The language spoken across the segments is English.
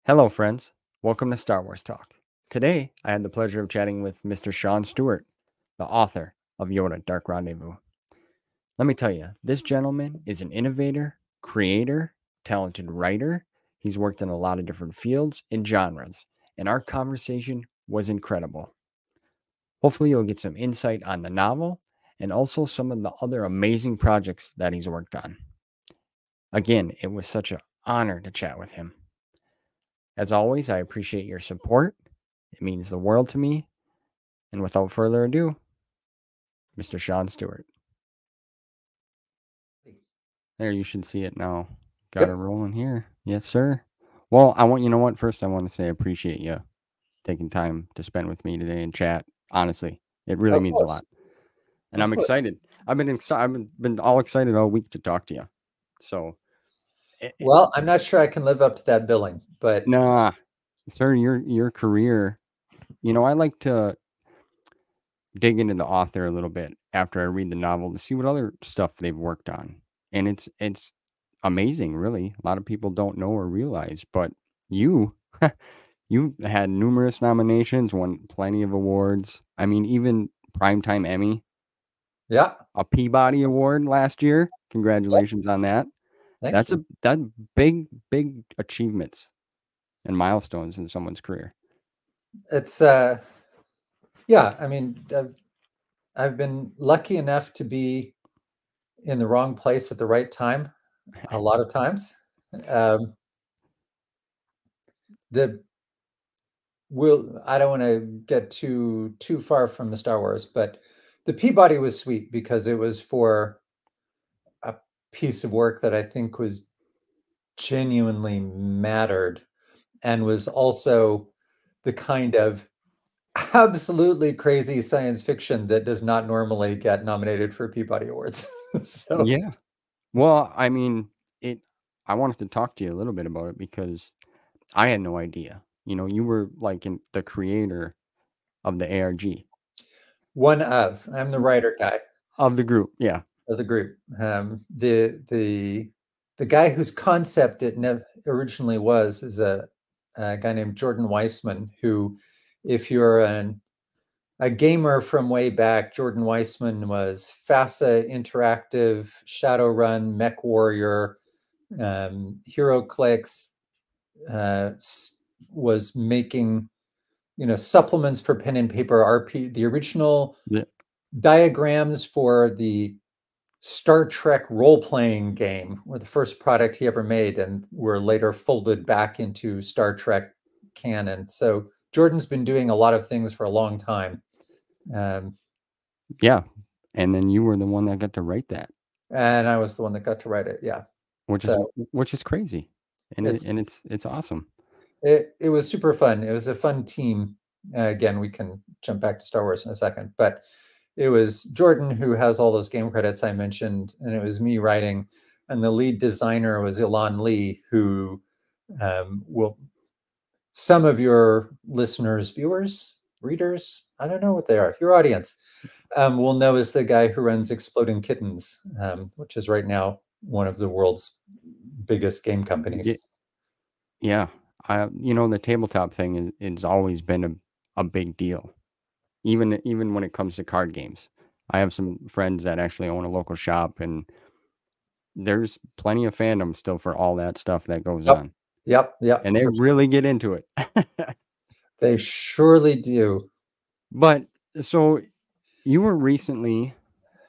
Hello, friends. Welcome to Star Wars Talk. Today, I had the pleasure of chatting with Mr. Sean Stewart, the author of Yoda Dark Rendezvous. Let me tell you, this gentleman is an innovator, creator, talented writer. He's worked in a lot of different fields and genres, and our conversation was incredible. Hopefully, you'll get some insight on the novel and also some of the other amazing projects that he's worked on. Again, it was such an honor to chat with him. As always, I appreciate your support. It means the world to me. And without further ado, Mr. Sean Stewart. There, you should see it now. Got it Yep. rolling here. Yes, sir. Well, you know what? First, I want to say I appreciate you taking time to spend with me today and chat. Honestly, it really Of means a course. lot. And Of I'm course. excited. I've been all excited all week to talk to you. So, Well, I'm not sure I can live up to that billing, but nah, sir, your career, I like to dig into the author a little bit after I read the novel to see what other stuff they've worked on. And it's amazing, really. A lot of people don't know or realize, but you you had numerous nominations, won plenty of awards. I mean, even Primetime Emmy, yeah. a Peabody Award last year. Yep. Congratulations on that. Thank you. That big achievements and milestones in someone's career. It's yeah, I mean, I've been lucky enough to be in the wrong place at the right time a lot of times. Um, the I don't want to get too far from the Star Wars, but the Peabody was sweet because it was for a piece of work that I think was genuinely mattered and was also the kind of absolutely crazy science fiction that does not normally get nominated for Peabody Awards. So, Yeah. Well, I mean, it I wanted to talk to you a little bit about it because I had no idea. You were like the creator of the ARG I'm the writer guy of the group. Yeah. of the group. The guy whose concept it originally was is a guy named Jordan Weissman, who, if you're a gamer from way back, Jordan Weissman was FASA Interactive, Shadowrun, Mech Warrior, HeroClix, was making supplements for pen and paper the original The, diagrams for the Star Trek role-playing game were the first product he ever made and were later folded back into Star Trek canon. So Jordan's been doing a lot of things for a long time. Um, yeah. And then you were the one that got to write that, and I was the one that got to write it. Yeah. which is So which is crazy. And it's it's awesome. it was super fun. It was a fun team. Again, we can jump back to Star Wars in a second, but it was Jordan who has all those game credits I mentioned, and it was me writing, and the lead designer was Ilan Lee, who will some of your listeners, viewers, readers, I don't know what they are, your audience, will know as the guy who runs Exploding Kittens, which is right now one of the world's biggest game companies. Yeah. Yeah. The tabletop thing is always been a big deal. Even when it comes to card games. I have some friends that actually own a local shop, and there's plenty of fandom still for all that stuff that goes Yep, on, yep, yep. and they For sure. really get into it. They surely do. But so you were recently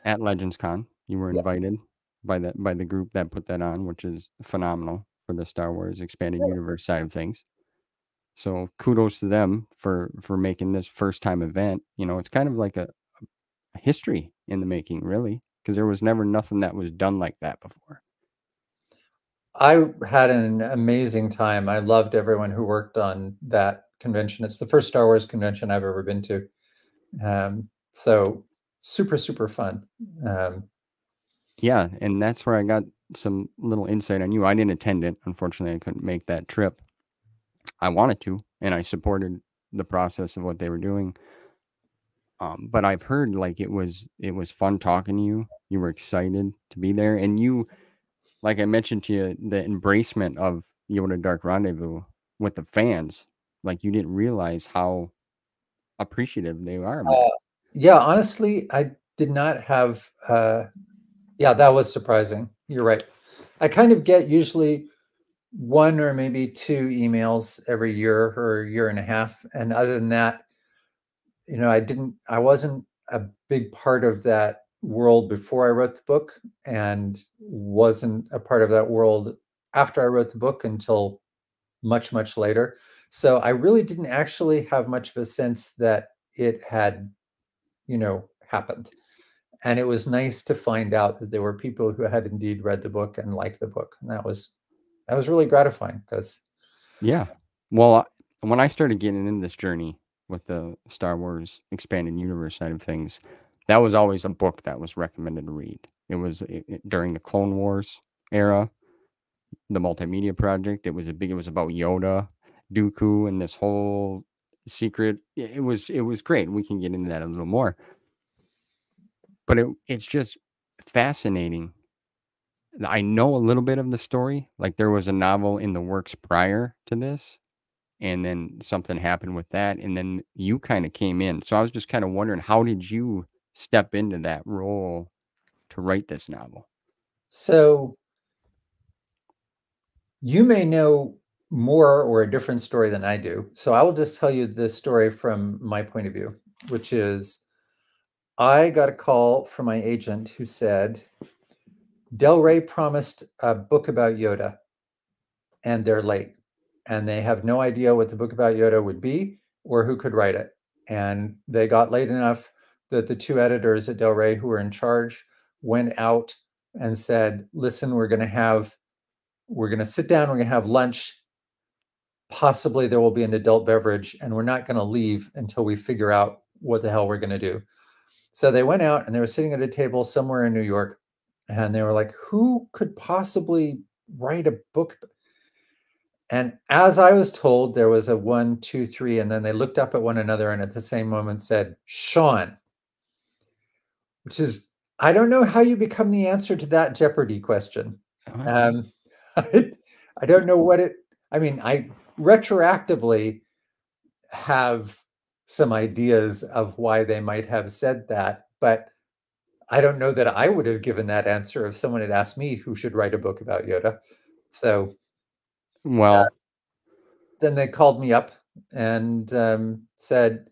at Legends Con. You were Yep. invited by the group that put that on, which is phenomenal for the Star Wars expanded universe side of things. So kudos to them for making this first time event. It's kind of like a history in the making, really, because there was never nothing that was done like that before. I had an amazing time. I loved everyone who worked on that convention. It's the first Star Wars convention I've ever been to. So super, super fun. Um, Yeah, and that's where I got some little insight on you. I didn't attend it. Unfortunately, I couldn't make that trip. I wanted to, and I supported the process of what they were doing. But I've heard like it was fun talking to you. You were excited to be there, and you, like I mentioned to you, the embracement of Yoda Dark Rendezvous. with the fans. Like, you didn't realize how appreciative they are of that. Yeah, honestly, I did not have yeah, that was surprising. You're right. I kind of get usually one or maybe two emails every year or year and a half. And other than that, I wasn't a big part of that world before I wrote the book and wasn't a part of that world after I wrote the book until much, much later. So I really didn't actually have much of a sense that it had, happened. And it was nice to find out that there were people who had indeed read the book and liked the book. And that was really gratifying because Yeah. Well, when I started getting in this journey with the Star Wars expanded universe side of things, that was always a book that was recommended to read. It was during the Clone Wars era, the multimedia project. It was about Yoda, Dooku, and this whole secret. It was great. We can get into that a little more, but it's just fascinating. I know a little bit of the story. Like, there was a novel in the works prior to this, and then something happened with that, and then you kinda came in. So I was just kinda wondering, how did you step into that role to write this novel? so you may know more or a different story than I do. So I will just tell you the story from my point of view, which is I got a call from my agent who said, Del Rey promised a book about Yoda and they're late. And they have no idea what the book about Yoda would be or who could write it. And they got late enough that the two editors at Del Rey who were in charge went out and said, listen, we're going to sit down, we're going to have lunch. Possibly there will be an adult beverage, and we're not going to leave until we figure out what the hell we're going to do. So they went out and they were sitting at a table somewhere in New York, and they were like, who could possibly write a book? And as I was told, there was a 1, 2, 3, and then they looked up at one another and at the same moment said, Sean, which is, I don't know how you become the answer to that Jeopardy question. Uh, Um, I don't know what I mean, I retroactively have some ideas of why they might have said that, but I don't know that I would have given that answer if someone had asked me who should write a book about Yoda. So well, then they called me up and said,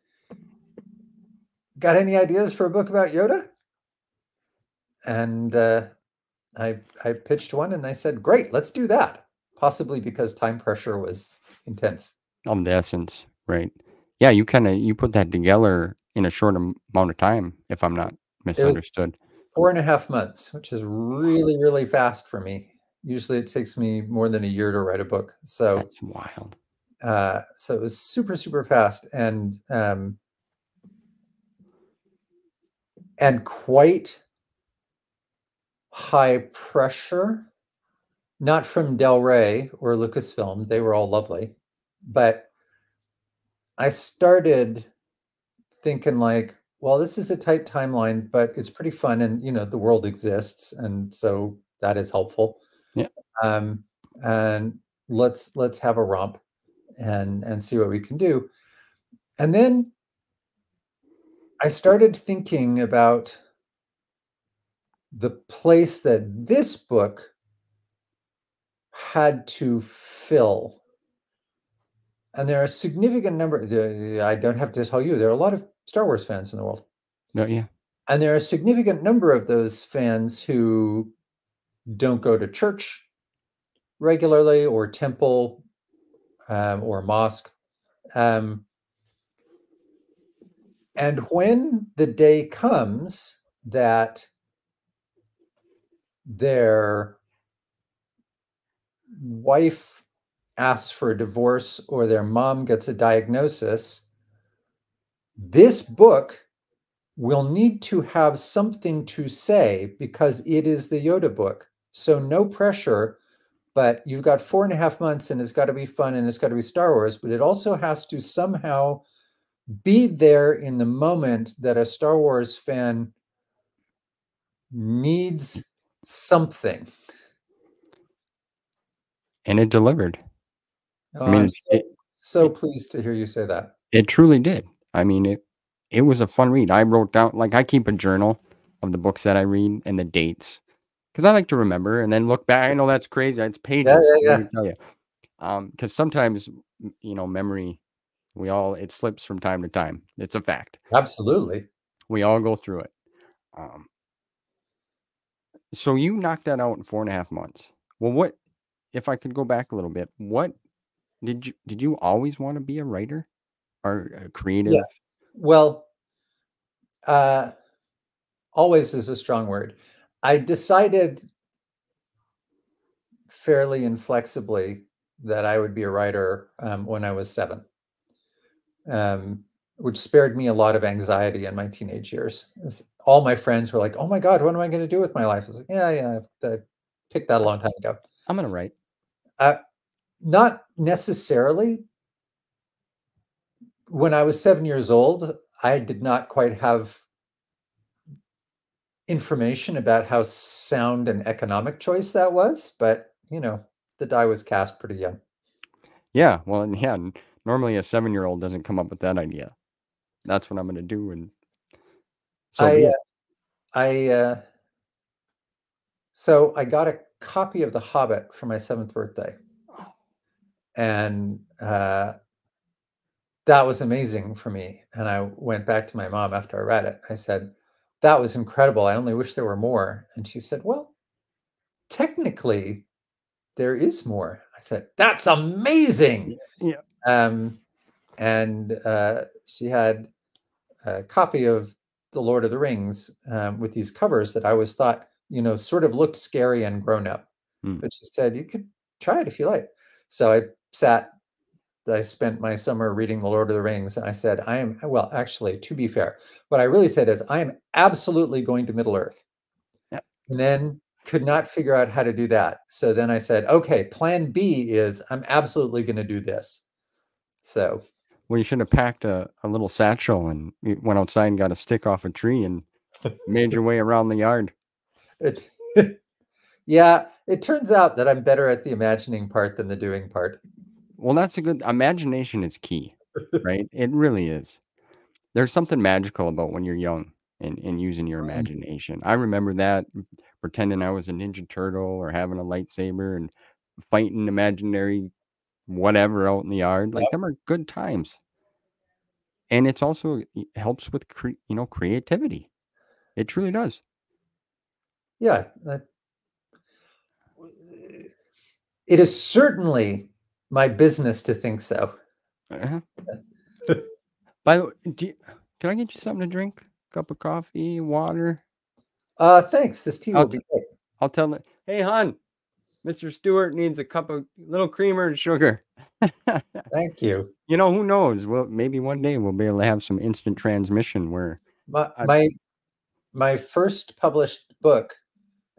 got any ideas for a book about Yoda? And I pitched one and they said, great, let's do that. Possibly because time pressure was intense. the essence, right? Yeah, you put that together in a short amount of time, if I'm not It was misunderstood. 4.5 months, which is really, really fast for me. Usually it takes me more than a year to write a book. That's wild. So it was super, super fast and quite high pressure, not from Del Rey or Lucasfilm. They were all lovely, but I started thinking like, well, this is a tight timeline, but it's pretty fun, and the world exists, and so that is helpful. Yeah. Um, and let's have a romp and see what we can do. And then I started thinking about the place that this book had to fill. And there are a significant number, I don't have to tell you, there are a lot of Star Wars fans in the world. No, yeah. And there are a significant number of those fans who don't go to church regularly or temple or mosque. And when the day comes that their wife asks for a divorce or their mom gets a diagnosis, this book will need to have something to say because it is the Yoda book. So no pressure, but you've got 4.5 months and it's got to be fun and it's got to be Star Wars, but it also has to somehow be there in the moment that a Star Wars fan needs something. And it delivered. Oh, I mean, I'm so pleased to hear you say that. it truly did. I mean, it was a fun read. I wrote down like, I keep a journal of the books that I read and the dates because I like to remember and then look back. I know that's crazy. It's Yeah, pages, yeah, let yeah. me tell you. Because sometimes, memory, it slips from time to time. It's a fact. Absolutely. We all go through it. Um, so you knocked that out in 4.5 months. Well, what if I could go back a little bit, what did you always wanna be a writer or a creative? Yes. Well, uh, always is a strong word. I decided fairly inflexibly that I would be a writer when I was 7, um, which spared me a lot of anxiety in my teenage years. All my friends were like, "Oh my God, what am I going to do with my life?" I was like, "Yeah, yeah, I picked that a I long time ago." I'm gonna write. Uh, Not necessarily. When I was 7 years old, I did not quite have information about how sound and economic choice that was, but the die was cast pretty young. Yeah, well, and yeah, normally a 7-year-old doesn't come up with that idea. That's what I'm gonna do, and so I be it. I So I got a copy of The Hobbit for my 7th birthday, and that was amazing for me. And I went back to my mom after I read it. I said, "That was incredible. I only wish there were more." And she said, "Well, technically, there is more." I said, "That's amazing." Yeah, yeah. Um, and she had a copy of The Lord of the Rings with these covers that I always thought, sort of looked scary and grown up. Mm, But she said, "You could try it if you like." So I spent my summer reading The Lord of the Rings, and I said, well, actually, to be fair, what I really said is, I am absolutely going to Middle Earth. yeah. And then could not figure out how to do that. So then I said, okay, plan B is I'm absolutely going to do this. So Well, you should have packed a little satchel and you went outside and got a stick off a tree and made your way around the yard. it, yeah, it turns out that I'm better at the imagining part than the doing part. Well, that's a good imagination is key, right? It really is. There's something magical about when you're young and using your Mm, imagination. I remember that, pretending I was a Ninja Turtle or having a lightsaber and fighting imaginary whatever out in the yard. Like, yeah, them are good times. And it's also helps with creativity. It truly does. yeah. It is certainly my business to think so. Uh-huh. By the way, can I get you something to drink? Cup of coffee, water? Thanks. This tea I'll will t be great. I'll tell the "Hey, hon, Mr. Stewart needs a cup of little creamer and sugar." Thank you. Who knows? Well, maybe one day we'll be able to have some instant transmission where My I my my first published book,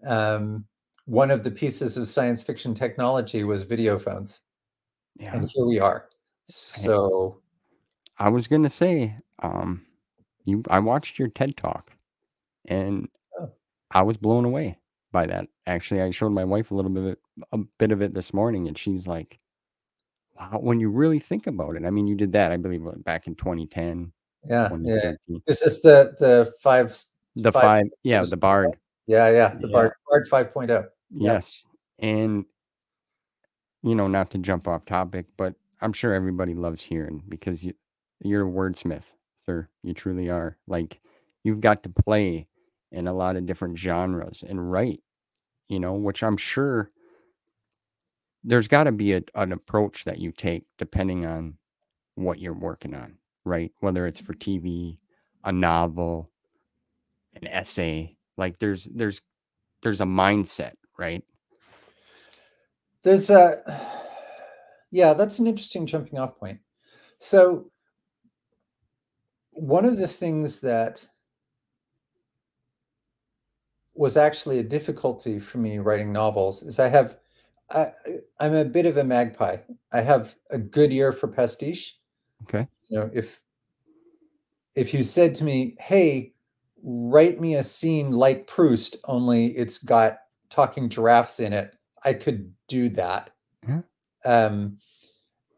um, one of the pieces of science fiction technology was video phones, and yeah, here we are. I So, I was gonna say, I watched your TED Talk, and oh, I was blown away by that. Actually, I showed my wife a bit of it this morning, and she's like, "Wow," when you really think about it. I mean, you did that, I believe, what, back in 2010, yeah, yeah. 2013. Is this the The five 5 yeah, stages the of the Bard. Yeah, yeah, the Yeah, Bard 5.0. Yep. yes, and, not to jump off topic, but I'm sure everybody loves hearing because you're a wordsmith, sir, you truly are. Like, you've got to play in a lot of different genres and write, which I'm sure there's gotta be an approach that you take depending on what you're working on, right? Whether it's for TV, a novel, an essay, like, there's a mindset, right? There's a Yeah, that's an interesting jumping off point. So, one of the things that was actually a difficulty for me writing novels is I, I'm a bit of a magpie. I have a good ear for pastiche. Okay. If you said to me, "Hey, write me a scene like Proust, only it's got talking giraffes in it," I could do that. Yeah. Um,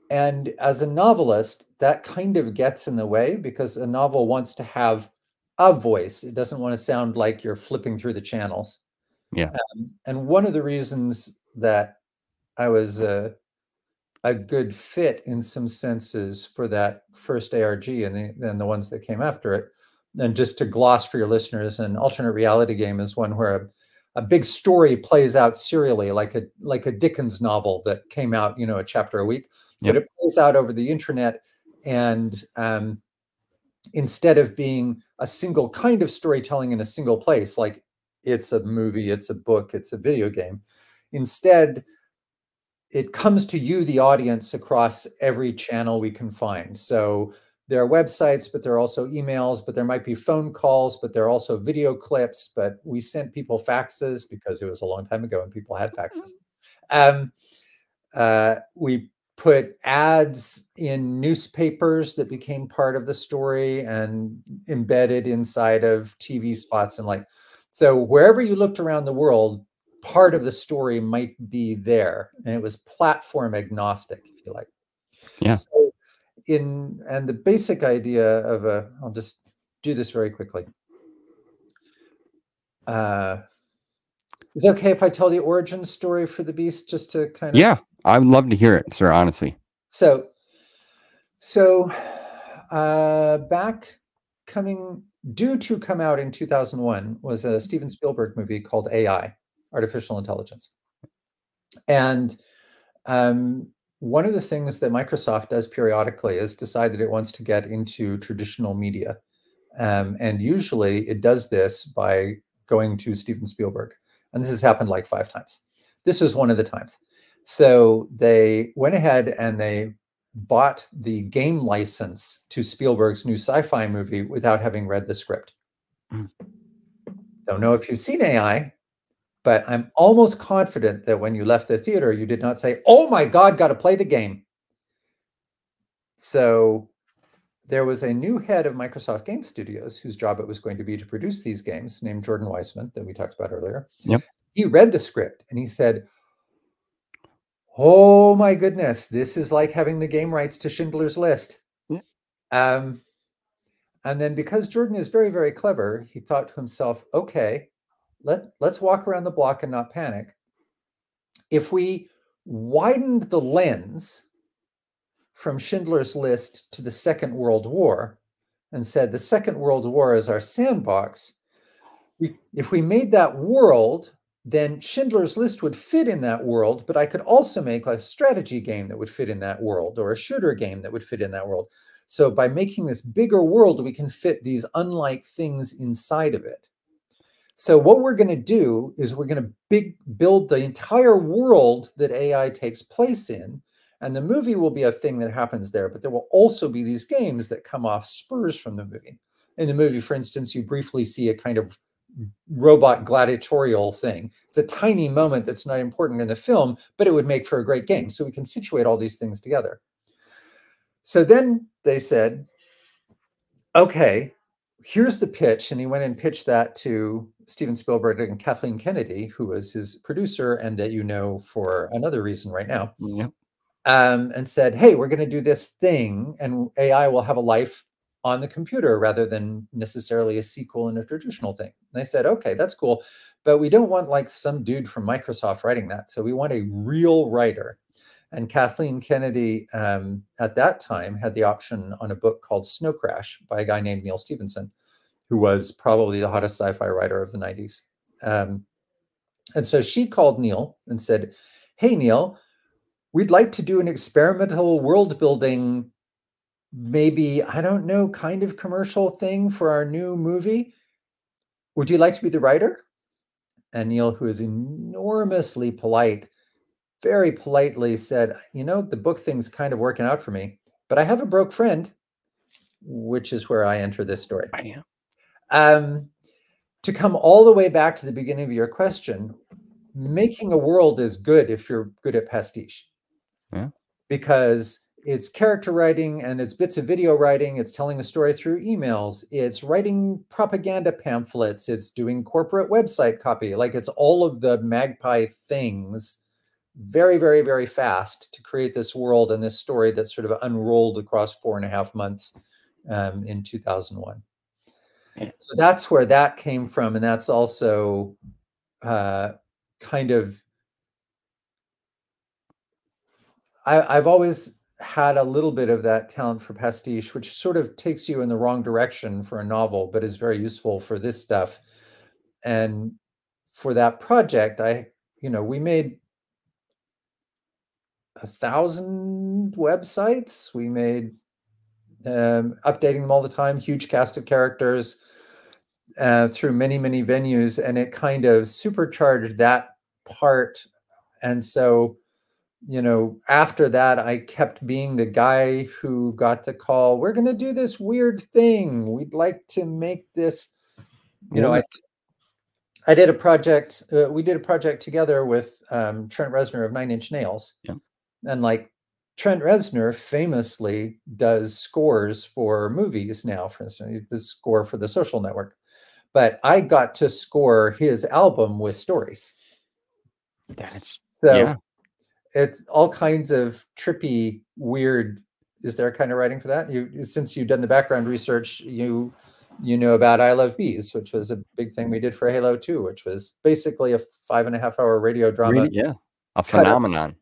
And as a novelist, that kind of gets in the way because a novel wants to have a voice. It doesn't want to sound like you're flipping through the channels. Yeah. And one of the reasons that I was a good fit in some senses for that first ARG and then the ones that came after it. And just to gloss for your listeners, an alternate reality game is one where a big story plays out serially, like a Dickens novel that came out, a chapter a week, but Yep. it plays out over the internet. And instead of being a single kind of storytelling in a single place, like it's a movie, it's a book, it's a video game, instead it comes to you, the audience, across every channel we can find. So there are websites, but there are also emails, but there might be phone calls, but there are also video clips. But we sent people faxes because it was a long time ago and people had faxes. We put ads in newspapers that became part of the story and embedded inside of TV spots and so wherever you looked around the world, part of the story might be there, and it was platform agnostic, if you like. Yeah. So and the basic idea of I'll just do this very quickly. Is it okay if I tell the origin story for the beast, just to kind of? Yeah, I would love to hear it, sir, honestly. So due to come out in 2001 was a Steven Spielberg movie called AI, Artificial Intelligence. And one of the things that Microsoft does periodically is decide that it wants to get into traditional media. And usually it does this by going to Steven Spielberg. And this has happened like 5 times. This was one of the times. So they went ahead and they bought the game license to Spielberg's new sci-fi movie without having read the script. Don't know if you've seen AI, but I'm almost confident that when you left the theater, you did not say, "Oh my God, got to play the game." So there was a new head of Microsoft Game Studios whose job it was going to be to produce these games, named Jordan Weissman, that we talked about earlier. Yep. He read the script and he said, "Oh my goodness, this is like having the game rights to Schindler's List." Yeah. And then because Jordan is very, very clever, he thought to himself, okay, let's walk around the block and not panic. If we widened the lens from Schindler's List to the Second World War and said the Second World War is our sandbox, if we made that world, then Schindler's List would fit in that world, but I could also make a strategy game that would fit in that world, or a shooter game that would fit in that world. So by making this bigger world, we can fit these unlike things inside of it. So what we're going to do is we're going to build the entire world that AI takes place in, and the movie will be a thing that happens there, but there will also be these games that come off spurs from the movie. In the movie, for instance, you briefly see a kind of robot gladiatorial thing. It's a tiny moment that's not important in the film, but it would make for a great game. So we can situate all these things together. So then they said, okay, here's the pitch. And he went and pitched that to Steven Spielberg and Kathleen Kennedy, who was his producer and that you know for another reason right now. Yep. And said, hey, we're going to do this thing and AI will have a life on the computer rather than necessarily a sequel in a traditional thing. And they said, okay, that's cool, but we don't want like some dude from Microsoft writing that. So we want a real writer. And Kathleen Kennedy at that time had the option on a book called Snow Crash by a guy named Neal Stephenson, who was probably the hottest sci-fi writer of the 90s. And so she called Neal and said, hey, Neal, we'd like to do an experimental world building, maybe, I don't know, kind of commercial thing for our new movie. Would you like to be the writer? And Neal, who is enormously polite, very politely said, you know, the book thing's kind of working out for me, but I have a broke friend, which is where I enter this story. To come all the way back to the beginning of your question, making a world is good if you're good at pastiche. Yeah. Because it's character writing and it's bits of video writing. It's telling a story through emails. It's writing propaganda pamphlets. It's doing corporate website copy. Like it's all of the magpie things very, very, very fast to create this world and this story that sort of unrolled across 4.5 months in 2001. Yeah. So that's where that came from, and that's also kind of I've always had a little bit of that talent for pastiche, which sort of takes you in the wrong direction for a novel, but is very useful for this stuff. And for that project, we made 1,000 websites. We made updating them all the time, huge cast of characters through many, many venues, and it kind of supercharged that part. And so, after that, I kept being the guy who got the call, we're going to do this weird thing. We'd like to make this, Well, I did a project, we did a project together with Trent Reznor of Nine Inch Nails. yeah. And like Trent Reznor famously does scores for movies now, for instance, the score for The Social Network. But I got to score his album with stories. That's So yeah. it's all kinds of trippy, weird. Is there a kind of writing for that? Since you've done the background research, you know about I Love Bees, which was a big thing we did for Halo 2, which was basically a 5.5-hour radio drama. Yeah. A cut up, phenomenon.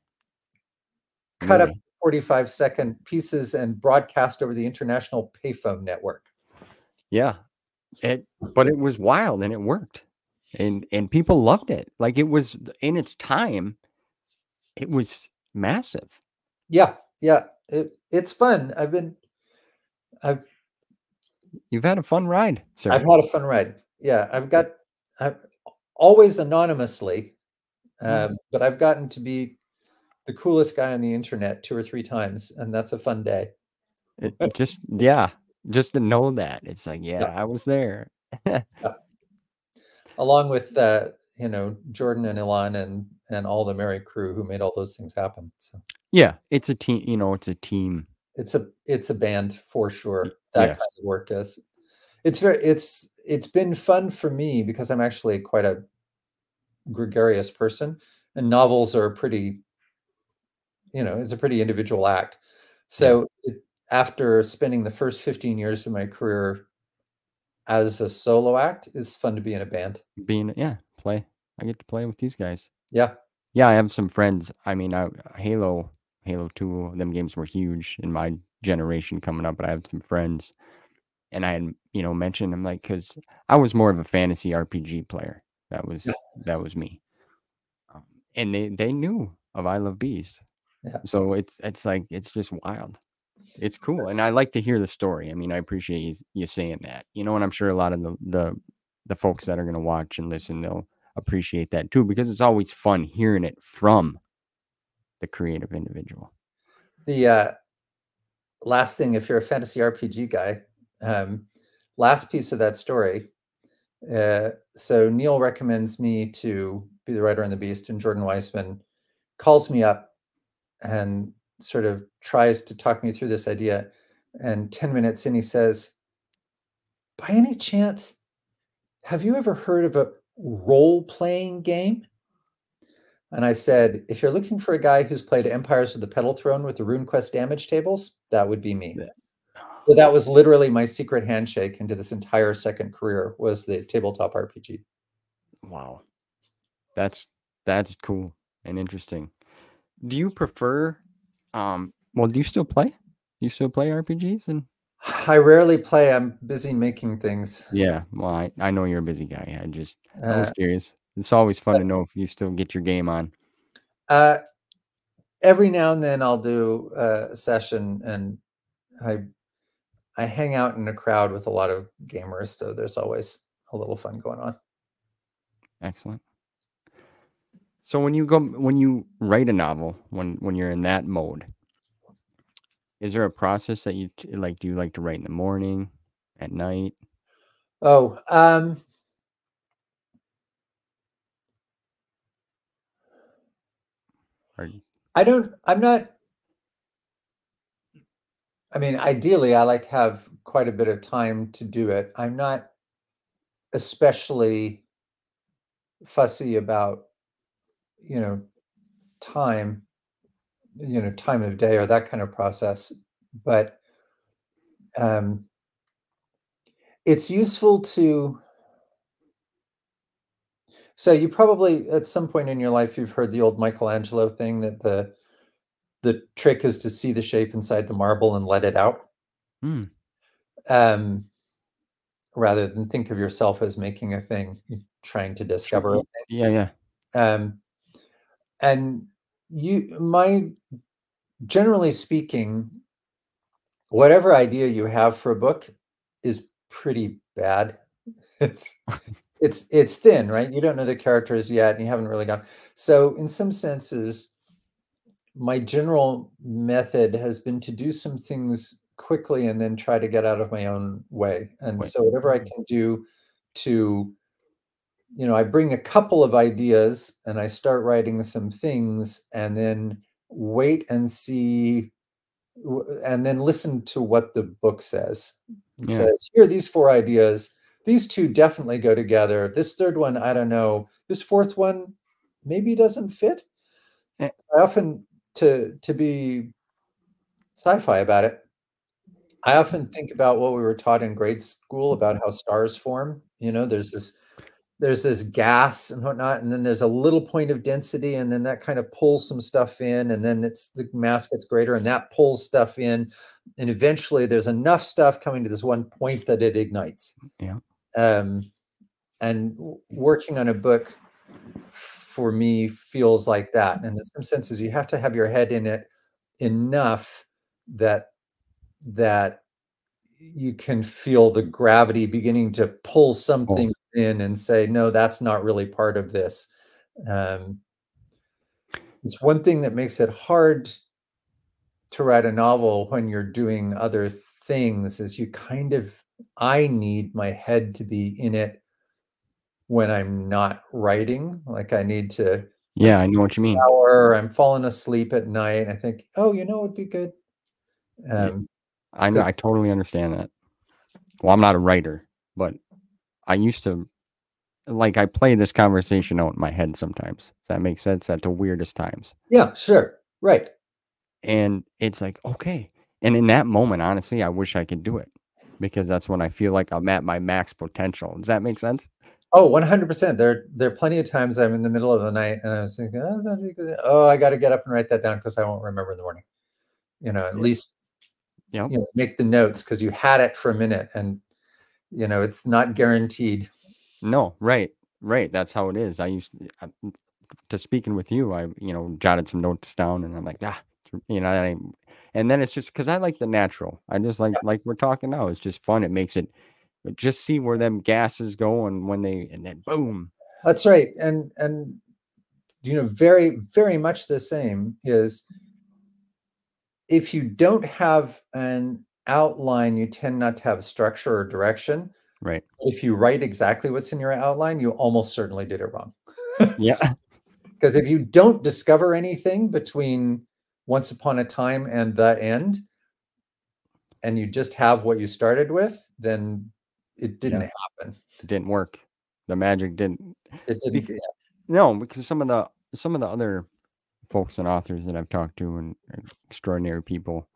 cut up Really. 45-second pieces and broadcast over the international payphone network. Yeah. But it was wild and it worked. And people loved it. Like it was in its time, it was massive. Yeah, yeah. It's fun. I've You've had a fun ride, sir. I've had a fun ride. Yeah, I've always anonymously, but I've gotten to be the coolest guy on the internet 2 or 3 times, and that's a fun day. Just just to know that. It's like, yeah, Yeah, I was there. yeah. Along with Jordan and Ilan and all the merry crew who made all those things happen. So Yeah, it's a team, it's a team. it's a band for sure. That kind Yes. of work is. It's been fun for me because I'm actually quite a gregarious person, and novels are it's a pretty individual act. Yeah. So after spending the first 15 years of my career as a solo act, it's fun to be in a band. Play. I get to play with these guys. Yeah. Yeah, I have some friends. I mean, Halo 2, them games were huge in my generation coming up, but I have some friends and I had, mentioned I'm like, because I was more of a fantasy RPG player. That Yeah. was that was me. Um, and they knew of I Love Bees. Yeah. So it's like it's just wild. It's cool, and I like to hear the story. I mean, I appreciate you saying that. And I'm sure a lot of the folks that are gonna watch and listen, they'll appreciate that too, because it's always fun hearing it from the creative individual. The last thing, if you're a fantasy RPG guy, last piece of that story. So Neil recommends me to be the writer on the Beast, and Jordan Weissman calls me up and sort of tries to talk me through this idea. And 10 minutes in, he says, by any chance, have you ever heard of a role-playing game? And I said, if you're looking for a guy who's played Empires of the Petal Throne with the RuneQuest damage tables, that would be me. Yeah. So that was literally my secret handshake into this entire second career, was the tabletop RPG. Wow. That's cool and interesting. Do you prefer well, do you still play? Do you still play RPGs? And I rarely play. I'm busy making things. yeah, well, I know you're a busy guy. I was Uh, curious. It's always fun to know if you still get your game on. uh, every now and then I'll do a session, and I hang out in a crowd with a lot of gamers, so there's always a little fun going on. Excellent. So when you write a novel, when you're in that mode, is there a process that like? Do you like to write in the morning, at night, Oh, or I'm not, I mean, ideally, I like to have quite a bit of time to do it. I'm not especially fussy about, you know, time, time of day or that kind of process. But it's useful to. So you probably at some point in your life you've heard the old Michelangelo thing that the trick is to see the shape inside the marble and let it out, Mm. um, rather than think of yourself as making a thing, trying to discover it. Yeah, yeah. Um, and my generally speaking, whatever idea you have for a book is pretty bad. It's it's thin, right? You don't know the characters yet, and you haven't really gone. So in some senses, my general method has been to do some things quickly and then try to get out of my own way. And Wait. so whatever I can do to, I bring a couple of ideas and I start writing some things and then wait and see and then listen to what the book says. It Yeah. says, here are these 4 ideas. These 2 definitely go together. This 3rd one, I don't know. This 4th one maybe doesn't fit. Eh, I often, to be sci-fi about it, I often think about what we were taught in grade school about how stars form. There's this gas and whatnot, and then there's a little point of density, and then that kind of pulls some stuff in, and then the mass gets greater, and that pulls stuff in, and eventually there's enough stuff coming to this one point that it ignites. Yeah. Um, and working on a book for me feels like that. And in some senses, you have to have your head in it enough that that you can feel the gravity beginning to pull Oh, something in and say, no, that's not really part of this. Um, it's one thing that makes it hard to write a novel when you're doing other things is I need my head to be in it when I'm not writing. Like I need to have yeah. I know what you mean. shower, I'm falling asleep at night. And I think, oh, it'd be good. Yeah, Um, I know. because I totally understand that. Well, I'm not a writer, but I used to like I play this conversation out in my head sometimes. Does that make sense? At the weirdest times. yeah, sure. Right. And it's like, okay. And in that moment, honestly, I wish I could do it because that's when I feel like I'm at my max potential. Does that make sense? Oh, 100%. There are plenty of times I'm in the middle of the night and I was thinking, oh, that'd be good. Oh, I got to get up and write that down because I won't remember in the morning. At Yeah. least, Yep. make the notes because you had it for a minute and, it's not guaranteed. No, right. Right. That's how it is. To speaking with you, I, jotted some notes down and I'm like, that ain't, and then it's just because I like the natural. I just like we're talking now. It's just fun. It makes it, but just see where them gases go and and then boom. That's right. And very, very much the same is if you don't have an outline, you tend not to have structure or direction. Right. If you write exactly what's in your outline, you almost certainly did it wrong. Yeah. Because if you don't discover anything between once upon a time and the end, and you just have what you started with, then it didn't Yeah. happen. It didn't work. The magic didn't. It didn't. Because, no, because some of the other folks and authors that I've talked to and extraordinary people,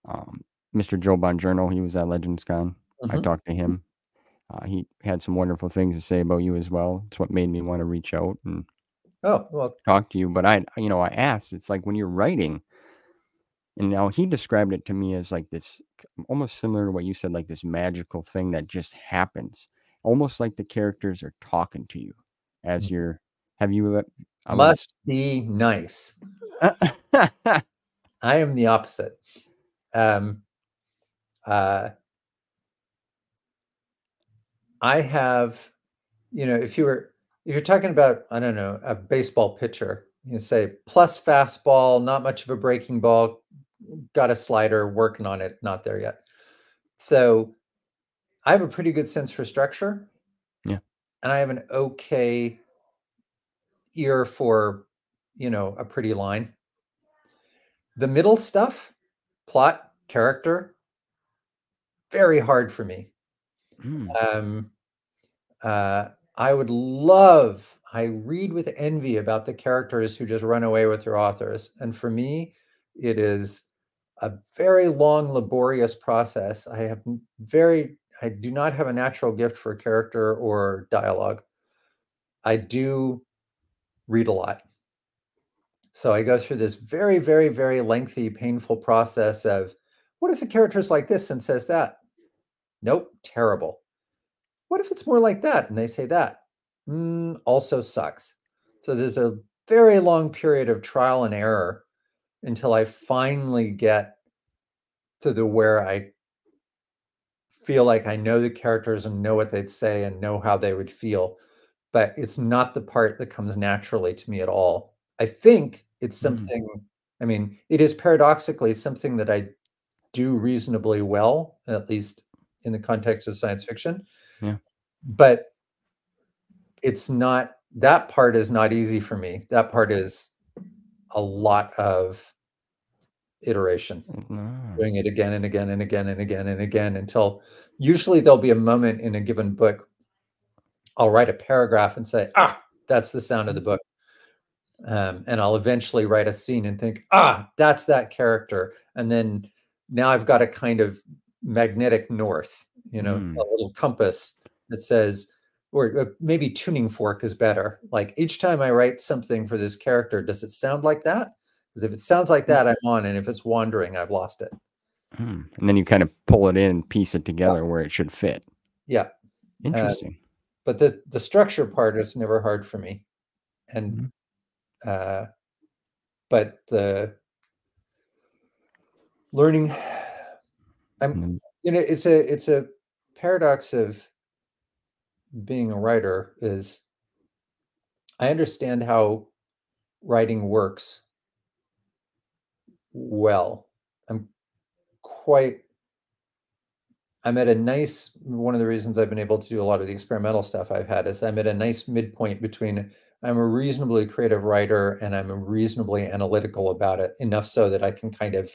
um, Mr. Joe Bongiorno, he was at Legends Con. I Mhm. talked to him. He had some wonderful things to say about you as well. It's what made me want to reach out and Oh, well, talk to you. But I asked, it's like when you're writing, and now he described it to me as like this almost similar to what you said, like this magical thing that just happens, almost like the characters are talking to you as you're, have you, I would, must be nice. I am the opposite. Um, uh, I have, if you're talking about, I don't know, a baseball pitcher, you say plus fastball, not much of a breaking ball, got a slider, working on it, not there yet. So I have a pretty good sense for structure, yeah, and I have an okay ear for, a pretty line. The middle stuff, plot, character, very hard for me. mm, Um, uh, I read with envy about the characters who just run away with their authors. And for me, it is a very long, laborious process. I do not have a natural gift for character or dialogue. I do read a lot. So I go through this very, very, very lengthy, painful process of what if the character's like this and says that? Nope, terrible. What if it's more like that and they say that? Also sucks. So there's a very long period of trial and error until I finally get to the where I feel like I know the characters and know what they'd say and know how they would feel. But it's not the part that comes naturally to me at all. I think it's Mm, something, I mean, it is paradoxically something that I do reasonably well, at least in the context of science fiction. yeah. But it's not, that part is not easy for me. That part is a lot of iteration, Ah, doing it again and again and again and again and again until usually there'll be a moment in a given book. I'll write a paragraph and say, ah, that's the sound of the book. And I'll eventually write a scene and think, ah, that's that character. And then now I've got a kind of magnetic north, a mm, little compass that says, or maybe tuning fork is better. Like each time I write something for this character, does it sound like that? Because if it sounds like that, I'm on. And if it's wandering, I've lost it. and then you kind of pull it in and piece it Yeah. together where it should fit. Yeah. Uh, Interesting. but the structure part is never hard for me. And, Mhm. uh, but the learning, I'm, And then, it's a paradox of being a writer is I understand how writing works well. I'm quite I'm at a nice one of the reasons I've been able to do a lot of the experimental stuff I've had is I'm at a nice midpoint between I'm a reasonably creative writer and I'm reasonably analytical about it, enough so that I can kind of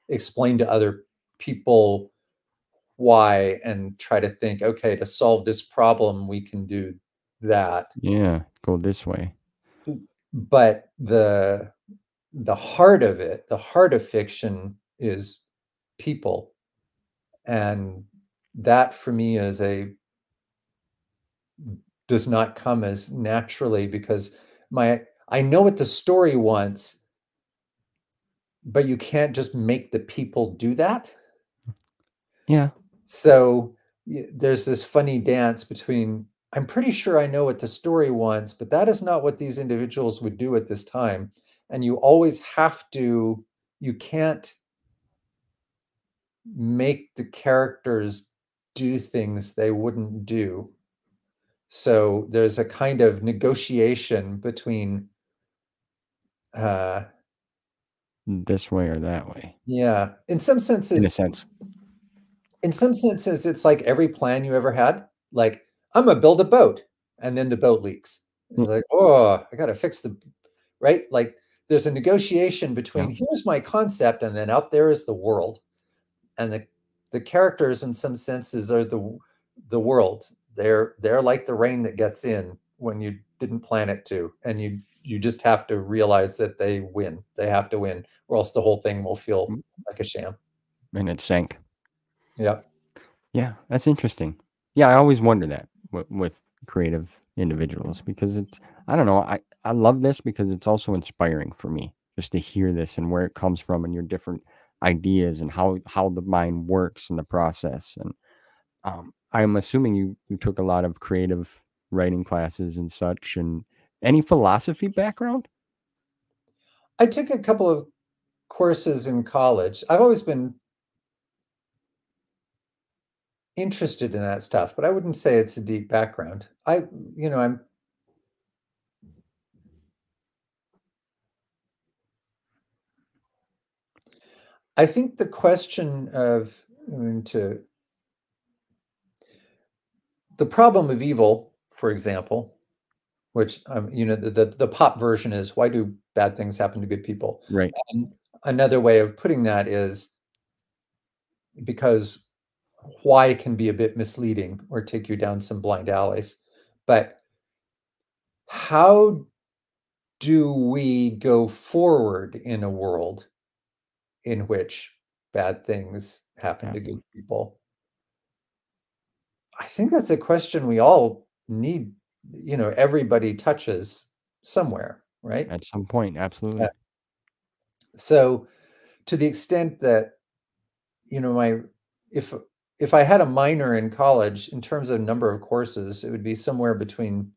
explain to other people why and try to think, okay, to solve this problem, we can do that. yeah, go this way. But the heart of it, the heart of fiction is people. And that for me is a does not come as naturally because my I know what the story wants, but you can't just make the people do that. Yeah. So there's this funny dance between I'm pretty sure I know what the story wants, but that is not what these individuals would do at this time. And you always have to, you can't make the characters do things they wouldn't do. So there's a kind of negotiation between, uh, This way or that way, yeah, in a sense. in some senses, it's like every plan you ever had. Like, I'm gonna build a boat, and then the boat leaks. Mm, It's like, oh, I gotta fix the right. Like, there's a negotiation yeah. between here's my concept, and then out there is the world, and the characters, in some senses, are the world. They're like the rain that gets in when you didn't plan it to, and you just have to realize that they win. They have to win, or else the whole thing will feel Mm, like a sham. and it sank. Yeah. Yeah, that's interesting. Yeah, I always wonder that with creative individuals because it's I don't know, I love this because it's also inspiring for me just to hear this and where it comes from and your different ideas and how the mind works in the process. And I'm assuming you took a lot of creative writing classes and such. And any philosophy background? I took a couple of courses in college. I've always been interested in that stuff, but I wouldn't say it's a deep background. I think the question of I mean, to the problem of evil, for example, which the pop version is why do bad things happen to good people? Right. And another way of putting that is because why can be a bit misleading or take you down some blind alleys. But how do we go forward in a world in which bad things happen to good Happen people? I think that's a question we all need, everybody touches somewhere, right? at some point, Uh, absolutely. so to the extent that, my if if I had a minor in college in terms of number of courses, it would be somewhere between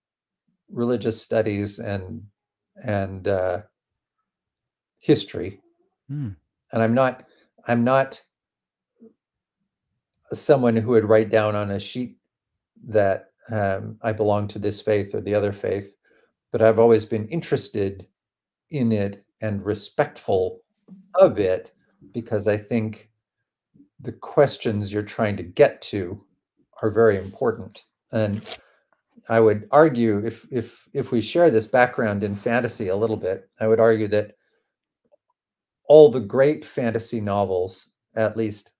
religious studies and history. Hmm. And I'm not someone who would write down on a sheet that I belong to this faith or the other faith, but I've always been interested in it and respectful of it because I think the questions you're trying to get to are very important. And I would argue if we share this background in fantasy a little bit, I would argue that all the great fantasy novels, at least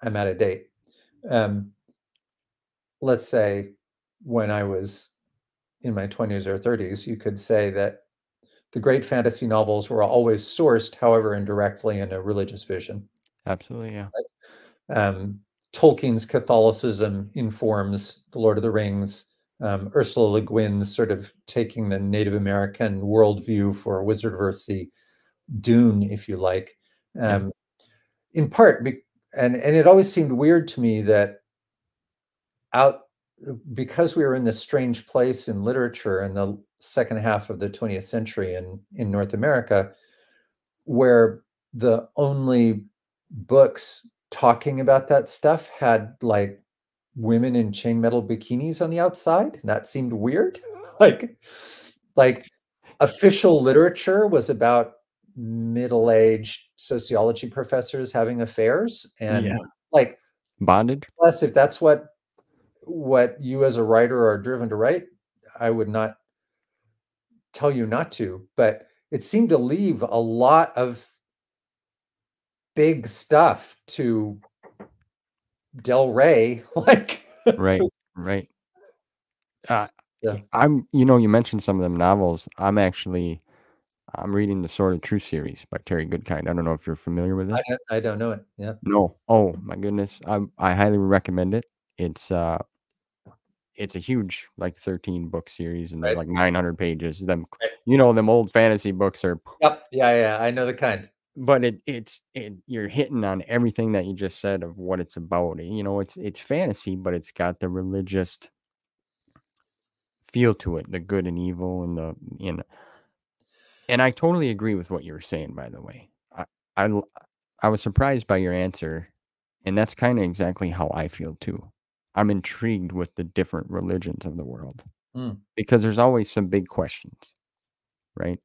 I'm out of date. Um, let's say when I was in my 20s or 30s, you could say that the great fantasy novels were always sourced, however indirectly, in a religious vision. Absolutely, yeah. Um, Tolkien's Catholicism informs The Lord of the Rings. Ursula Le Guin's sort of taking the Native American worldview for Wizardverse, Dune, if you like. Yeah, Um, in part, and it always seemed weird to me that out because we were in this strange place in literature in the second half of the 20th century in North America, where the only books talking about that stuff had like women in chainmetal bikinis on the outside. And that seemed weird. like, like official literature was about middle-aged sociology professors having affairs. yeah. And like, Bondage, plus, if that's what you as a writer are driven to write, I would not tell you not to, but it seemed to leave a lot of big stuff to Del Rey. Like, right, right. Uh, yeah, you mentioned some of them novels. I'm reading the Sword of Truth series by Terry Goodkind. I don't know if you're familiar with it. I don't know it. Yeah, No. Oh my goodness. I highly recommend it. It's uh it's a huge like 13 book series and they're right, like 900 pages. right. Them old fantasy books are, Yep, yeah, yeah. I know the kind. but you're hitting on everything that you just said of what it's about. It's fantasy, but it's got the religious feel to it, the good and evil and I totally agree with what you were saying, by the way. I l I was surprised by your answer, and that's kinda exactly how I feel too. I'm intrigued with the different religions of the world Mm. because there's always some big questions, right?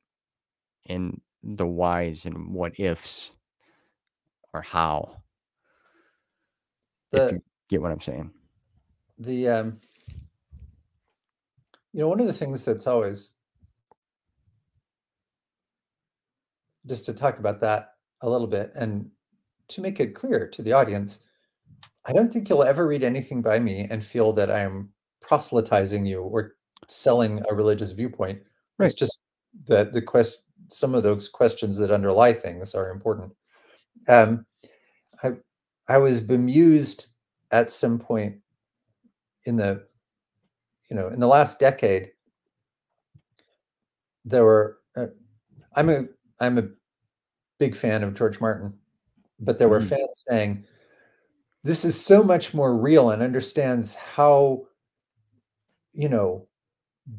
And the whys and what ifs or how, if The you get what I'm saying. the one of the things that's always just to talk about that a little bit and to make it clear to the audience, I don't think you'll ever read anything by me and feel that I am proselytizing you or selling a religious viewpoint. It's Right. just that some of those questions that underlie things are important. Um, I I was bemused at some point in the last decade. There were I'm a I'm a big fan of George Martin, but there were Mm, fans saying this is so much more real and understands how you know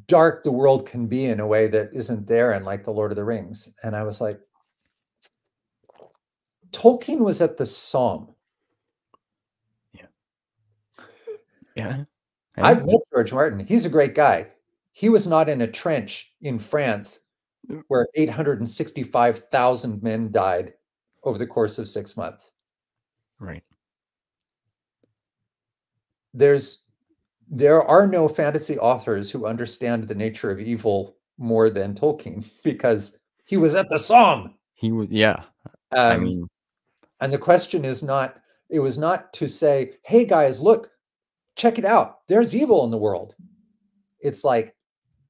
dark the world can be in a way that isn't there in like the Lord of the Rings. And I was like, Tolkien was at the Somme. yeah. Yeah. Hey. I've met George Martin. He's a great guy. He was not in a trench in France where 865,000 men died over the course of 6 months. Right. There are no fantasy authors who understand the nature of evil more than Tolkien because he was at the Somme. He was yeah. I Um, mean, and the question is not, it was not to say, hey guys, look, check it out. There's evil in the world. It's like,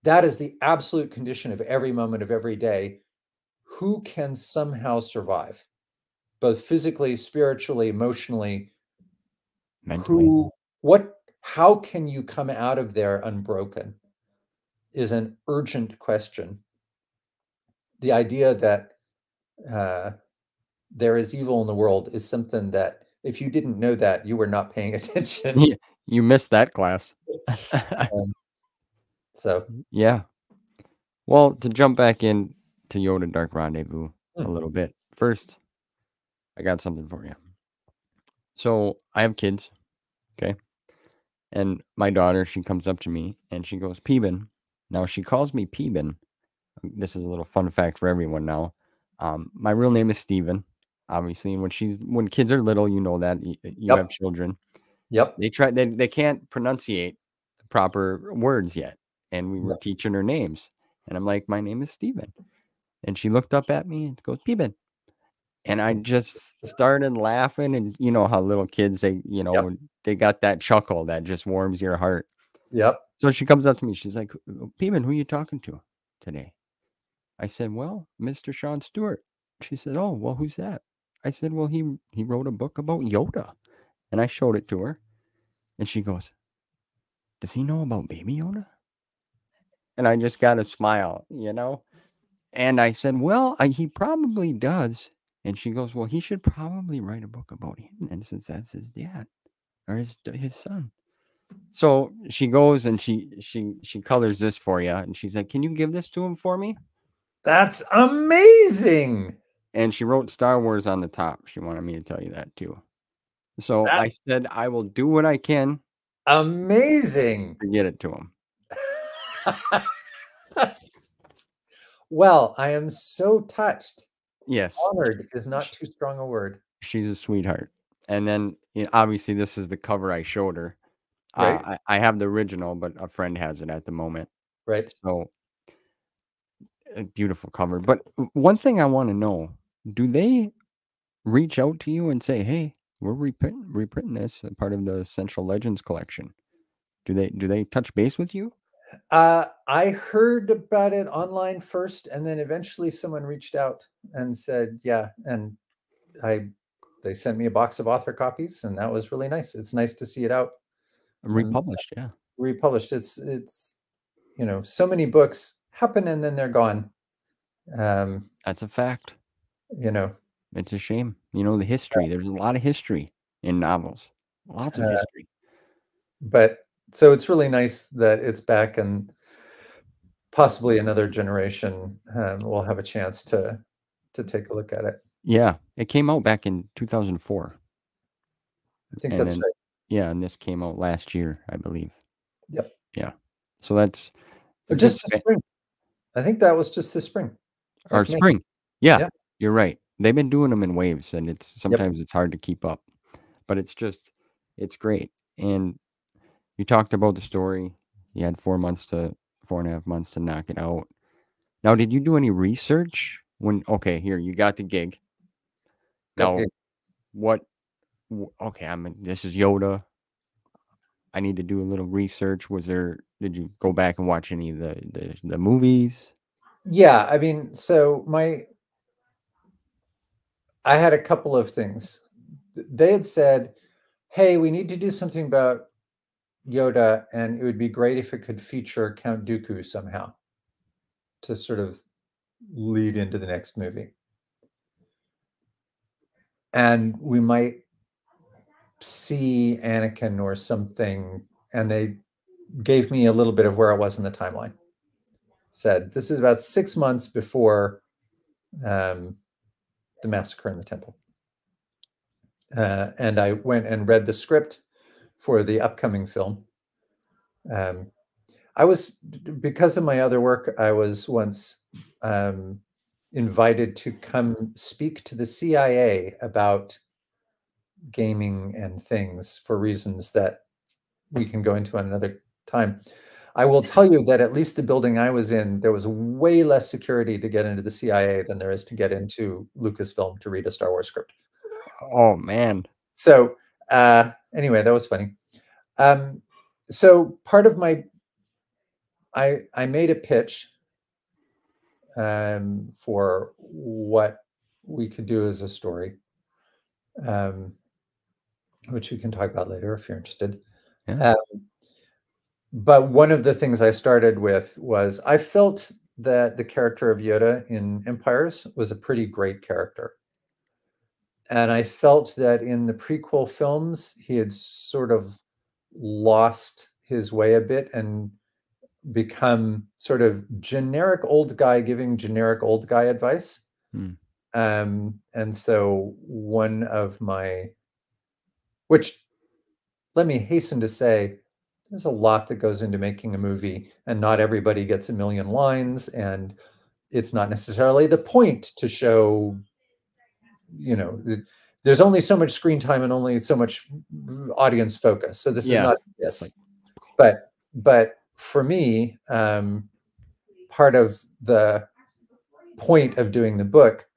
that is the absolute condition of every moment of every day. Who can somehow survive, both physically, spiritually, emotionally? Mentally. Who, what, how can you come out of there unbroken is an urgent question. The idea that uh, there is evil in the world is something that if you didn't know that, you were not paying attention. Yeah, you missed that class. Um, so, Yeah. Well, to jump back in to Yoda Dark Rendezvous a hmm, little bit. First, I got something for you. So I have kids, okay? And my daughter, she comes up to me and she goes, Peebin. Now she calls me Peebin. This is a little fun fact for everyone now. My real name is Steven. Obviously, when kids are little, you know that you have yep, children. yep, They can't pronunciate the proper words yet. And we were yep, teaching her names. And I'm like, my name is Steven. And she looked up at me and goes, Peebin. And I just started laughing. And you know how little kids, yep, they got that chuckle that just warms your heart. yep. So she comes up to me. She's like, Peebin, who you talking to today? I said, well, Mr. Sean Stewart. She said, oh, well, who's that? I said, well, he wrote a book about Yoda. And I showed it to her. And she goes, does he know about Baby Yoda? And I just got a smile, you know? And I said, well, he probably does. And she goes, well, he should probably write a book about him. And since that's his dad or his son. So she goes and she colors this for you. And she's like, can you give this to him for me? That's amazing. And she wrote Star Wars on the top. She wanted me to tell you that too. So I That's said, I will do what I can amazing. to get it to him. Well, I am so touched. Yes, Honored is not too strong a word, she's a sweetheart. And then obviously this is the cover I showed her. right? I have the original, but a friend has it at the moment. Right. So a beautiful cover. But one thing I want to know, do they reach out to you and say, hey, we're reprinting this part of the Essential Legends collection? Do they touch base with you? I heard about it online first, and then eventually someone reached out and said, "Yeah," and I they sent me a box of author copies, and that was really nice. It's nice to see it out and Republished, yeah. republished. It's so many books happen and then they're gone. Um, That's a fact. you know, It's a shame. The history. There's a lot of history in novels. Lots of uh, history. but so it's really nice that it's back and possibly another generation will have a chance to take a look at it. Yeah, it came out back in 2004, I think and that's then right. yeah, and this came out last year, I believe. Yep. Yeah, so that's a But good just this spring. I think that was just this spring, or like May. spring. Yeah, Yeah. you're right. They've been doing them in waves, and Yep. sometimes it's hard to keep up, but it's great. And you talked about the story. You had 4.5 months to knock it out. Now, did you do any research okay, here, you got the gig. Got to Now, get. okay, this is Yoda. I need to do a little research. Did you go back and watch any of the movies? Yeah, I mean, so I had a couple of things. They had said, "Hey, we need to do something about Yoda, and it would be great if it could feature Count Dooku somehow to sort of lead into the next movie. And we might see Anakin or something." And they gave me a little bit of where I was in the timeline. Said this is about 6 months before um, the massacre in the temple. And I went and read the script for the upcoming film. Um, I was, because of my other work, I was once invited to come speak to the CIA about gaming and things for reasons that we can go into on another time. I will tell you that at least the building I was in, there was way less security to get into the CIA than there is to get into Lucasfilm to read a Star Wars script. Oh man. So anyway, that was funny. So part of my I made a pitch for what we could do as a story, um, which we can talk about later if you're interested. Yeah. Uh, but one of the things I started with was I felt that the character of Yoda in Empires was a pretty great character. And I felt that in the prequel films, he had sort of lost his way a bit and become sort of generic old guy giving generic old guy advice. Hmm. And so one of my, which let me hasten to say, there's a lot that goes into making a movie, and not everybody gets a million lines, and it's not necessarily the point to show, you know, there's only so much screen time and only so much audience focus. So this is Yeah. not It's this. like, But for me, part of the point of doing the book,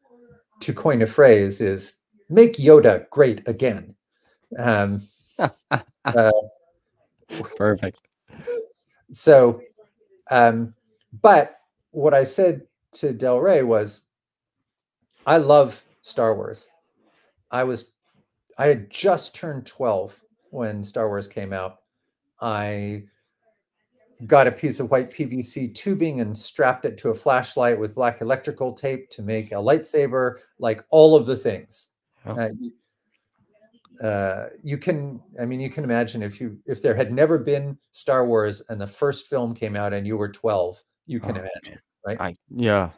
to coin a phrase, is make Yoda great again. Um, uh, perfect. so, but what I said to Del Rey was, I love Star Wars. I had just turned 12 when Star Wars came out. I got a piece of white PVC tubing and strapped it to a flashlight with black electrical tape to make a lightsaber, like all of the things. Oh, You can, I mean, you can imagine if there had never been Star Wars and the first film came out and you were 12, you can oh imagine, man. right? Yeah.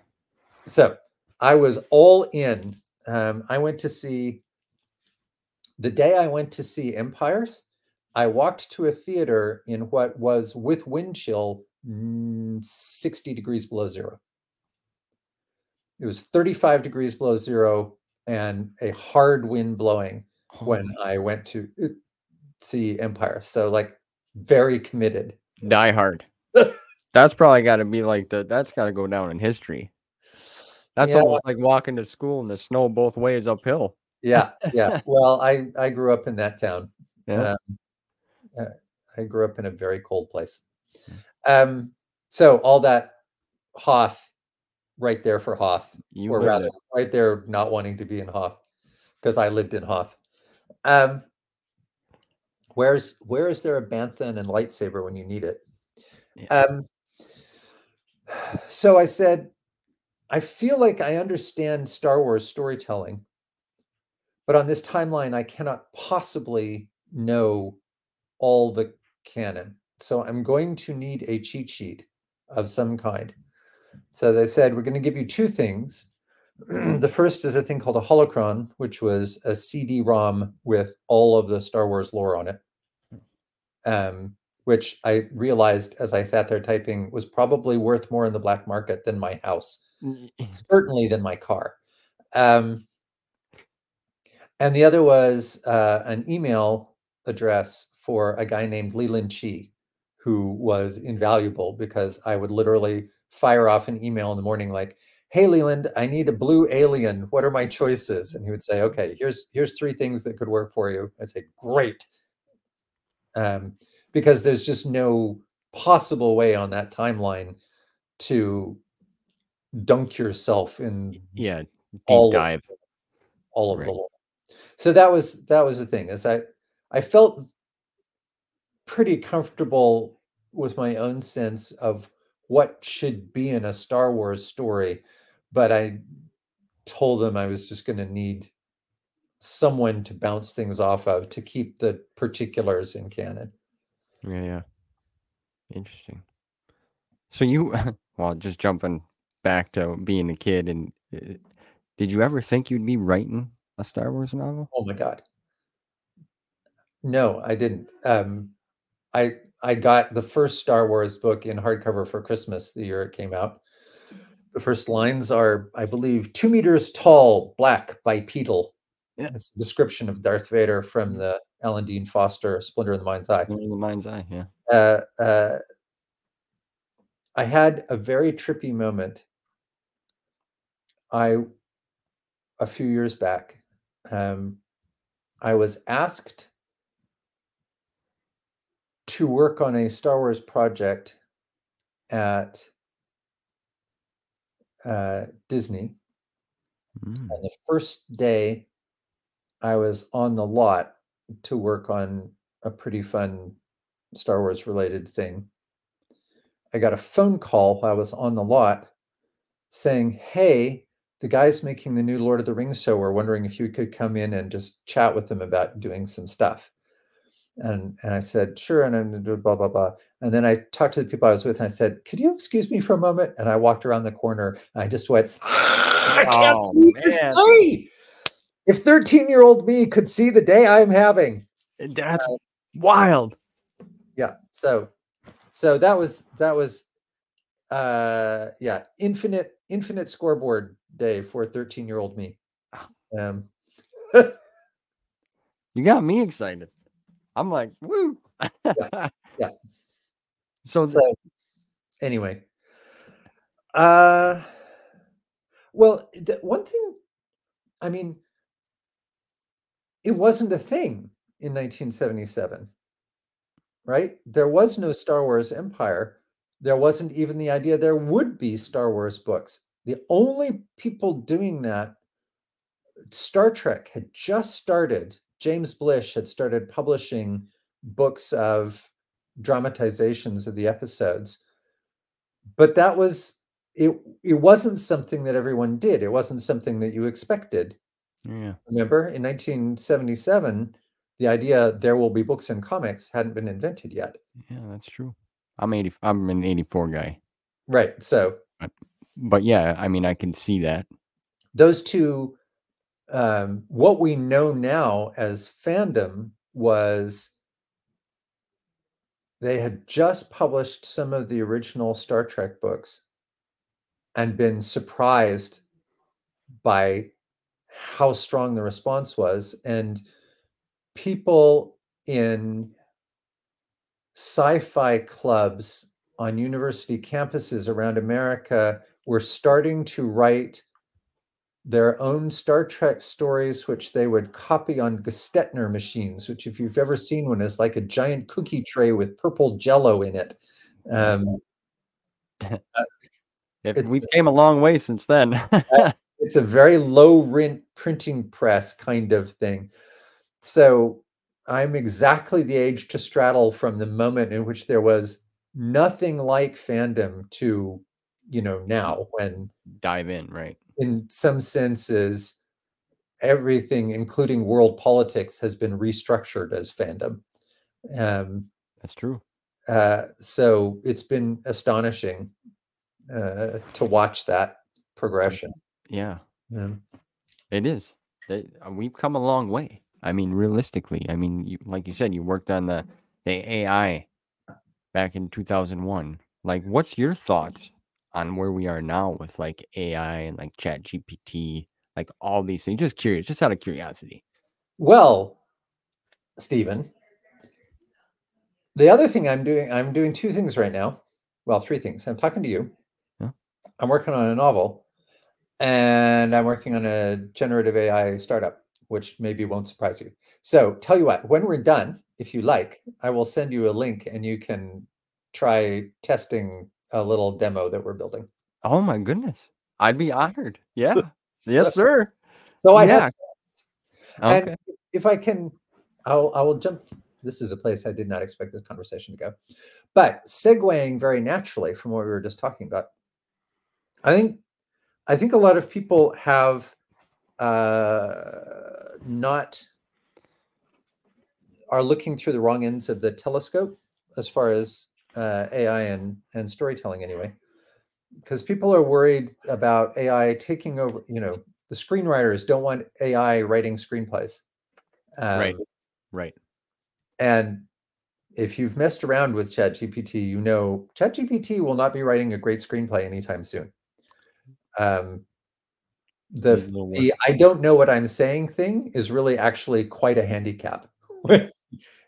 So I was all in. I went to see, the day I went to see Empires, I walked to a theater in what was, with wind chill, 60 degrees below zero. It was 35 degrees below zero and a hard wind blowing when Holy I went to see Empire. So like very committed. Die Hard. That's probably got to be like that's got to go down in history. That's Yeah, almost like walking to school in the snow both ways uphill. yeah, yeah. Well, I grew up in that town. Yeah. Uh, uh, I grew up in a very cold place. Um, so all that Hoth right there for Hoth, You or lived rather it. right there not wanting to be in Hoth because I lived in Hoth. Um, where is there a bantha and a lightsaber when you need it? Yeah. Um, so I said, I feel like I understand Star Wars storytelling, but on this timeline, I cannot possibly know all the canon. So I'm going to need a cheat sheet of some kind. So they said, we're going to give you two things. The first is a thing called a holocron, which was a CD-ROM with all of the Star Wars lore on it, which I realized as I sat there typing was probably worth more in the black market than my house, certainly than my car. And the other was an email address for a guy named Leland Chi, who was invaluable because I would literally fire off an email in the morning like, "Hey Leland, I need a blue alien. What are my choices?" And he would say, "Okay, here's three things that could work for you." I'd say, "Great," because there's just no possible way on that timeline to dunk yourself in Yeah. Deep all of dive. all of the Right. lore. So that was the thing, is I felt pretty comfortable with my own sense of what should be in a Star Wars story, but I told them I was just going to need someone to bounce things off of to keep the particulars in canon. Yeah. Yeah. Interesting. So you, well, just jumping back to being a kid, and did you ever think you'd be writing a Star Wars novel? Oh my God. No, I didn't. I got the first Star Wars book in hardcover for Christmas the year it came out. The first lines are, I believe, 2 meters tall, black, bipedal. Yeah. It's a description of Darth Vader from the Alan Dean Foster Splinter in the Mind's Eye. In the mind's eye. Yeah. Uh, uh, I had a very trippy moment. A few years back, I was asked to work on a Star Wars project at Disney. Mm. And the first day I was on the lot to work on a pretty fun Star Wars related thing, I got a phone call while I was on the lot saying, "Hey, the guys making the new Lord of the Rings show were wondering if you could come in and just chat with them about doing some stuff." And I said, "Sure," and I'm gonna blah, blah, blah. And then I talked to the people I was with, and I said, "Could you excuse me for a moment?" And I walked around the corner, and I just went, "Ah, I can't Oh believe this man, day! If 13-year-old me could see the day I'm having." that's wild. Yeah. So that was yeah, infinite scoreboard day for 13-year-old me. Um, You got me excited. I'm like, woo. yeah, yeah. So So anyway, uh, well, the one thing, I mean, it wasn't a thing in 1977, right? There was no Star Wars Empire. There wasn't even the idea there would be Star Wars books. The only people doing that, Star Trek had just started. James Blish had started publishing books of dramatizations of the episodes, but that was it. It wasn't something that everyone did. It wasn't something that you expected. yeah, Remember, in 1977, the idea there will be books and comics hadn't been invented yet. yeah, that's true. I'm an 84 guy. Right. So But, but yeah, I mean, I can see that. those two, what we know now as fandom was they had just published some of the original Star Trek books and been surprised by how strong the response was. And people in sci-fi clubs on university campuses around America were starting to write their own Star Trek stories, which they would copy on Gestetner machines, which, if you've ever seen one, is like a giant cookie tray with purple jello in it. Um, uh, If it's we've came a long way since then. it's a very low rent printing press kind of thing. So I'm exactly the age to straddle from the moment in which there was nothing like fandom to, now, when Dive in, right? in some senses everything, including world politics, has been restructured as fandom. Um, That's true. so it's been astonishing to watch that progression. Yeah, Um, it is. We've come a long way. I mean, realistically, I mean, like you said, you worked on the AI back in 2001. Like, what's your thoughts on where we are now with like AI and like Chat GPT, like all these things? Just curious, just out of curiosity. well, Stephen, the other thing I'm doing two things right now. Well, three things. I'm talking to you. Yeah. I'm working on a novel, and I'm working on a generative AI startup, which maybe won't surprise you. So, tell you what, when we're done, if you like, I will send you a link and you can try testing a little demo that we're building. Oh my goodness, I'd be honored. Yeah. So, Yes, sir. so I have, Yeah. and Okay. if I can, I will jump. This is a place I did not expect this conversation to go, but segueing very naturally from what we were just talking about, I think I think a lot of people have not are looking through the wrong ends of the telescope as far as AI and storytelling anyway, because people are worried about AI taking over. The screenwriters don't want AI writing screenplays, Right. um, Right. and if you've messed around with ChatGPT, ChatGPT will not be writing a great screenplay anytime soon. Um, Needs the a little the work. I don't know what I'm saying thing is really actually quite a handicap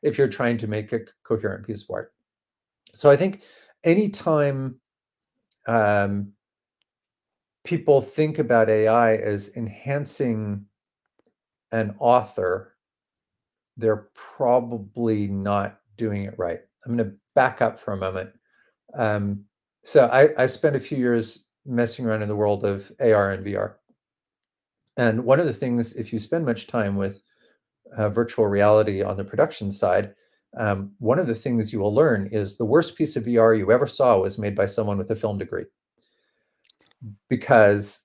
if you're trying to make a coherent piece of art. So I think anytime um, people think about AI as enhancing an author, they're probably not doing it right. I'm going to back up for a moment. Um, So I spent a few years messing around in the world of AR and VR. And one of the things, if you spend much time with virtual reality on the production side, one of the things you will learn is the worst piece of VR you ever saw was made by someone with a film degree. Because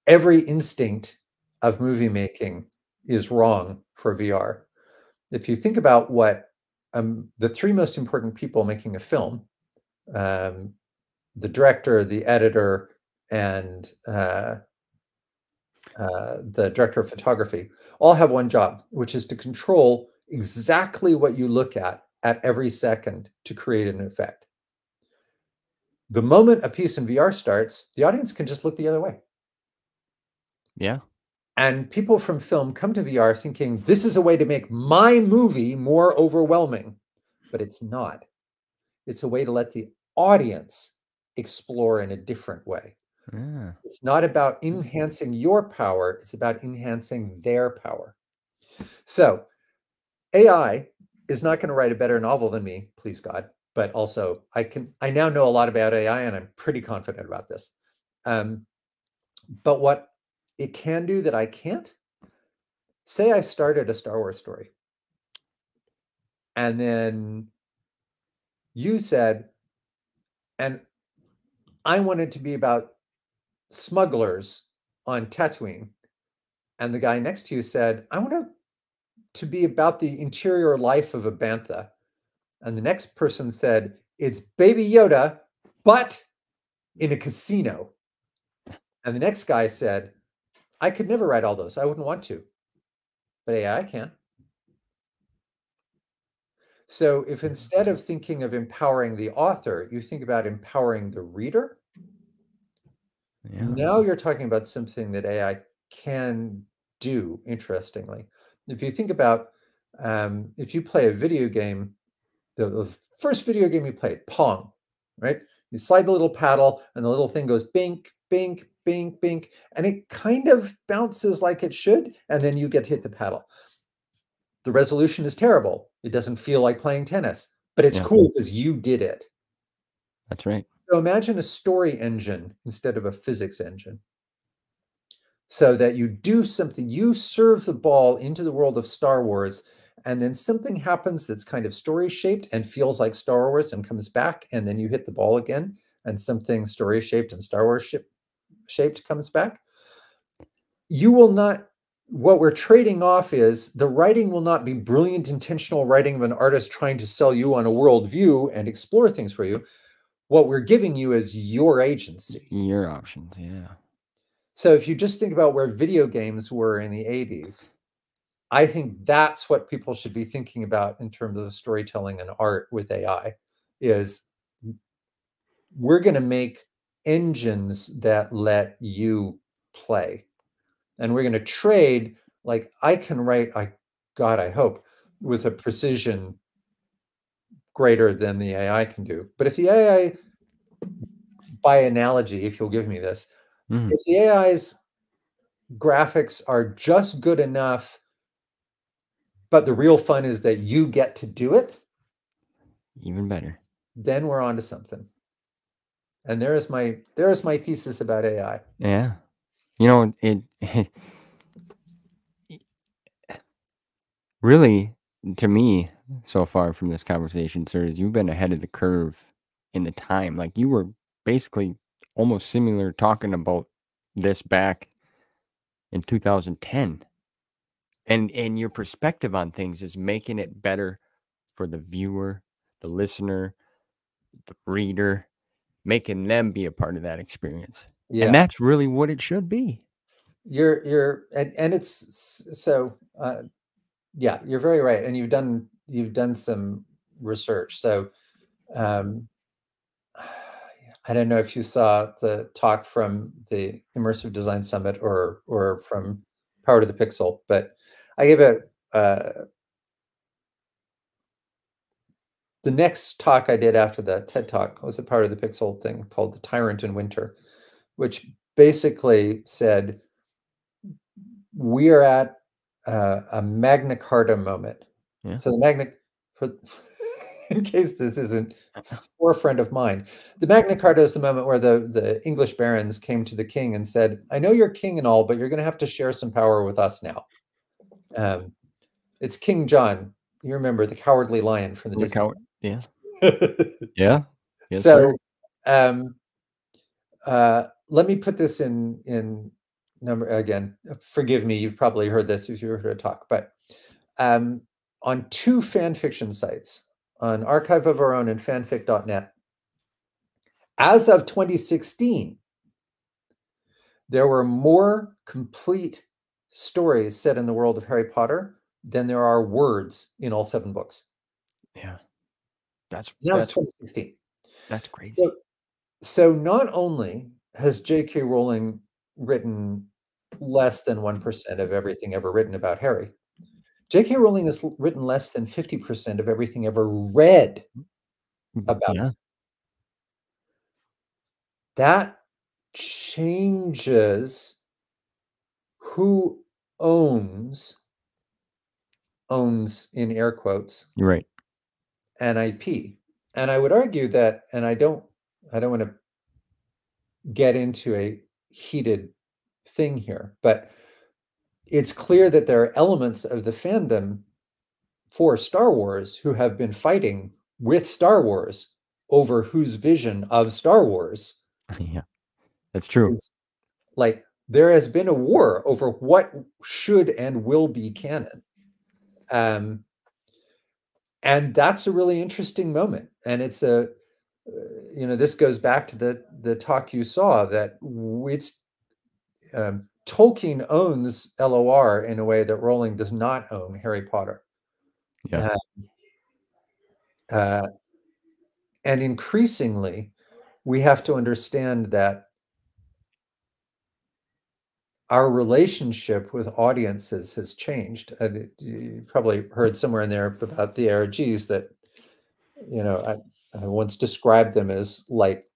every instinct of movie making is wrong for VR. If you think about what the three most important people making a film, the director, the editor, and the director of photography, all have one job, which is to control exactly what you look at every second to create an effect. The moment a piece in VR starts, the audience can just look the other way. Yeah. And people from film come to VR thinking, this is a way to make my movie more overwhelming. But it's not. It's a way to let the audience explore in a different way. Yeah. It's not about enhancing your power. It's about enhancing their power. So AI is not going to write a better novel than me, please God. But also, I now know a lot about AI, and I'm pretty confident about this. But what it can do that I can't, say I started a Star Wars story, and then you said, and I wanted to be about smugglers on Tatooine, and the guy next to you said, I want to be about the interior life of a bantha, and the next person said, it's Baby Yoda, but in a casino. And the next guy said, I could never write all those. I wouldn't want to, but AI can. So if instead of thinking of empowering the author, you think about empowering the reader, Yeah. now you're talking about something that AI can do, interestingly. If you think about, if you play a video game, the first video game you played, Pong, right? You slide the little paddle and the little thing goes bink, bink, bink, bink, and it kind of bounces like it should, and then you get to hit the paddle. The resolution is terrible. It doesn't feel like playing tennis, but it's cool because you did it. That's right. So imagine a story engine instead of a physics engine. So that you do something, you serve the ball into the world of Star Wars, and then something happens that's kind of story shaped and feels like Star Wars and comes back, and then you hit the ball again, and something story shaped and Star Wars shaped comes back. You will not, what we're trading off is the writing will not be brilliant, intentional writing of an artist trying to sell you on a worldview and explore things for you. What we're giving you is your agency. Your options, yeah. So if you just think about where video games were in the 80s, I think that's what people should be thinking about in terms of storytelling and art with AI, is we're going to make engines that let you play. And we're going to trade, like I can write, God, I hope, with a precision greater than the AI can do. But if the AI, by analogy, if you'll give me this, if the AI's graphics are just good enough, but the real fun is that you get to do it, even better, then we're on to something. And there is my thesis about AI. yeah. You know, it really, to me, so far from this conversation, sir, is you've been ahead of the curve in the time. Like, you were basically almost similar talking about this back in 2010. And your perspective on things is making it better for the viewer, the listener, the reader, making them be a part of that experience. And Yeah, that's really what it should be. and it's so yeah, you're very right. And you've done some research. So I don't know if you saw the talk from the Immersive Design Summit or from Power to the Pixel, but I gave the next talk I did after the TED Talk was a Power to the Pixel thing called The Tyrant in Winter, which basically said we are at a Magna Carta moment. Yeah. So the Magna for in case this isn't forefront of mind. The Magna Carta is the moment where the English barons came to the king and said, I know you're king and all, but you're going to have to share some power with us now. It's King John. You remember the Cowardly Lion from the The Disney. coward. Yeah. Yeah. Yes, So, sir. Let me put this in number again. Forgive me, you've probably heard this if you heard it talk, but on 2 fan fiction sites, on Archive of Our Own and fanfic.net, as of 2016, there were more complete stories set in the world of Harry Potter than there are words in all 7 books. Yeah. That's 2016. That's crazy. So not only has J.K. Rowling written less than 1% of everything ever written about Harry, J.K. Rowling has written less than 50% of everything ever read about him. That changes who owns in air quotes, You're right. an IP. And I would argue that, and I don't want to get into a heated thing here, but it's clear that there are elements of the fandom for Star Wars who have been fighting with Star Wars over whose vision of Star Wars. Yeah, that's true. Like, there has been a war over what should and will be canon. And that's a really interesting moment. And it's this goes back to the talk you saw that it's Tolkien owns LOR in a way that Rowling does not own Harry Potter. Yeah. And increasingly, we have to understand that our relationship with audiences has changed. You probably heard somewhere in there about the ARGs that, I once described them as like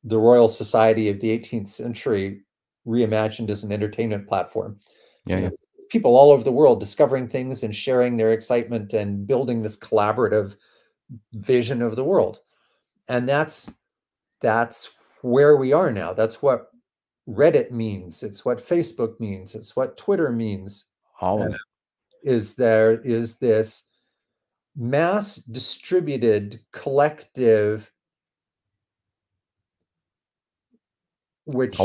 the Royal Society of the 18th century reimagined as an entertainment platform. Yeah. People all over the world discovering things and sharing their excitement and building this collaborative vision of the world. And that's where we are now. That's what Reddit means. It's what Facebook means. It's what Twitter means. All of it. Is this mass distributed collective, which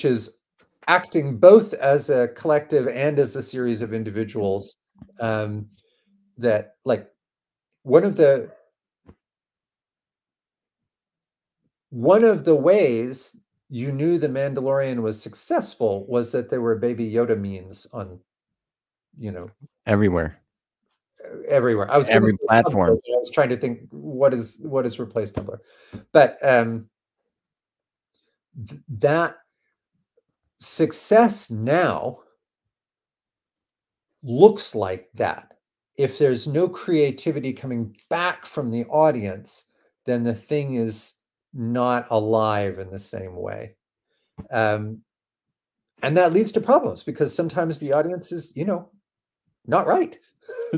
is acting both as a collective and as a series of individuals, that, like, one of the ways you knew the Mandalorian was successful was that there were Baby Yoda memes on, everywhere. I was going to say platform. Tumblr, I was trying to think what is replaced Tumblr, but that success now looks like that. If there's no creativity coming back from the audience, then the thing is not alive in the same way. And that leads to problems because sometimes the audience is, not right.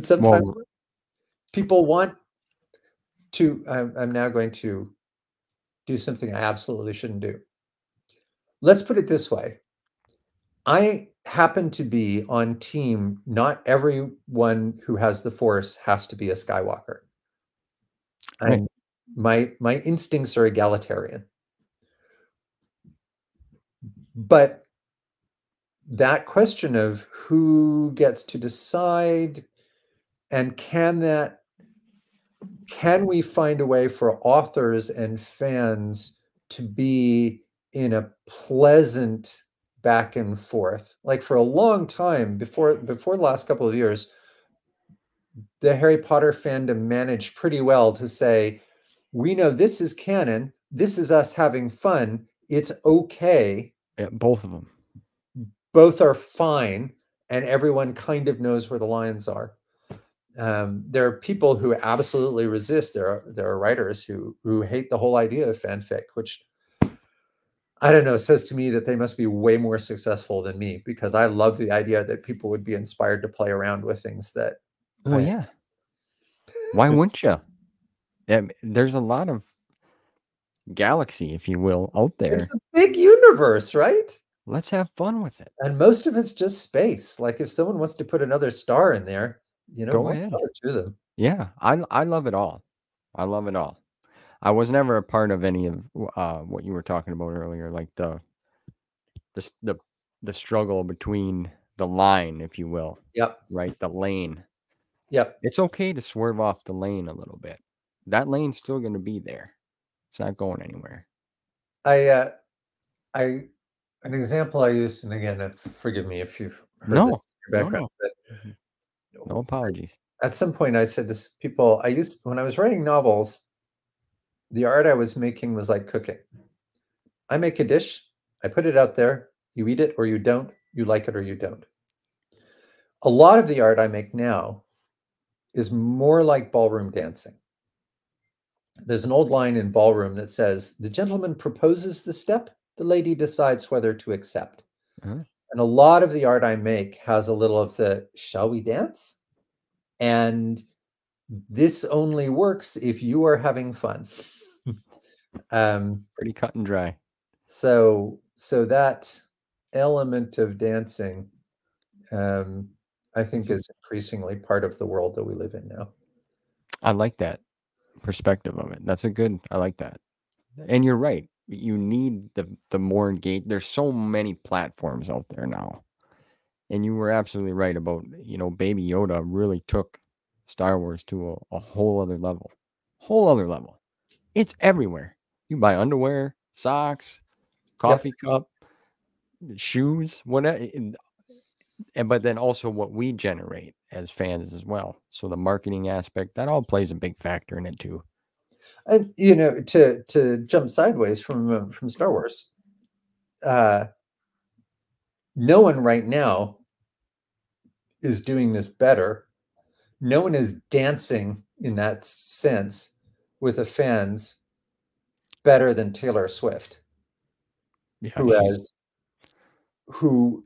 Sometimes people want to, I'm now going to do something I absolutely shouldn't do. Let's put it this way. I happen to be on team, not everyone who has the Force has to be a Skywalker. Right. My instincts are egalitarian. But that question of who gets to decide, and can we find a way for authors and fans to be in a pleasant back and forth? Like, for a long time before the last couple of years, the Harry Potter fandom managed pretty well to say, we know this is canon, this is us having fun, it's okay. Yeah, both of them. Both are fine, and everyone kind of knows where the lines are. There are people who absolutely resist. There are writers who hate the whole idea of fanfic, which, I don't know, says to me that they must be way more successful than me, because I love the idea that people would be inspired to play around with things that. Well, yeah. Why wouldn't you? There's a lot of galaxy, if you will, out there. It's a big universe, right? Let's have fun with it. And most of it's just space. Like if someone wants to put another star in there, Go more ahead. power to them. Yeah, I love it all. I love it all. I was never a part of any of what you were talking about earlier, like the s- the the struggle between the line, if you will, Yep. right? The lane. Yep. It's okay to swerve off the lane a little bit. That lane's still going to be there. It's not going anywhere. I an example I used, and again, forgive me if you've heard No, this in your no, background, no, but Mhm. No apologies. at some point I said this people I used when I was writing novels, the art I was making was like cooking. I make a dish, I put it out there, you eat it or you don't, you like it or you don't. A lot of the art I make now is more like ballroom dancing. There's an old line in ballroom that says, the gentleman proposes the step, the lady decides whether to accept. Uh-huh. And a lot of the art I make has a little of the, shall we dance? And this only works if you are having fun. Um, Pretty cut and dry. so that element of dancing, I think is increasingly part of the world that we live in now. I like that perspective of it. I like that. And you're right. You need the more engaged. There's so many platforms out there now. And you were absolutely right about, Baby Yoda really took Star Wars to a whole other level. Whole other level. It's everywhere. You buy underwear, socks, Yep. coffee cup, shoes, whatever. But then also what we generate as fans as well. So the marketing aspect, that all plays a big factor in it too. And to jump sideways from Star Wars, uh, no one right now is doing this better. No one is dancing in that sense with the fans better than Taylor Swift, Yeah, who has who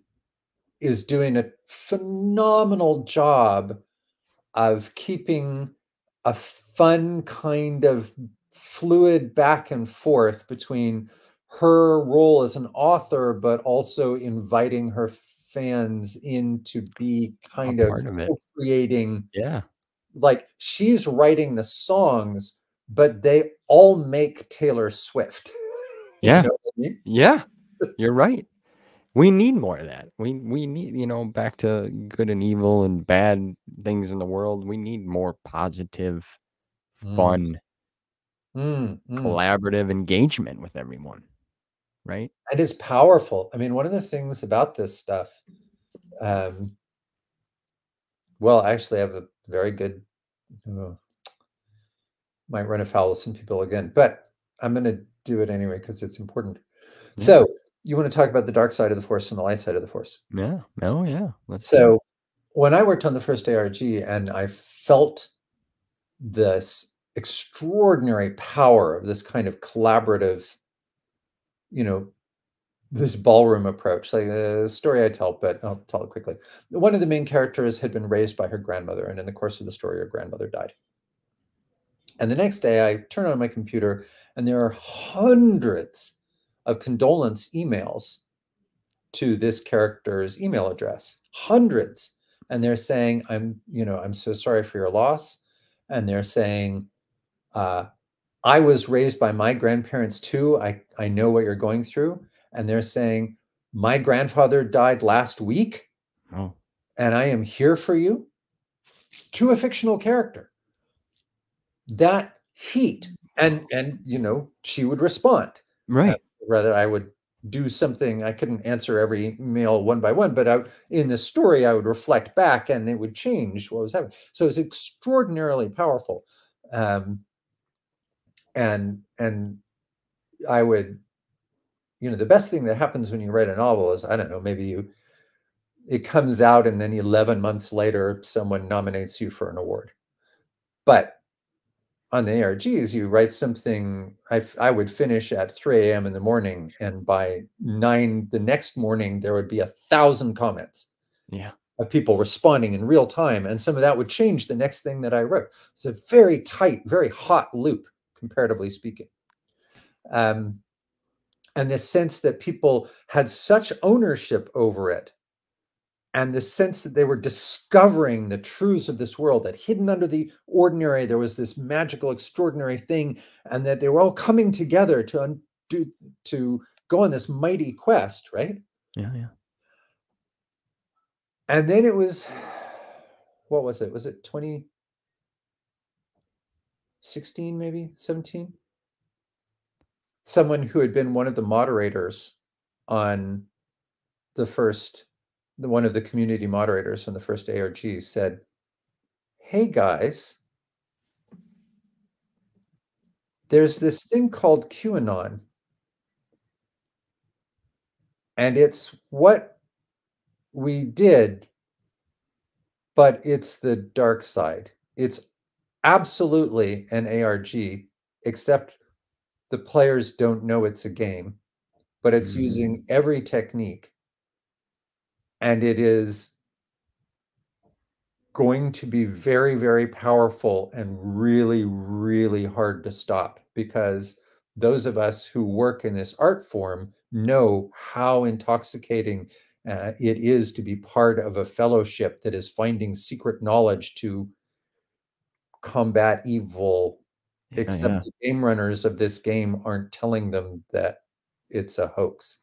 is doing a phenomenal job of keeping a fun kind of fluid back and forth between her role as an author, but also inviting her fans in to be a kind of part of it. co-creating. Yeah. Like she's writing the songs, but they all make Taylor Swift. You Yeah. know what I mean? Yeah. You're right. We need more of that. We need, back to good and evil and bad things in the world. We need more positive, Mm, fun, mm. collaborative engagement with everyone, right? It is powerful. I mean, one of the things about this stuff, um, well, actually, I have a very good, oh, might run afoul of some people again, but I'm going to do it anyway because it's important. Yeah. So, you want to talk about the dark side of the force and the light side of the force. Yeah. Oh, yeah. Let's do it. So, when I worked on the first ARG and I felt this extraordinary power of this kind of collaborative, you know, this ballroom approach, like the story I tell, but I'll tell it quickly. One of the main characters had been raised by her grandmother, and in the course of the story, her grandmother died. And the next day, I turn on my computer, and there are hundreds of condolence emails to this character's email address. Hundreds. And they're saying, I'm so sorry for your loss. And they're saying, I was raised by my grandparents too. I know what you're going through. And they're saying, my grandfather died last week, Oh, and I am here for you, to a fictional character. That heat. And she would respond. right. Rather, I would do something. I couldn't answer every email one by one, but in the story, I would reflect back, and it would change what was happening. So it's extraordinarily powerful. And I would, the best thing that happens when you write a novel is, I don't know, maybe it comes out and then 11 months later, someone nominates you for an award. But on the ARGs, you write something, I would finish at 3 a.m. in the morning, and by 9 the next morning, there would be 1,000 comments. Yeah. of people responding in real time, and some of that would change the next thing that I wrote. It's a very tight, very hot loop, comparatively speaking. And this sense that people had such ownership over it, and the sense that they were discovering the truths of this world, that hidden under the ordinary, there was this magical, extraordinary thing, and that they were all coming together to go on this mighty quest, right? Yeah, yeah. And then it was, what was it? Was it 2016, maybe 17? Someone who had been one of the moderators on one of the community moderators on the first ARG said, "Hey guys, there's this thing called QAnon, and it's what we did, but it's the dark side. It's absolutely an ARG, except the players don't know it's a game, but it's using every technique, and it is going to be very, very powerful and really, really hard to stop, because those of us who work in this art form know how intoxicating it is to be part of a fellowship that is finding secret knowledge to combat evil, Yeah, except yeah. the game runners of this game aren't telling them that it's a hoax."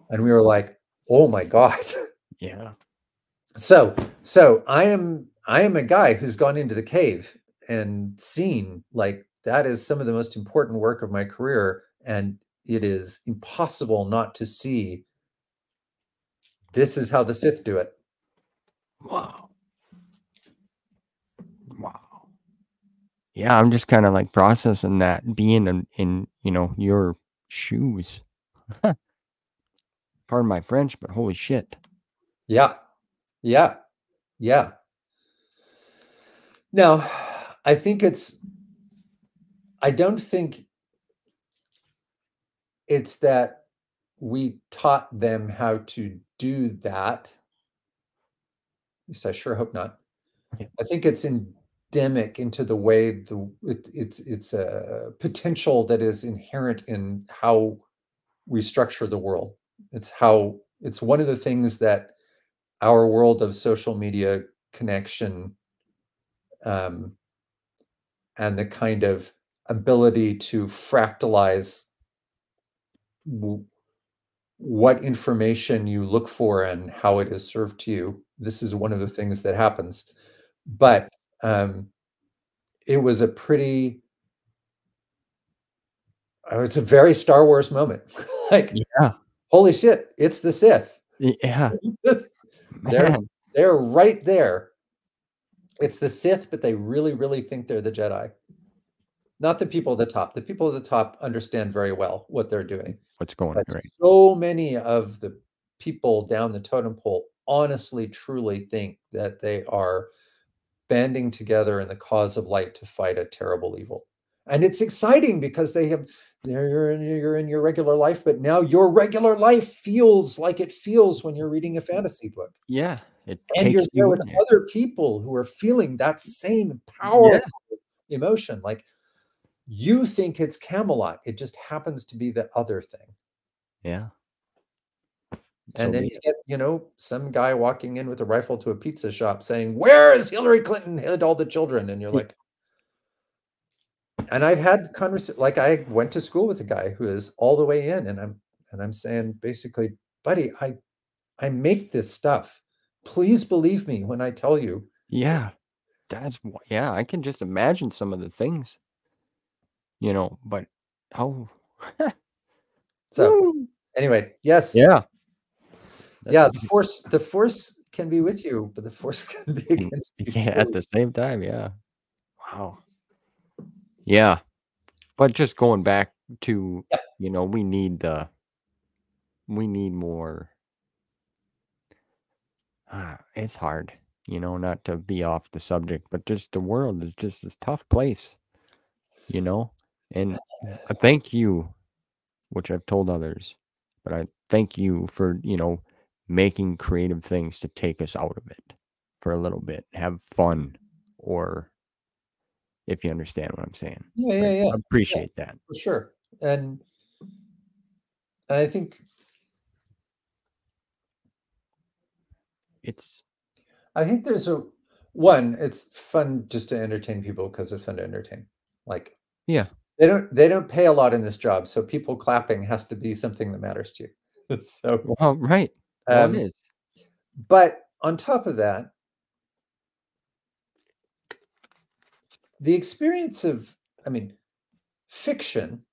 And we were like, "Oh my God." Yeah. So I am a guy who's gone into the cave and seen, like, that is some of the most important work of my career, and it is impossible not to see this is how the Sith do it. Wow. Wow. Yeah, I'm just kind of like processing that being in your shoes. Pardon my French, but holy shit. Yeah. Yeah. Yeah. Now, I think I don't think it's that we taught them how to do that. At least I sure hope not. Yeah. I think it's endemic into the way it's a potential that is inherent in how we structure the world. It's one of the things that our world of social media connection, um, and the kind of ability to fractalize what information you look for and how it is served to you. This is one of the things that happens. But it was a pretty it's a very Star Wars moment. Like, Yeah. holy shit, it's the Sith. Yeah. They're Man. they're right there. It's the Sith, but they really, really think they're the Jedi. Not the people at the top. The people at the top understand very well what they're doing. What's going But right? so many of the people down the totem pole honestly, truly think that they are banding together in the cause of light to fight a terrible evil. And it's exciting because you're in your regular life, but now your regular life feels like it feels when you're reading a fantasy book. Yeah. It And you're takes there you with in there. other people who are feeling that same Yeah. powerful emotion. Like, you think it's Camelot, it just happens to be the other thing. Yeah. So And then be you it. get, some guy walking in with a rifle to a pizza shop saying, "Where is Hillary Clinton hid all the children?" And you're like, and I've had like, I went to school with a guy who is all the way in, and I'm saying basically, "Buddy, I make this stuff. Please believe me when I tell you." Yeah. Yeah, I can just imagine some of the things, but how So Woo! anyway, yes. Yeah. That's Yeah, the force can be with you, but the force can be and against you yeah, at too. the same time, yeah. Wow. Yeah. But just going back to, Yep. we need more it's hard, not to be off the subject, but just the world is just this tough place, you know? And I thank you, which I've told others, but I thank you for, making creative things to take us out of it for a little bit, have fun, or if you understand what I'm saying. Yeah, I yeah, yeah, yeah, appreciate that. for sure. And I think It's there's a one, it's fun just to entertain people because it's fun to entertain. Like yeah. they don't pay a lot in this job, so people clapping has to be something that matters to you. So, Well, right. Well, it um, is. but on top of that, the experience of, I mean, fiction,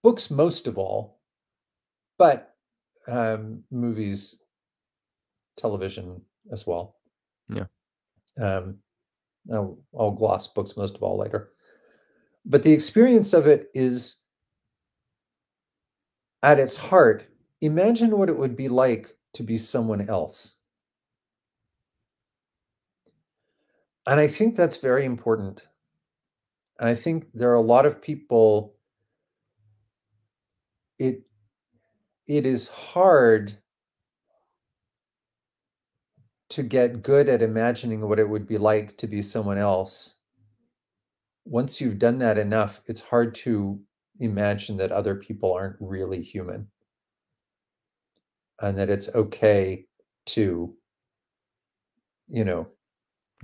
books most of all, but movies, television as well. Yeah. Um, I'll gloss books most of all later. But the experience of it is at its heart, imagine what it would be like to be someone else. And I think that's very important. And I think there are a lot of people, it it is hard to get good at imagining what it would be like to be someone else. Once you've done that enough, it's hard to imagine that other people aren't really human and that it's okay to, you know,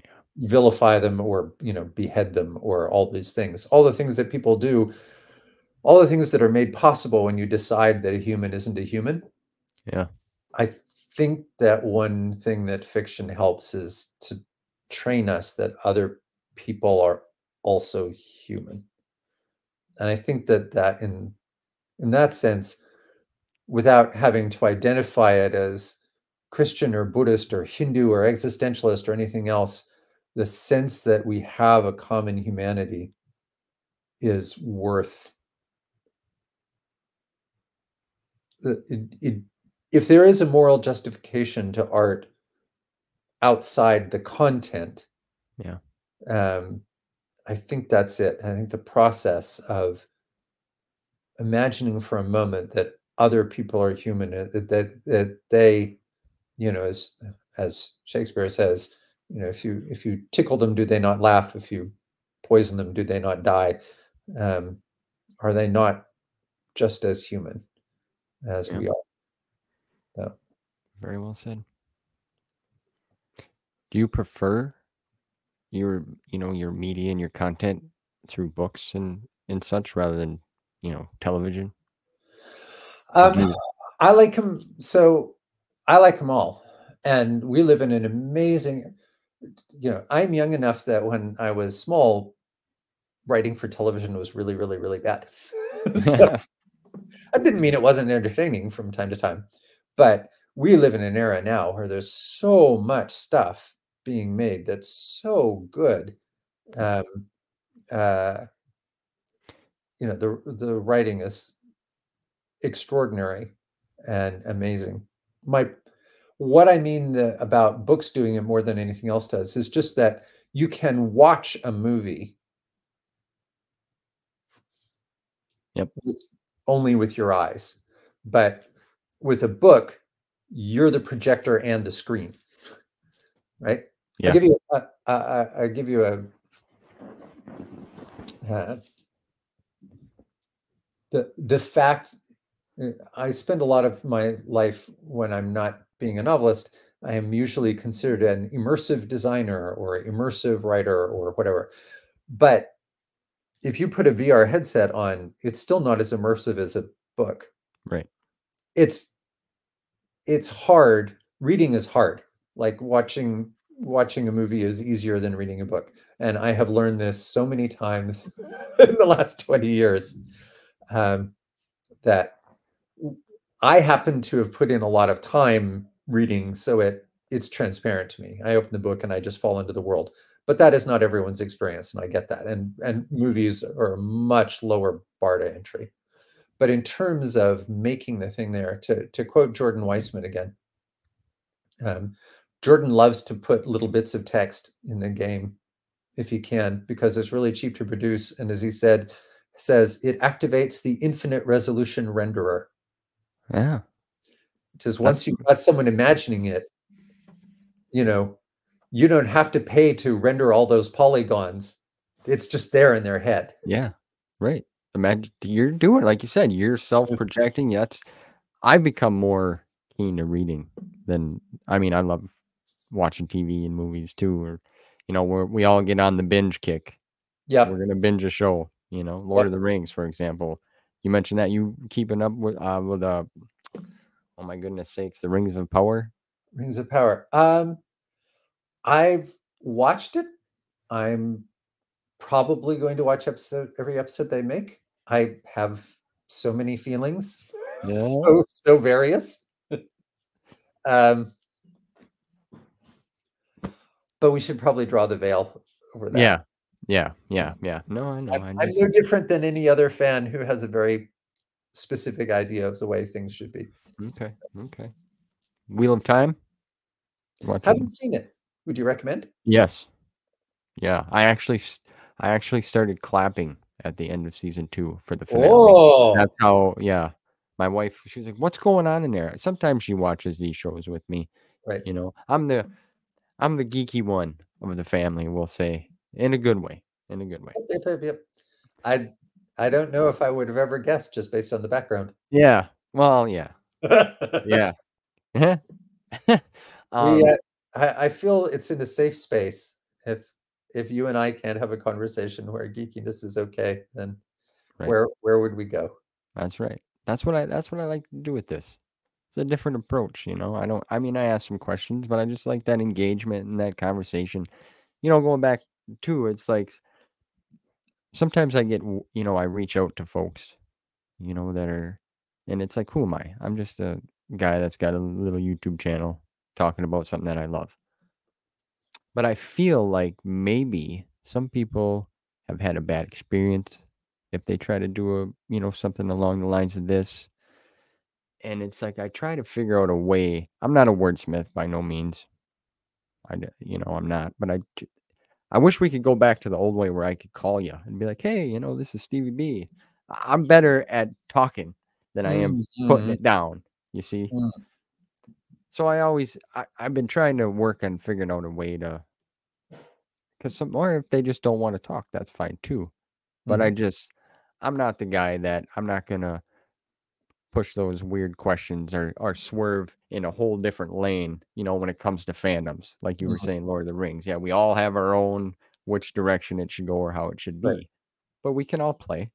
Yeah. vilify them or, behead them or all these things. All the things that people do, all the things that are made possible when you decide that a human isn't a human. Yeah. I think that one thing that fiction helps is to train us that other people are also human. And I think that in that sense, without having to identify it as Christian or Buddhist or Hindu or existentialist or anything else, the sense that we have a common humanity is worth it. If there is a moral justification to art outside the content, Yeah. um, I think that's it. I think the process of imagining for a moment that other people are human, that they, as Shakespeare says, if you tickle them, do they not laugh? If you poison them, do they not die? Um, are they not just as human as Yeah. we are? Yeah. Very well said. Do you prefer your media and your content through books and such rather than, television? Or do Um, you I like them. So I like them all, and we live in an amazing. I'm young enough that when I was small, writing for television was really, really, really bad. So I didn't mean it wasn't entertaining from time to time, but we live in an era now where there's so much stuff being made that's so good. Um, uh, the writing is extraordinary and amazing. My what I mean about books doing it more than anything else does is just that you can watch a movie Yep. with, only with your eyes, but with a book, you're the projector and the screen, right? I Yeah. give you I give you uh, the fact. I spend a lot of my life when I'm not being a novelist. I am usually considered an immersive designer or immersive writer or whatever. But if you put a VR headset on, it's still not as immersive as a book. Right. It's it's hard. Reading is hard. Like watching a movie is easier than reading a book. And I have learned this so many times in the last 20 years, um, that I happen to have put in a lot of time reading, so it's transparent to me. I open the book and I just fall into the world. But that is not everyone's experience, and I get that. And movies are a much lower bar to entry. But in terms of making the thing there, to quote Jordan Weissman again, um, Jordan loves to put little bits of text in the game if he can, because it's really cheap to produce. And as he says it activates the infinite resolution renderer. Yeah. Just That's once you've got someone imagining it, you know, you don't have to pay to render all those polygons. It's just there in their head. yeah. Right. Imagine you're doing like you said, you're self-projecting. That's I've become more keen to reading than I mean, I love watching TV and movies too, or we all get on the binge kick. We're Yep. gonna binge a show, Lord Yep. of the Rings, for example. You mentioned that you keeping up with oh my goodness sakes, the Rings of Power. Rings of Power. I've watched it. I'm probably going to watch every episode they make. I have so many feelings, Yeah. so various. Um, but we should probably draw the veil over that. Yeah. Yeah. Yeah. Yeah. No, I know. I'm no different than any other fan who has a very specific idea of the way things should be. Okay. Okay. Wheel of Time. Watching. Haven't seen it. Would you recommend? Yes. Yeah. I actually started clapping at the end of season 2 for the finale. Oh, That's how. Yeah. My wife, she's like, "What's going on in there?" Sometimes she watches these shows with me. right. I'm the geeky one of the family, we'll say, in a good way. In a good way. Yep, yep, yep. I I don't know if I would have ever guessed just based on the background. Yeah. Well, yeah. Yeah. We, um, I feel it's in a safe space. If you and I can't have a conversation where geekiness is okay, then right. where would we go? That's right. That's what I like to do with this. It's a different approach, I mean, I ask some questions, but I just like that engagement and that conversation. Going back to it's like sometimes I get, I reach out to folks, that are, and it's like, who am I? I'm just a guy that's got a little YouTube channel talking about something that I love. But I feel like maybe some people have had a bad experience if they try to do something along the lines of this. And it's like I try to figure out a way. I'm not a wordsmith by no means. I'm not, but I wish we could go back to the old way where I could call you and be like, "Hey, this is Stevie B." I'm better at talking than I am putting Mhm, it down, you see? mm, So I've been trying to work on figuring out a way to, because or if they just don't want to talk, that's fine too. But mhm, I'm not the guy that I'm not gonna push those weird questions or swerve in a whole different lane, when it comes to fandoms. Like you were mhm. saying, Lord of the Rings. Yeah, we all have our own which direction it should go or how it should Right. be. But we can all play.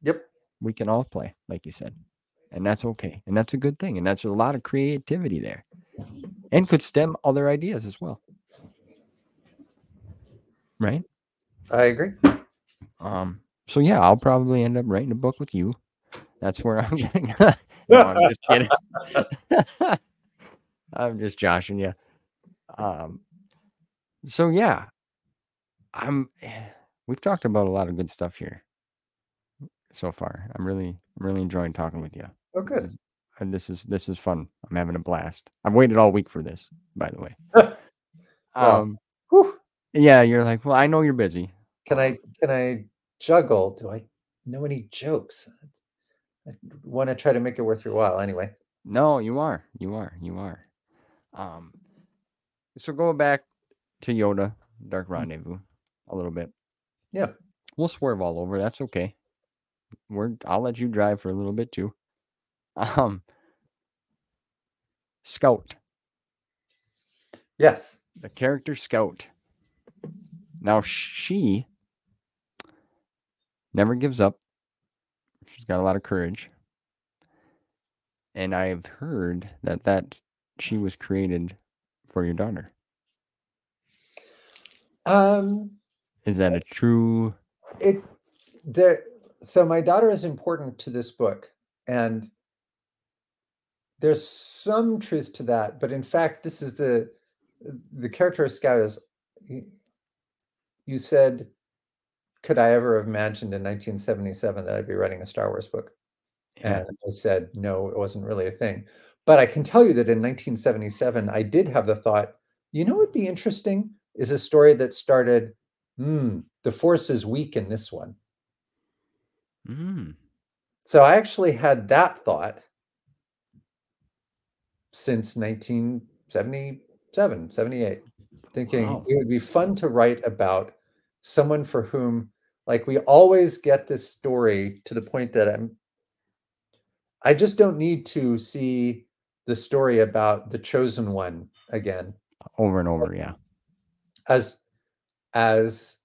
Yep, We can all play, like you said. And that's okay. And that's a good thing. And that's a lot of creativity there. And could stem other ideas as well. Right? I agree. So yeah, I'll probably end up writing a book with you. That's where I'm getting. No, I'm just kidding. I'm just joshing you. Um, so yeah, I'm. We've talked about a lot of good stuff here so far. I'm really enjoying talking with you. Oh, This good. is, and this is fun. I'm having a blast. I've waited all week for this, by the way. Well, Um, whew, yeah, you're like, well, I know you're busy. can I juggle? Do I know any jokes? I wanna try to make it worth your while anyway. No, you are. Um, so going back to Yoda, Dark Mm, Rendezvous, a little bit. yeah. We'll swerve all over. That's okay. I'll let you drive for a little bit too. Um, Scout, Yes. the character Scout. Now she never gives up. She's got a lot of courage, and I've heard that she was created for your daughter. Um, Is that a true? it there so my daughter is important to this book, and there's some truth to that, but in fact, this is the character of Scout is you you said, "Could I ever have imagined in 1977 that I'd be writing a Star Wars book?" Yeah. And I said, "No, it wasn't really a thing." But I can tell you that in 1977, I did have the thought, "You know what'd be interesting is a story that started, the Force is weak in this one." Mm, So I actually had that thought, since 1977, 78, thinking Wow. it would be fun to write about someone for whom, like, we always get this story to the point that I just don't need to see the story about the chosen one again. Over and over, yeah. As as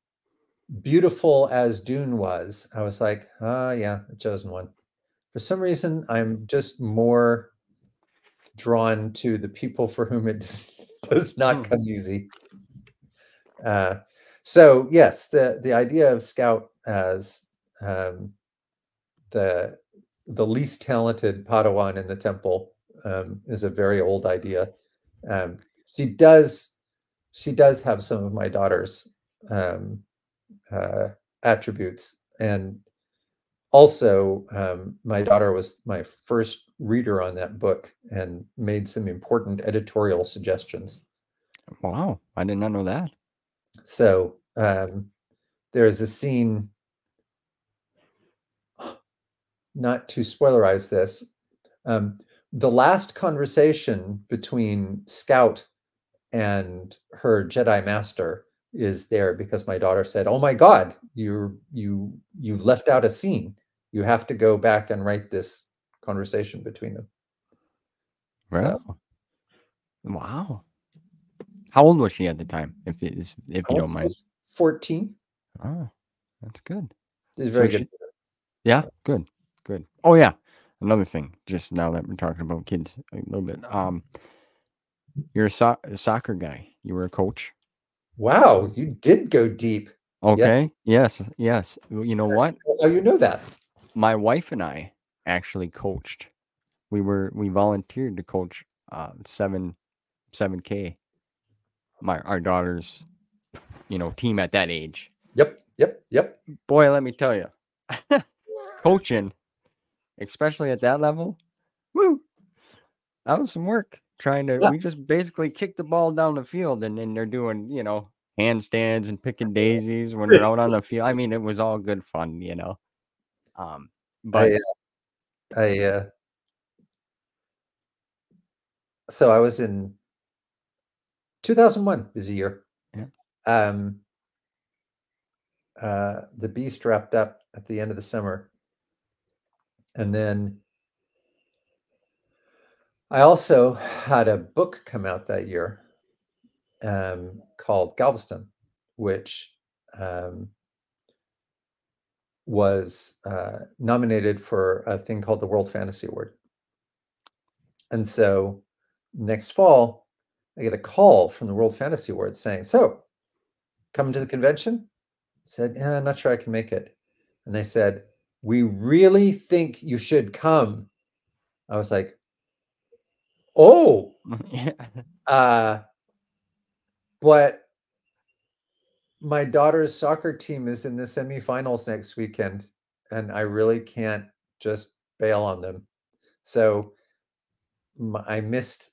beautiful as Dune was, I was like, "Ah, yeah, the chosen one." For some reason, I'm just more drawn to the people for whom it does not come easy. Uh, so yes, the idea of Scout as um, the the least talented Padawan in the temple is a very old idea. Um, she does she does have some of my daughter's um, uh, attributes, and also my daughter was my first reader on that book and made some important editorial suggestions. Wow. I did not know that. So there is a scene, not to spoilerize this, um, the last conversation between Scout and her Jedi master is there because my daughter said, "Oh my God, you left out a scene. You have to go back and write this conversation between them." So Well, wow. How old was she at the time, if I you want to don't say mind? 14 Oh, that's good. is So very good. she, yeah, good, good. Oh yeah, another thing. Just now that we're talking about kids a little bit, you're a soccer guy. You were a coach. Wow, you did go deep. Yes. Okay. Yes. Yes. Well, you know what? How you know that? My wife and I actually coached. We volunteered to coach 7K. Our daughter's team at that age. Yep, yep, yep. Boy, let me tell you, coaching, especially at that level, woo, that was some work. Yeah. We just basically kick the ball down the field, and then they're doing, handstands and picking daisies when we're out on the field. I mean, it was all good fun. Um, but I I so I was in 2001 is a year. yeah, Um, the Beast wrapped up at the end of the summer, and then I also had a book come out that year called Galveston, which um, was nominated for a thing called the World Fantasy Award. And so next fall, I get a call from the World Fantasy Award saying, "So, coming to the convention?" I said, "Yeah, I'm not sure I can make it." And they said, "We really think you should come." I was like, "Oh, yeah. uh, but my daughter's soccer team is in the semifinals next weekend, and I really can't just bail on them." So I missed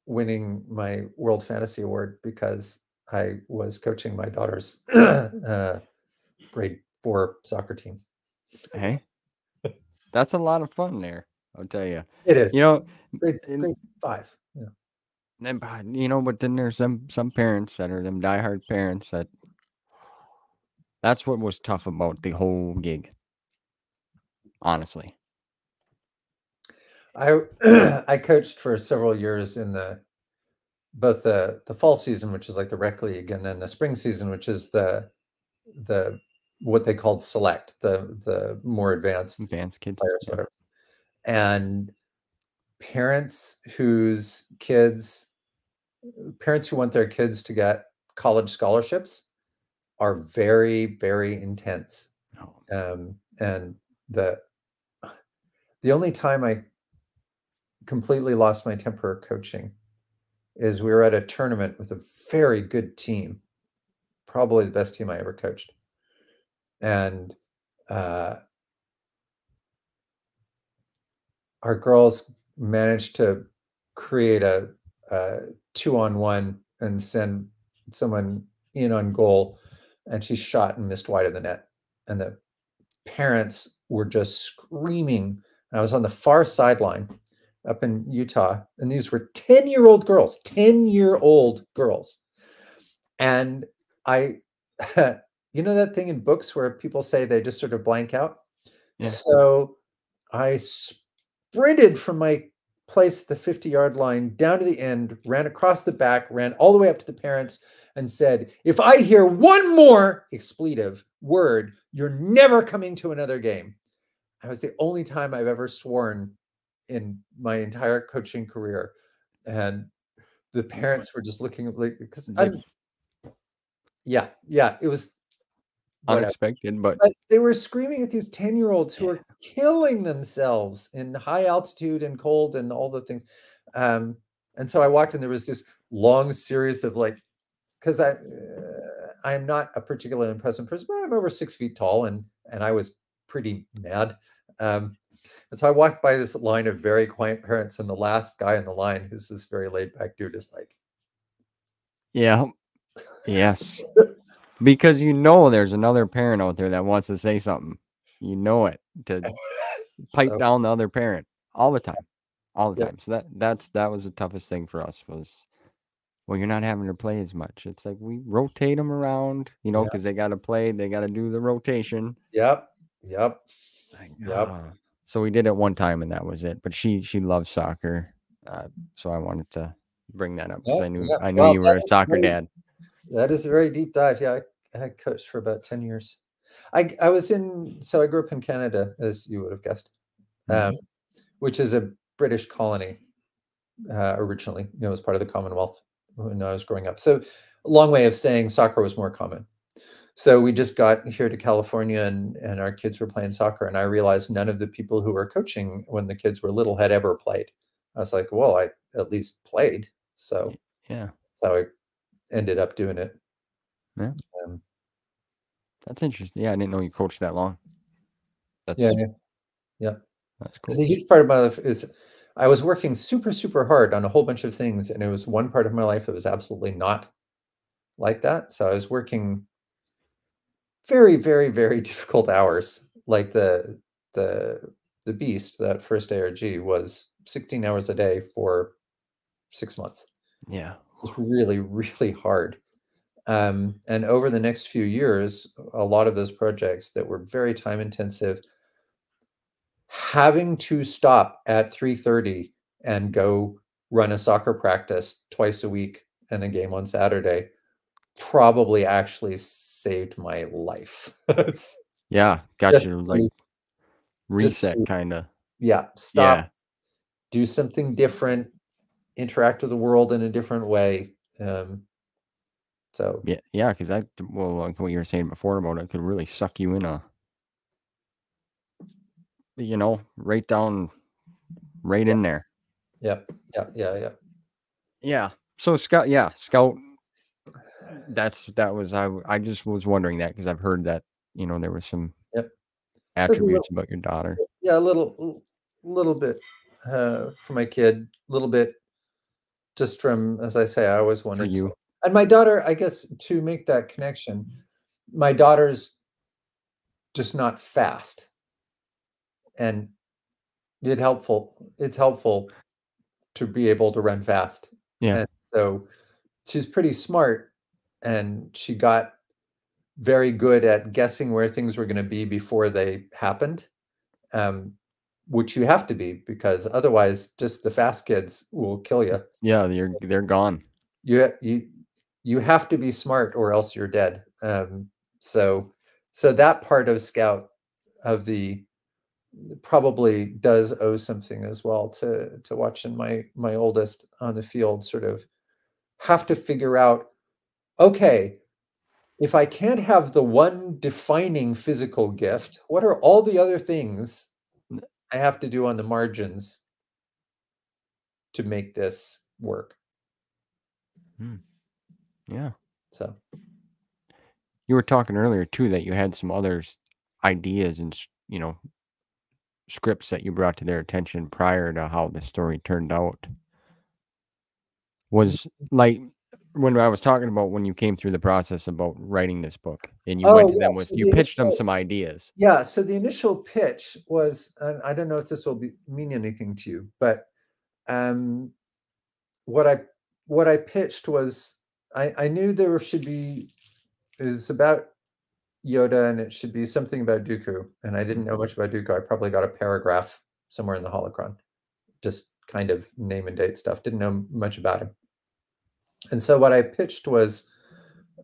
winning my World Fantasy Award because I was coaching my daughter's grade 4 soccer team. Hey, that's a lot of fun there. I'll tell you. It You is know, and grade 5. Yeah. but then there's some parents that are them diehard parents that's what was tough about the whole gig, honestly. I I coached for several years in both the fall season, which is like the rec league, and then the spring season, which is the what they called select, the more advanced Advanced kids. players, Yeah. whatever. And parents whose kids parents who want their kids to get college scholarships are very, very intense. Oh, And the only time I completely lost my temper coaching is we were at a tournament with a very good team, probably the best team I ever coached. And uh, our girls managed to create a 2-on-1 and send someone in on goal, and she shot and missed wide of the net. And the parents were just screaming. And I was on the far sideline, up in Utah, and these were 10-year-old girls, 10-year-old girls. And I, you know that thing in books where people say they just sort of blank out? Yeah. So I sprinted from my place at the 50-yard line down to the end, ran across the back, ran all the way up to the parents, and said, if I hear one more expletive word, you're never coming to another game. That was the only time I've ever sworn in my entire coaching career. And the parents were just looking like, because Like I'm, yeah, it was whatever. unexpected, but But they were screaming at these 10-year-olds who yeah. are killing themselves in high altitude and cold and all the things. And so I walked and there was this long series of like, because I'm not a particularly impressive person, but I'm over 6 feet tall and I was pretty mad. And so I walked by this line of very quiet parents, and the last guy in the line, who's this very laid back dude, is like, Yeah. Yes. Because you know there's another parent out there that wants to say something. You know it, to pipe so down the other parent all the time. All the yeah, time. So that was the toughest thing for us was, well, you're not having to play as much. It's like we rotate them around, yeah, because they got to play, they got to do the rotation. yep, yep, Like, yep. so we did it one time and that was it. But she loves soccer, so I wanted to bring that up because Yeah, yeah. I knew Well, you were a soccer dad. that is a very deep dive. Yeah, I coached for about 10 years. I was so I grew up in Canada, as you would have guessed, um, Mhm. which is a British colony originally. It was part of the Commonwealth when I was growing up. So a long way of saying soccer was more common. So we just got here to California and our kids were playing soccer. And I realized none of the people who were coaching when the kids were little had ever played. I was like, well, I at least played. So Yeah, that's how I ended up doing it. yeah, Um, that's interesting. Yeah, I didn't know you coached that long. yeah, That's yeah, yeah. that's Because cool. a huge part of my life is I was working super, super hard on a whole bunch of things. And it was one part of my life that was absolutely not like that. So I was working very, very, very difficult hours. Like the the Beast, that first ARG, was 16 hours a day for 6 months. Yeah, It's really, really hard. And over the next few years, a lot of those projects that were very time intensive, having to stop at 3:30 and go run a soccer practice twice a week and a game on Saturday probably actually saved my life. It's yeah, got just you like to just reset to kind of. yeah, stop, Yeah, do something different, interact with the world in a different way. So yeah, yeah. Because well, like what you were saying before about it, could really suck you in right down, right yeah, in there. yeah, yeah, yeah, yeah. Yeah. So Scout, yeah, Scout. That was I just was wondering that because I've heard that there was some Yep. There's a little, attributes about your daughter yeah, a little bit for my kid, a little bit just from, as I say, I always for wanted to. you. And my daughter, I guess, to make that connection, my daughter's just not fast, and it's helpful to be able to run fast. Yeah. And so she's pretty smart, and she got very good at guessing where things were going to be before they happened, um, which you have to be, because otherwise just the fast kids will kill you. Yeah, they're gone. You have to be smart or else you're dead. So that part of Scout, of the, probably does owe something as well to watching my oldest on the field sort of have to figure out, okay, if I can't have the one defining physical gift, what are all the other things I have to do on the margins to make this work? Hmm. Yeah. So You were talking earlier too that you had some others ideas and scripts that you brought to their attention prior to how the story turned out. Was like when I was talking about when you came through the process about writing this book and you went oh to yeah, them with so you pitched them some ideas. the initial pitch was, and I don't know if this will mean anything to you, but what I pitched was I knew there should be it was about Yoda and it should be something about Dooku, and I didn't know much about Dooku. I probably got a paragraph somewhere in the holocron, just kind of name and date stuff. Didn't know much about him. And so what I pitched was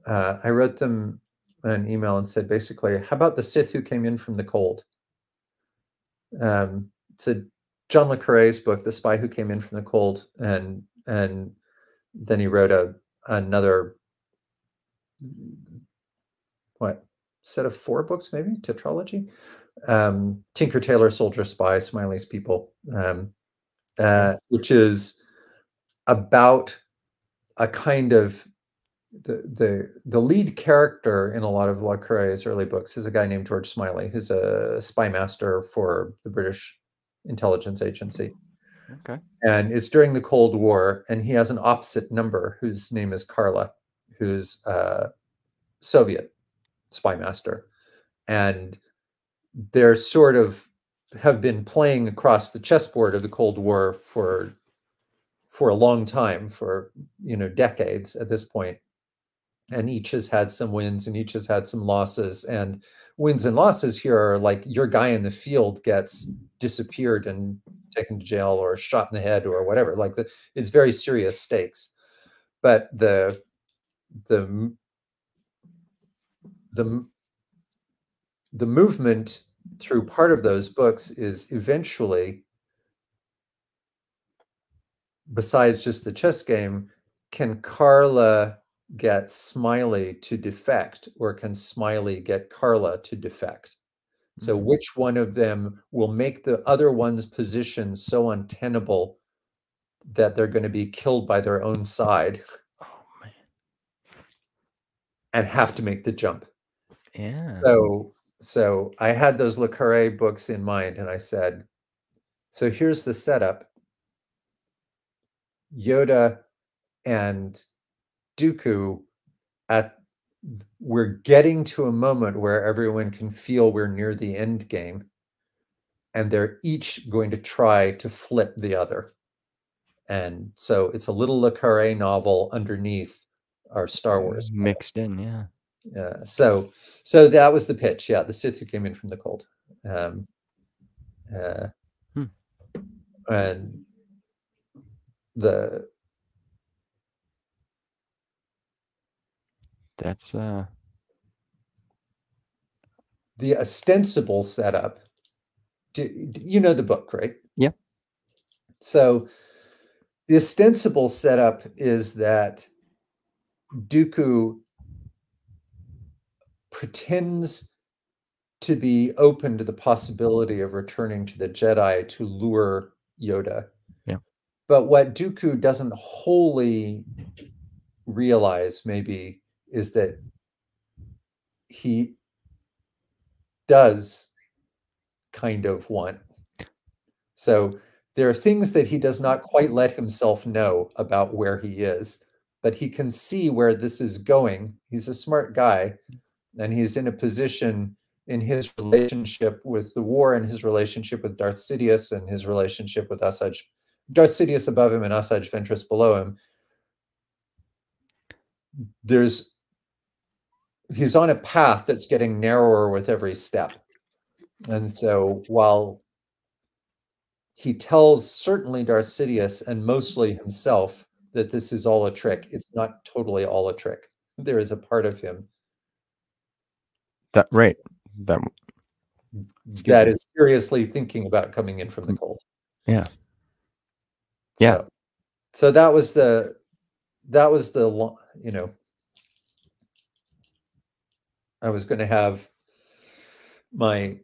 I wrote them an email and said basically, how about the Sith who came in from the cold? It's a John le Carré's book, The Spy Who Came In from the Cold, and then he wrote another set of 4 books, maybe tetralogy. Tinker Tailor Soldier Spy, Smiley's People, which is about a kind of the lead character in a lot of Le Carré's early books is a guy named George Smiley, who's a spy master for the British intelligence agency. Okay. And it's during the Cold War, and he has an opposite number whose name is Carla, who's a Soviet spy master. And they're sort of have been playing across the chessboard of the Cold War for a long time, for decades at this point. And each has had some wins and each has had some losses. And wins and losses here are like your guy in the field gets disappeared and taken to jail or shot in the head or whatever. Like it's very serious stakes. But the movement through part of those books is eventually, besides just the chess game, can Carla get Smiley to defect, or can Smiley get Carla to defect? So which one of them will make the other one's position so untenable that they're going to be killed by their own side? Oh man. And have to make the jump. Yeah. So I had those Le Carré books in mind, and I said, so here's the setup. Yoda and Dooku, we're getting to a moment where everyone can feel we're near the end game, and they're each going to try to flip the other. And so it's a little Le Carré novel underneath our Star Wars mixed in, yeah. So that was the pitch. Yeah, the Sith who came in from the cold. And that's the ostensible setup. You know the book, right? Yeah. So the ostensible setup is that Dooku pretends to be open to the possibility of returning to the Jedi to lure Yoda. Yeah. But what Dooku doesn't wholly realize maybe is that he does kind of want. So there are things that he does not quite let himself know about where he is, but he can see where this is going. He's a smart guy, and he's in a position in his relationship with the war and his relationship with Darth Sidious and his relationship with Asajj, Darth Sidious above him and Asajj Ventress below him. He's on a path that's getting narrower with every step. And so while he tells certainly Darth Sidious and mostly himself that this is all a trick, it's not totally all a trick. There is a part of him that is seriously thinking about coming in from the cold. Yeah. Yeah. So that was the I was going to have my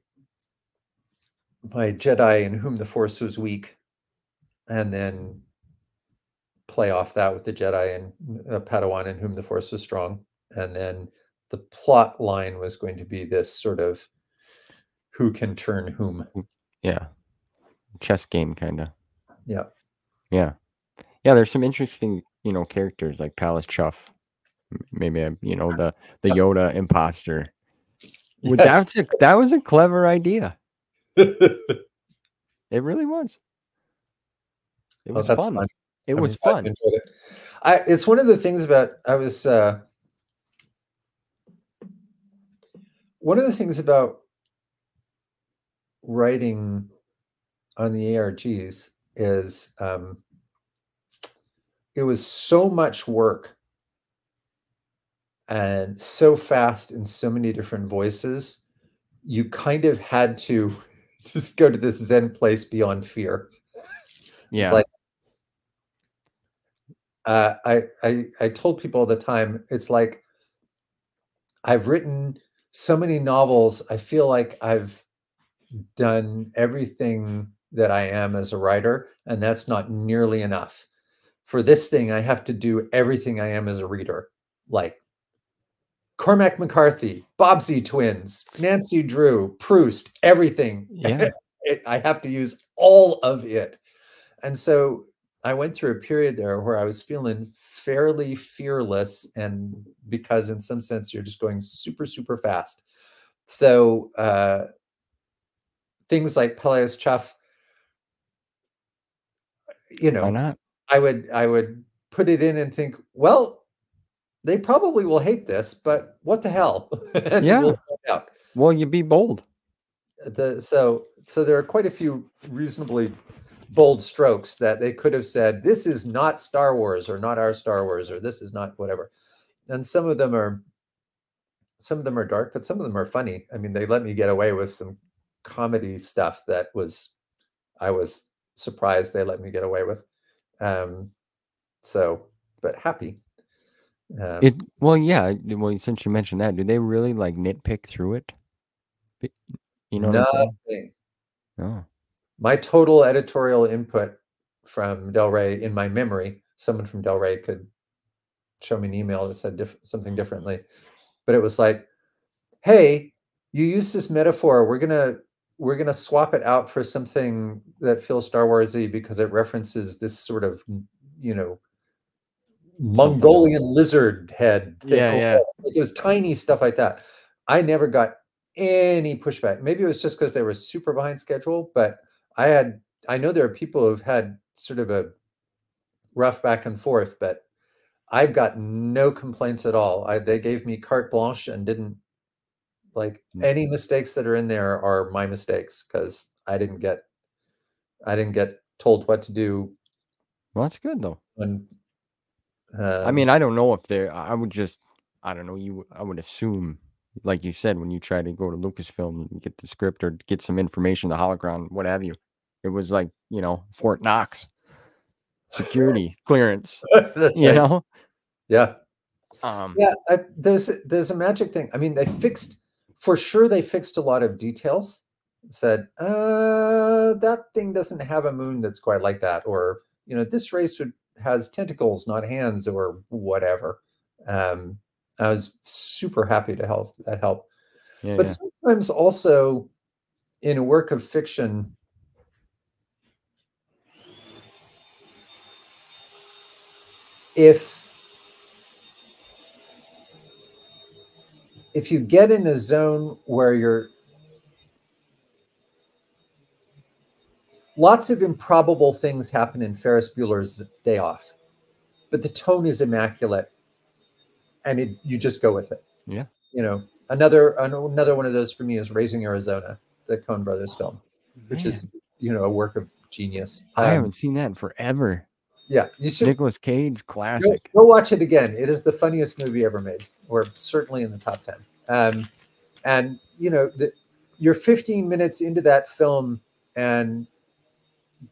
Jedi in whom the Force was weak, and then play off that with the Jedi and Padawan in whom the Force was strong. And then the plot line was going to be this sort of who can turn whom. Yeah. Chess game, kind of. Yeah. Yeah. Yeah, there's some interesting, characters like Palace Chuff. Maybe, the Yoda imposter. Yes. That was a clever idea. It really was. It Oh, was that's fun. fun. It I'm was glad you fun. enjoyed it. It's one of the things about one of the things about writing on the ARGs is it was so much work and so fast in so many different voices. You kind of had to just go to this Zen place beyond fear. It's Yeah. like I told people all the time, it's like I've written so many novels. I feel like I've done everything that I am as a writer, and that's not nearly enough. For this thing, I have to do everything I am as a reader, like Cormac McCarthy, Bobbsey twins, Nancy Drew, Proust, everything. Yeah. I have to use all of it. And so I went through a period there where I was feeling fairly fearless, and because in some sense you're just going super, super fast. So things like Peleus Chuff, you Why know, not? I would put it in and think, well, they probably will hate this, but what the hell? And we'll Yeah. find out. Well, you be bold. So there are quite a few reasonably bold strokes that they could have said, this is not Star Wars, or not our Star Wars, or this is not whatever. And some of them are dark, but some of them are funny. I mean, they let me get away with some comedy stuff that I was surprised they let me get away with. Um, so, but happy. Um, Well, yeah. Well, since you mentioned that, do they really like nitpick through it? Be- You know what I'm saying? Nothing. Oh, My total editorial input from Del Rey in my memory, someone from Del Rey could show me an email that said something differently, but it was like, hey, you use this metaphor, we're gonna swap it out for something that feels Star Warsy because it references this sort of, you know, something else. Mongolian lizard head thing. Yeah, Or yeah. like it was tiny stuff like that. I never got any pushback. Maybe it was just because they were super behind schedule, but I know there are people who've had sort of a rough back and forth, but I've got no complaints at all. They gave me carte blanche and didn't, like, Mm. any mistakes that are in there are my mistakes because I didn't get told what to do Well, that's good though. when I mean, I don't know if they're. I would just. I don't know. I would assume, like you said, when you try to go to Lucasfilm and get the script or get some information, the holocron, what have you, it was like Fort Knox security clearance. that's You right. know. Yeah. Um. Yeah, there's a magic thing. I mean, for sure they fixed a lot of details. Said, that thing doesn't have a moon that's quite like that, or this race has tentacles, not hands, or whatever. Um, I was super happy to help that help. Yeah. But Yeah. sometimes also in a work of fiction, if you get in a zone where lots of improbable things happen in Ferris Bueller's Day Off, but the tone is immaculate, and you just go with it. Yeah. Another one of those for me is Raising Arizona, the Coen Brothers film, which is Man, a work of genius. I haven't seen that in forever. Yeah, you should Nicolas Cage classic. go watch it again. It is the funniest movie ever made, or certainly in the top 10. And you're 15 minutes into that film, and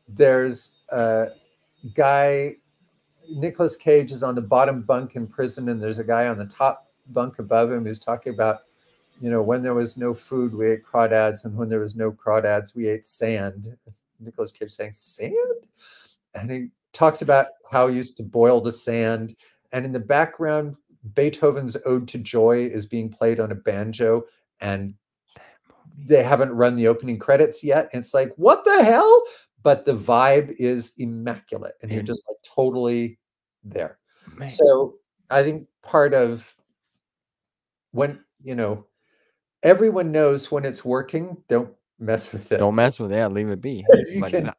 there's a guy. Nicolas Cage is on the bottom bunk in prison, and there's a guy on the top bunk above him who's talking about, when there was no food, we ate crawdads, and when there was no crawdads, we ate sand. Nicolas Cage saying, sand? And he talks about how he used to boil the sand. And in the background, Beethoven's Ode to Joy is being played on a banjo, and they haven't run the opening credits yet. And it's like, what the hell? But the vibe is immaculate, and you're And just like totally there. man, So I think part of when, everyone knows when it's working, don't mess with it. don't mess with that. Leave it be. If you Like can,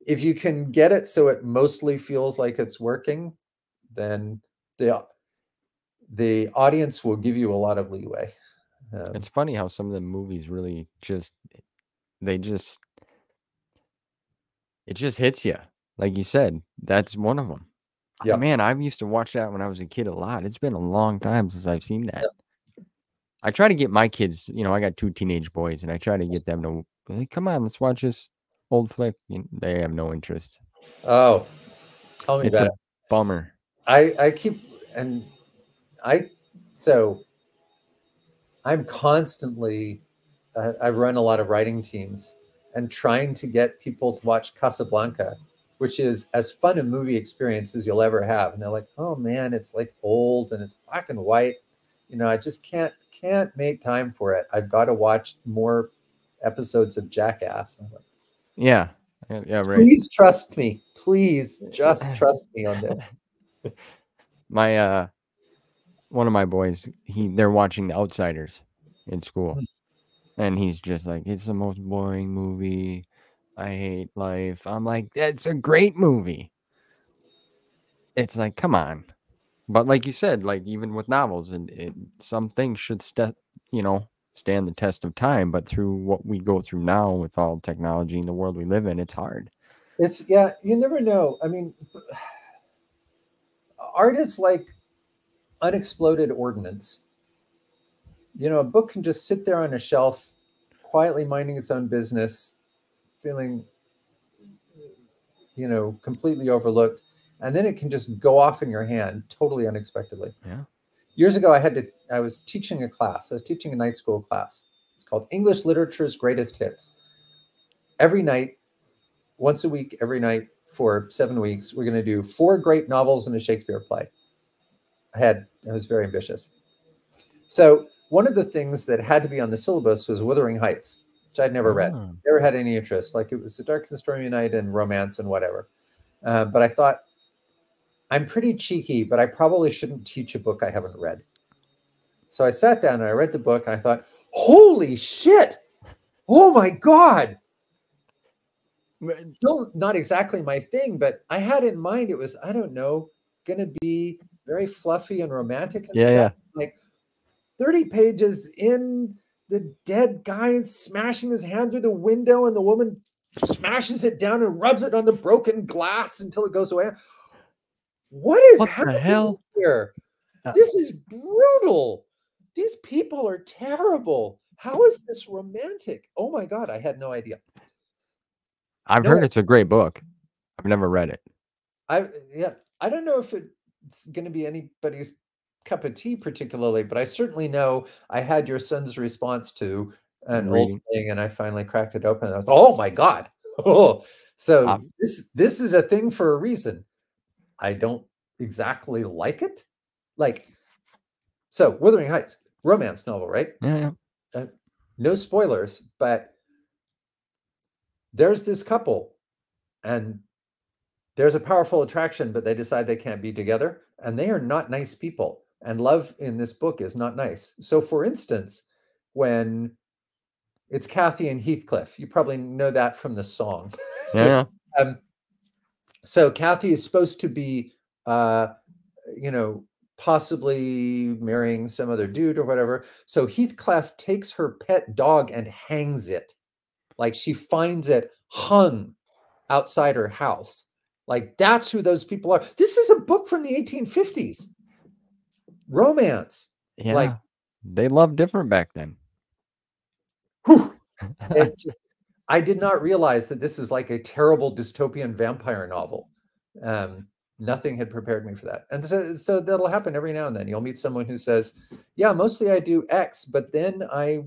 if you can get it so it mostly feels like it's working, then the audience will give you a lot of leeway. It's funny how some of the movies really just they just it just hits you. Like you said, that's one of them. Yeah. Man, I used to watch that when I was a kid a lot. It's been a long time since I've seen that. I try to get my kids, I got 2 teenage boys, and I try to get them to, "Hey, come on, let's watch this old flick." They have no interest. Oh, tell me It's about a it. bummer. I keep and so I'm constantly I've run a lot of writing teams and trying to get people to watch Casablanca, which is as fun a movie experience as you'll ever have. And they're like, "Oh man, it's like old and it's black and white. I just can't make time for it. I've got to watch more episodes of Jackass." I'm like, Yeah. Yeah, right. please trust me. Please just trust me on this. My one of my boys, they're watching The Outsiders in school. And he's just like, "It's the most boring movie. I hate life." I'm like, "That's a great movie." It's like, come on. But like you said, like even with novels, and some things should stand the test of time. But through what we go through now with all technology and the world we live in, it's hard. It's yeah, you never know. I mean, art is like unexploded ordnance. A book can just sit there on a shelf, quietly minding its own business, feeling, completely overlooked, and then it can just go off in your hand totally unexpectedly. Yeah. Years ago, I was teaching a class. I was teaching a night school class. It's called English Literature's Greatest Hits. Every night, once a week, every night for 7 weeks, we're going to do 4 great novels and a Shakespeare play. I was very ambitious. So one of the things that had to be on the syllabus was Wuthering Heights, which I'd never read, Oh. never had any interest. Like, it was a dark and stormy night and romance and whatever. But I thought, I'm pretty cheeky, but I probably shouldn't teach a book I haven't read. So I sat down and I read the book and I thought, holy shit! Oh my God! Still not exactly my thing, but I had in mind it was, I don't know, going to be very fluffy and romantic and stuff. Like 30 pages in, the dead guy is smashing his hand through the window and the woman smashes it down and rubs it on the broken glass until it goes away. What is What the happening hell? here? This is brutal. These people are terrible. How is this romantic? Oh my God, I had no idea. I've heard it's a great book. I've never read it. I don't know if it's going to be anybody's cup of tea particularly, but I certainly know I had your son's response to an old thing, and I finally cracked it open. And I was, oh my God! Oh, so this is a thing for a reason. I don't exactly like it. So Wuthering Heights, romance novel, right? Yeah. No spoilers, but there's this couple, and there's a powerful attraction, but they decide they can't be together, and they are not nice people. And love in this book is not nice. So, for instance, when it's Kathy and Heathcliff, you probably know that from the song. Yeah. So Kathy is supposed to be, possibly marrying some other dude or whatever. So Heathcliff takes her pet dog and hangs it. Like, she finds it hung outside her house. Like, that's who those people are. This is a book from the 1850s. Romance. Yeah. Like, they loved different back then. I did not realize that this is like a terrible dystopian vampire novel. Nothing had prepared me for that. And so that'll happen every now and then. You'll meet someone who says, yeah, mostly I do X, but then I,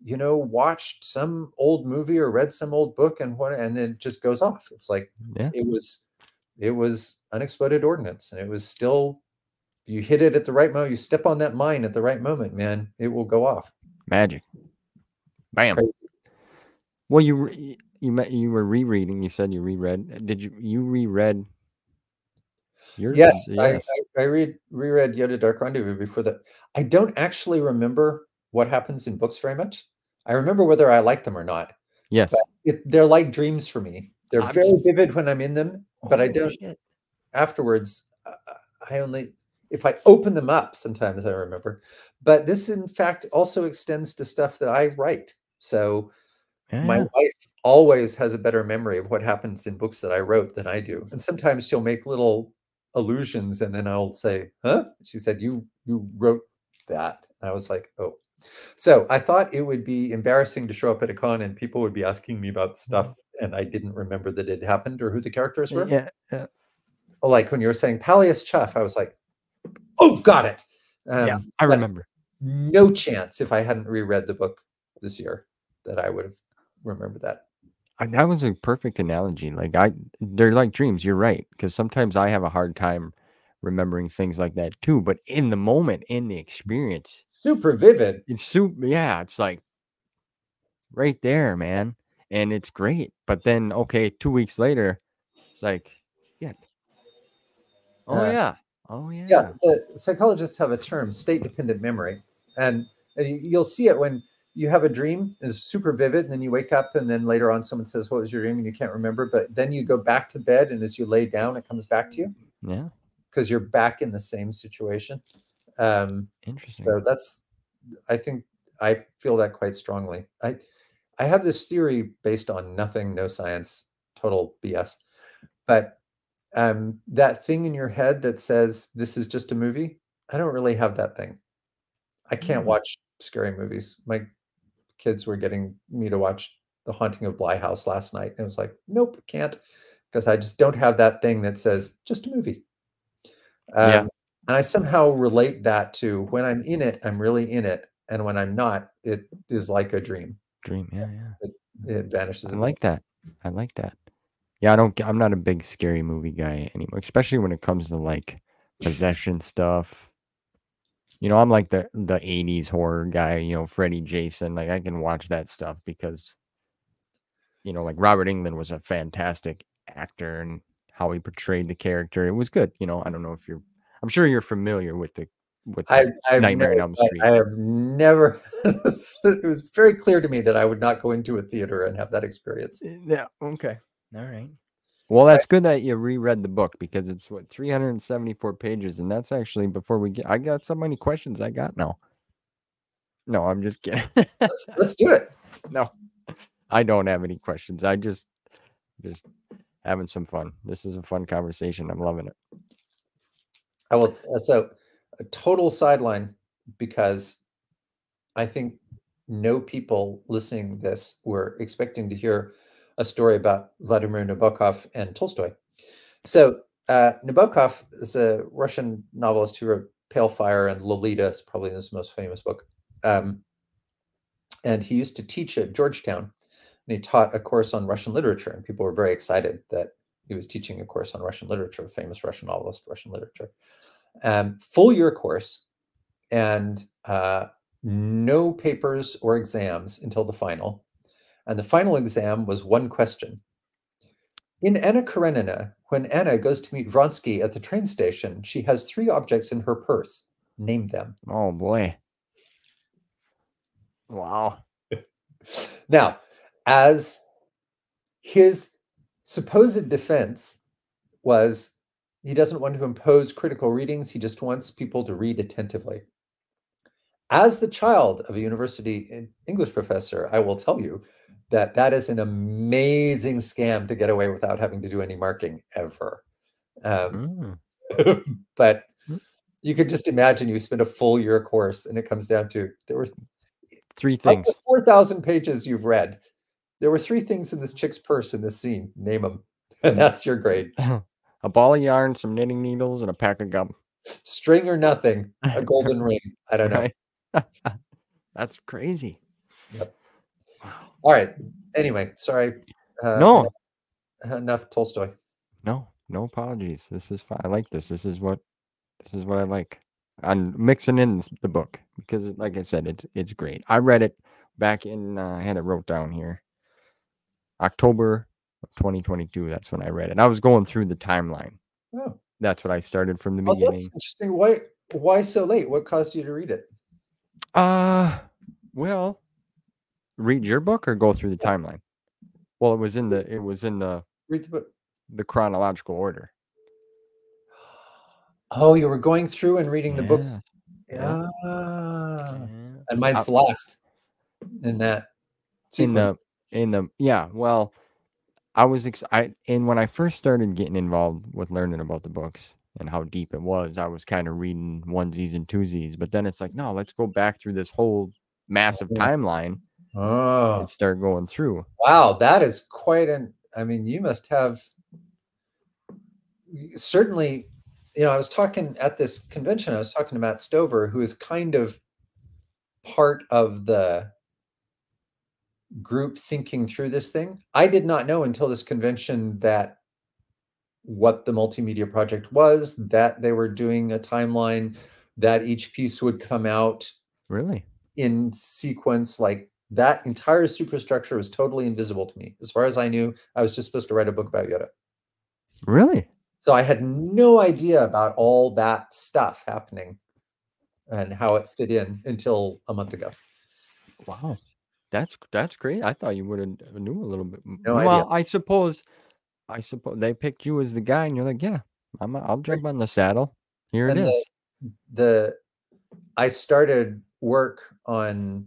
watched some old movie or read some old book and then it just goes off. It's like, it was unexploded ordnance, and it was still, you hit it at the right moment, you step on that mine at the right moment, man, it will go off. Magic. Bam. Crazy. Well, you were rereading. You said you reread. Did you reread? Yes. I reread Yoda Dark Rendezvous before that. I don't actually remember what happens in books very much. I remember whether I like them or not. Yes. But they're like dreams for me. They're I'm very vivid when I'm in them, but I holy don't shit. afterwards. I only if I open them up, sometimes I remember. But this, in fact, also extends to stuff that I write. So my Yeah. wife always has a better memory of what happens in books that I wrote than I do. And sometimes she'll make little allusions, and then I'll say, "Huh?" She said, "You wrote that." And I was like, "Oh." So I thought it would be embarrassing to show up at a con and people would be asking me about stuff, and I didn't remember that it happened or who the characters were. Yeah. Like when you were saying Pallius Chuff, I was like, "Oh, got it." Yeah. I But remember. no chance if I hadn't reread the book this year that I would have remembered that. That was a perfect analogy. Like they're like dreams. You're right, because sometimes I have a hard time remembering things like that too. But in the moment, in the experience, Super vivid. it's super. Yeah, it's like right there, man, and it's great. But then, okay, 2 weeks later, it's like, yeah, oh Uh, yeah, oh yeah, yeah, the psychologists have a term, state-dependent memory, and you'll see it when you have a dream is super vivid, and then you wake up, and then later on someone says, "What was your dream?" and you can't remember, but then you go back to bed, and as you lay down, it comes back to you yeah. because you're back in the same situation. Um, Interesting. so I think I feel that quite strongly. I have this theory based on nothing, no science, total BS, but that thing in your head that says this is just a movie, I don't really have that thing. I can't Mm, watch scary movies. My kids were getting me to watch The Haunting of Bly House last night, and it was like, nope, can't, because I just don't have that thing that says just a movie. yeah, And I somehow relate that to when I'm in it, I'm really in it, and when I'm not, it is like a dream. dream. Yeah, yeah. It, it vanishes I again. like that. I like that. Yeah, I don't. I'm not a big scary movie guy anymore, especially when it comes to like possession stuff. I'm like the '80s horror guy. Freddy, Jason. Like I can watch that stuff because like Robert Englund was a fantastic actor and how he portrayed the character. It was good. I don't know if you're. I'm sure you're familiar with the with I, like I've Nightmare never, on Elm Street. I have never. It was very clear to me that I would not go into a theater and have that experience. Yeah. Okay. All right. Well, I, that's good that you reread the book because it's 374 pages, and that's actually before we get. I got so many questions I got now. No, I'm just kidding. let's do it. No, I don't have any questions. I just having some fun. This is a fun conversation. I'm loving it. I will. So, a total sideline because I think no people listening to this were expecting to hear a story about Vladimir Nabokov and Tolstoy. So, Nabokov is a Russian novelist who wrote Pale Fire and Lolita is probably his most famous book. Um, and he used to teach at Georgetown, and he taught a course on Russian literature, and people were very excited that he was teaching a course on Russian literature, famous Russian novelist, Russian literature. Full year course, and no papers or exams until the final. And the final exam was one question. In Anna Karenina, when Anna goes to meet Vronsky at the train station, she has three objects in her purse. Name them. Oh boy! Wow. Now, as his supposed defense was, he doesn't want to impose critical readings, he just wants people to read attentively. As the child of a university English professor, I will tell you that that is an amazing scam to get away without having to do any marking ever. Um, Mm. but Mm. you could just imagine you spend a full year course and it comes down to there were Three of the things: 4,000 pages you've read, there were three things in this chick's purse in this scene. Name them. And that's your grade. a ball of yarn, some knitting needles, and a pack of gum. String or nothing, a golden ring. I don't know. Right? That's crazy. Yep. Wow. All right. Anyway, sorry. No, Enough Tolstoy. no apologies. This is fine. I like this. This is what I like. I'm mixing in the book because, like I said, it's great. I read it back in. I had it wrote down here. October of 2022. That's when I read it. I was going through the timeline. Oh, That's what I started from the well, that's beginning. interesting. Why so late? What caused you to read it? Well, read your book or go through the timeline. Well, it was in the Read the book. the chronological order. Oh, you were going through and reading the Yeah. books. Yep. Yeah. Yeah. And mine's the last in that In sequence. the yeah, well, I was and when I first started getting involved with learning about the books and how deep it was, I was kind of reading onesies and twosies, but then it's like, no, let's go back through this whole massive timeline and Oh, start going through. wow. That is quite I mean, you must have certainly, I was talking at this convention, I was talking to Matt Stover, who is kind of part of the group thinking through this thing. I did not know until this convention that what the multimedia project was, that they were doing a timeline, that each piece would come out Really? in sequence. Like that entire superstructure was totally invisible to me. As far as I knew, I was just supposed to write a book about Yoda. Really? So I had no idea about all that stuff happening and how it fit in until a month ago. Wow. That's great. I thought you would have knew a little bit. No idea. Well, I suppose they picked you as the guy, and you're like, yeah, I'll jump on the saddle. Here it And is. the I started work on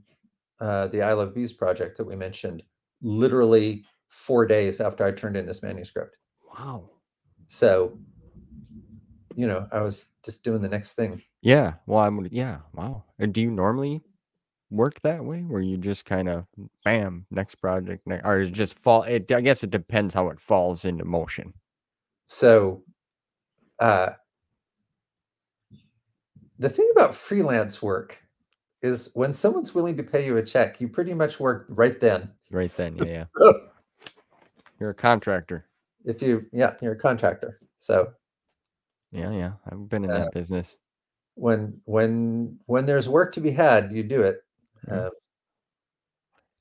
the I Love Bees project that we mentioned literally 4 days after I turned in this manuscript. Wow. So, I was just doing the next thing. Yeah. Well, yeah. Wow. And do you normally work that way, where you just kind of, bam, next project, or it just fall? I guess it depends how it falls into motion. So, uh, the thing about freelance work is when someone's willing to pay you a check, you pretty much work right then. Right then. Yeah. Yeah. So You're a contractor. you're a contractor. So Yeah. Yeah. I've been in uh, that business. when there's work to be had, you do it. Yeah. Uh,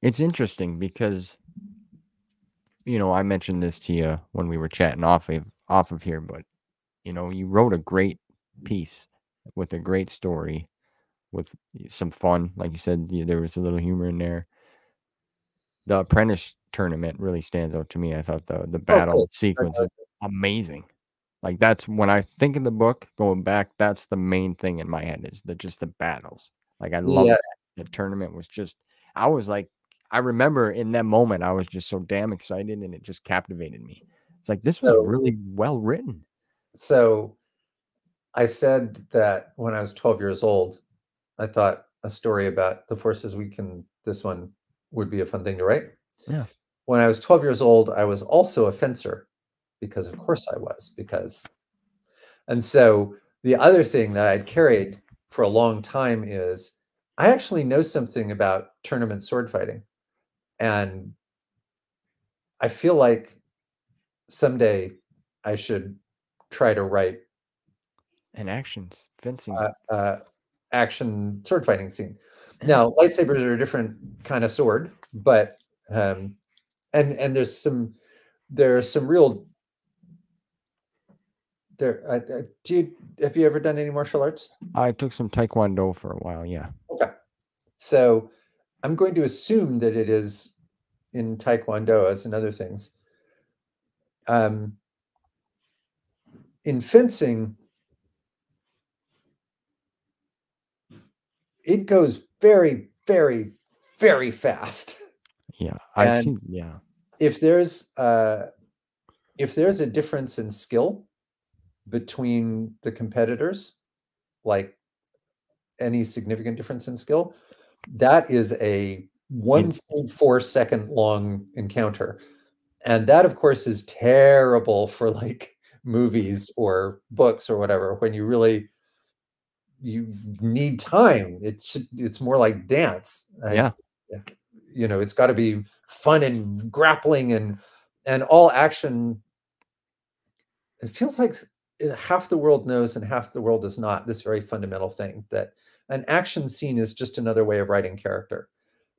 It's interesting because, I mentioned this to you when we were chatting off of here, but you wrote a great piece with a great story with some fun. Like you said, there was a little humor in there. The apprentice tournament really stands out to me. I thought the oh, battle cool. sequence was amazing. Like that's when I think of the book going back, that's the main thing in my head is just the battles. Like I love Yeah. that. The tournament was just I was like I remember in that moment I was just so damn excited and it just captivated me. It's like this was So really well written. so I said that when I was 12 years old, I thought a story about the forces weaken, this one would be a fun thing to write. Yeah. When I was 12 years old, I was also a fencer because of course I was, and so the other thing that I'd carried for a long time is I actually know something about tournament sword fighting. And I feel like someday I should try to write And actions, fencing. action sword fighting scene. Yeah. Now, lightsabers are a different kind of sword, but and there's some real have you ever done any martial arts? I took some taekwondo for a while, yeah. Okay, so I'm going to assume that it is in taekwondo as in other things. Um, in fencing, it goes very, very, very fast. Yeah, I've And seen yeah. if there's a difference in skill between the competitors, like any significant difference in skill, that is a Instant. 1.4 second long encounter. And that, of course, is terrible for like movies or books or whatever, when you need time. It's more like dance. Yeah, It's got to be fun and grappling and all action. It feels like half the world knows and half the world does not, this very fundamental thing that an action scene is just another way of writing character.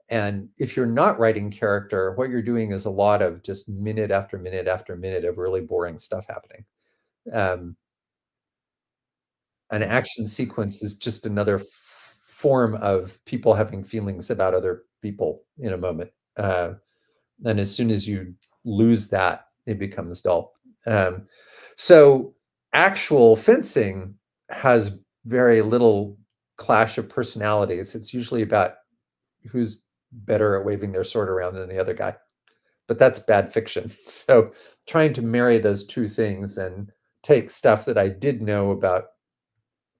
And if you're not writing character, what you're doing is a lot of just minute after minute after minute of really boring stuff happening. Um, an action sequence is just another form of people having feelings about other people in a moment. And as soon as you lose that, it becomes dull. So actual fencing has very little clash of personalities. It's usually about who's better at waving their sword around than the other guy. But that's bad fiction. So trying to marry those two things and take stuff that I did know about.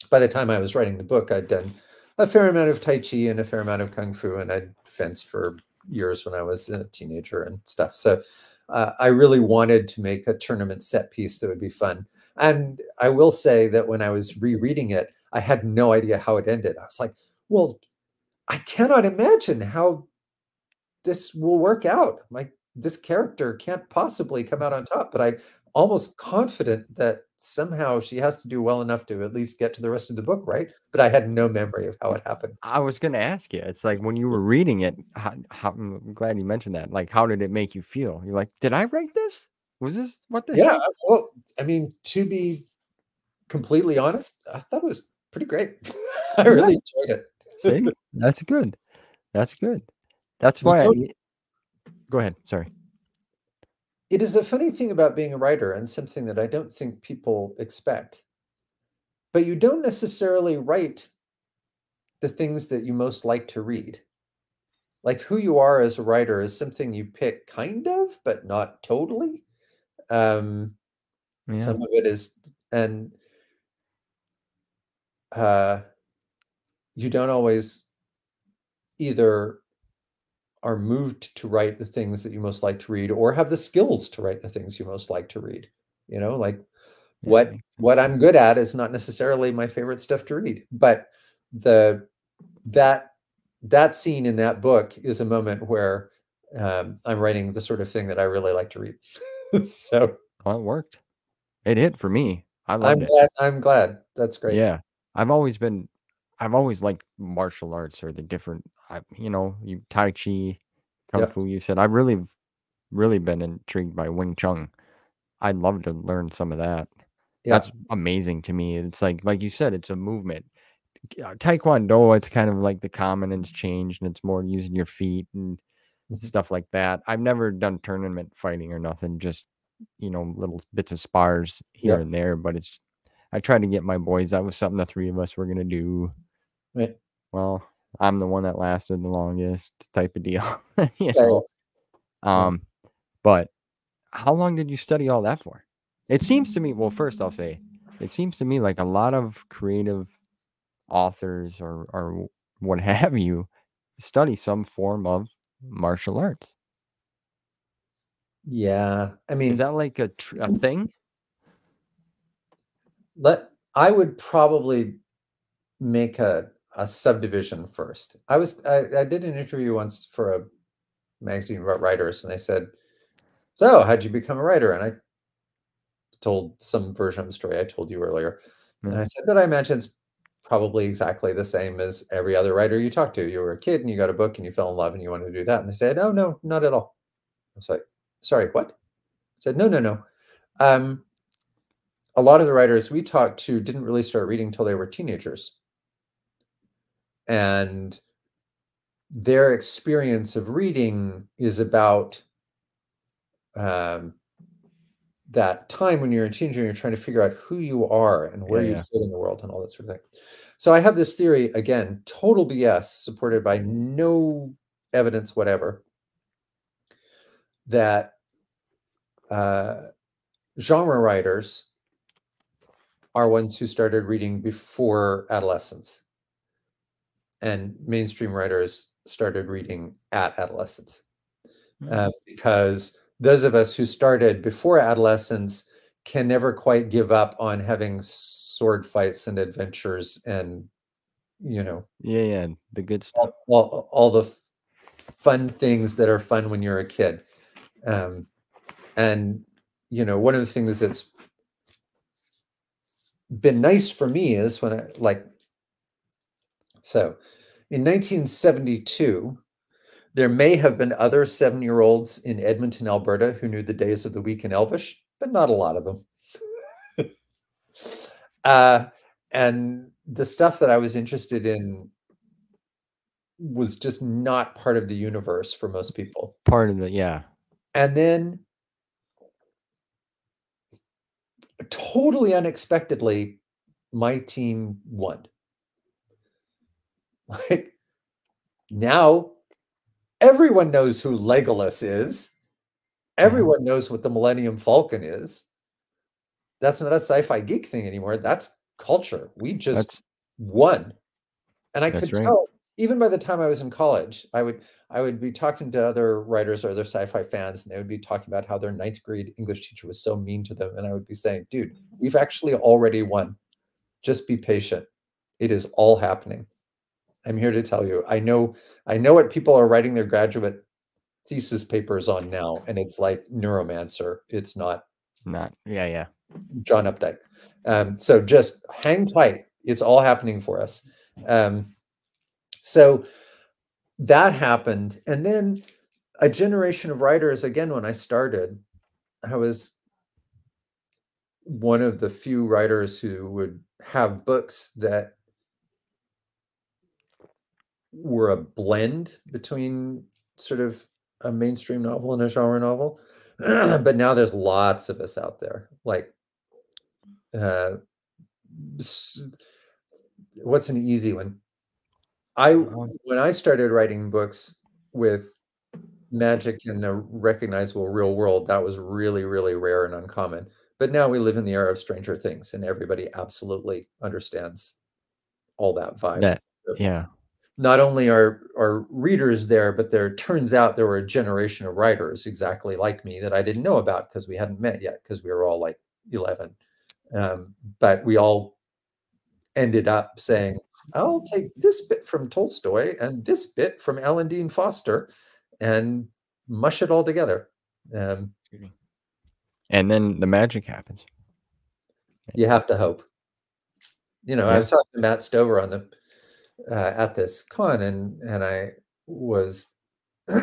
By the time I was writing the book, I'd done a fair amount of Tai Chi and a fair amount of Kung Fu, and I'd fenced for years when I was a teenager and stuff. So I really wanted to make a tournament set piece that would be fun. And I will say that when I was rereading it, I had no idea how it ended. I was like, well, I cannot imagine how this will work out. Like, this character can't possibly come out on top, but I almost confident that somehow she has to do well enough to at least get to the rest of the book, right? But I had no memory of how it happened. I was gonna ask you. It's like when you were reading it. I'm glad you mentioned that. Like, how did it make you feel? You're like, did I write this? Was this what the Yeah, hell? well, I mean, to be completely honest, I thought it was pretty great. I Yeah. really enjoyed it. See, that's good. That's good. That's You why. know, Go ahead. Sorry. it is a funny thing about being a writer and something that I don't think people expect. But you don't necessarily write the things that you most like to read. Like, who you are as a writer is something you pick kind of, but not totally. Um, Yeah. some of it is, and uh, you don't always either are moved to write the things that you most like to read or have the skills to write the things you most like to read. Like Yeah. It makes sense. what I'm good at is not necessarily my favorite stuff to read, but the that that scene in that book is a moment where I'm writing the sort of thing that I really like to read. So Well, it worked. It hit for me. I loved it. I'm glad. That's great. Yeah. I've always been. I've always liked martial arts or the different. You Tai Chi, Kung Yeah. Fu. You said I've really been intrigued by Wing Chun. I'd love to learn some of that. Yeah. That's amazing to me. It's like you said, it's a movement. Taekwondo, it's kind of like the common changed and it's more using your feet and Mhm. stuff like that. I've never done tournament fighting or nothing, just little bits of spars here Yeah. and there, but I tried to get my boys. That was something the three of us were gonna do. Right. Well, I'm the one that lasted the longest type of deal, you Yeah, know. yeah. Um, but how long did you study all that for? It seems to me, well, first I'll say, it seems to me like a lot of creative authors or what have you study some form of martial arts. Yeah. I Is mean, that like a thing? I would probably make a subdivision first. I did an interview once for a magazine about writers, and they said, "So, how'd you become a writer?" And I told some version of the story I told you earlier. And Yeah. I said, "But I imagine it's probably exactly the same as every other writer you talk to. You were a kid and you got a book and you fell in love and you wanted to do that." And they said, "Oh, no, not at all." I was like, "Sorry, what?" I said, "No, no, no. Um, a lot of the writers we talked to didn't really start reading until they were teenagers. And their experience of reading is about um, that time when you're a teenager and you're trying to figure out who you are and where Yeah, you yeah. fit in the world and all that sort of thing." So I have this theory, again, total BS, supported by no evidence whatever, that uh, genre writers are ones who started reading before adolescence, and mainstream writers started reading at adolescence. Hmm. Because those of us who started before adolescence can never quite give up on having sword fights and adventures and you know Yeah, yeah, the good stuff. all the fun things that are fun when you're a kid. Um, and one of the things that's been nice for me is when I like so in 1972 there may have been other 7-year-olds in Edmonton, Alberta who knew the days of the week in Elvish, but not a lot of them. Uh, and the stuff that I was interested in was just not part of the universe for most people. Part of the yeah. And then totally unexpectedly, my team won. Like, now everyone knows who Legolas is. Everyone knows what the Millennium Falcon is. That's not a sci-fi geek thing anymore. That's culture. We just That's won. And I that's could right. tell, even by the time I was in college, I would be talking to other writers or other sci-fi fans, and they would be talking about how their ninth grade English teacher was so mean to them. And I would be saying, dude, we've actually already won. Just be patient. It is all happening. I'm here to tell you. I know what people are writing their graduate thesis papers on now, and it's like Neuromancer. It's not Not yeah. John Updike. So just hang tight. It's all happening for us. So that happened. And then a generation of writers, again, when I started, I was one of the few writers who would have books that were a blend between sort of a mainstream novel and a genre novel. But now there's lots of us out there. Like, uh, what's an easy one? Um, When I started writing books with magic in a recognizable real world, that was really, really rare and uncommon. But now we live in the era of Stranger Things, and everybody absolutely understands all that vibe. that So yeah. not only are readers there, but there turns out there were a generation of writers exactly like me that I didn't know about because we hadn't met yet, because we were all like 11. But we all ended up saying, I'll take this bit from Tolstoy and this bit from Alan Dean Foster and mush it all together. Um, Excuse me. And then the magic happens. you have to hope. I Yeah. was talking to Matt Stover on the at this con, and I was talking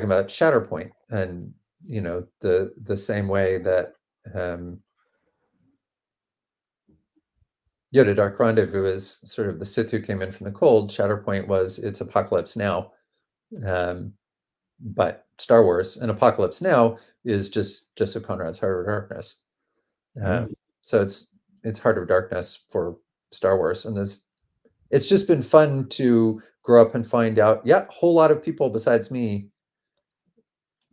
about Shatterpoint, and the same way that um, Yoda Dark Rendezvous is sort of the Sith who came in from the cold. Shatterpoint was it's Apocalypse Now, um, but Star Wars and Apocalypse Now is just Joseph Conrad's Heart of Darkness. Yeah. So it's Heart of Darkness for Star Wars, and it's just been fun to grow up and find out. Yeah, a whole lot of people besides me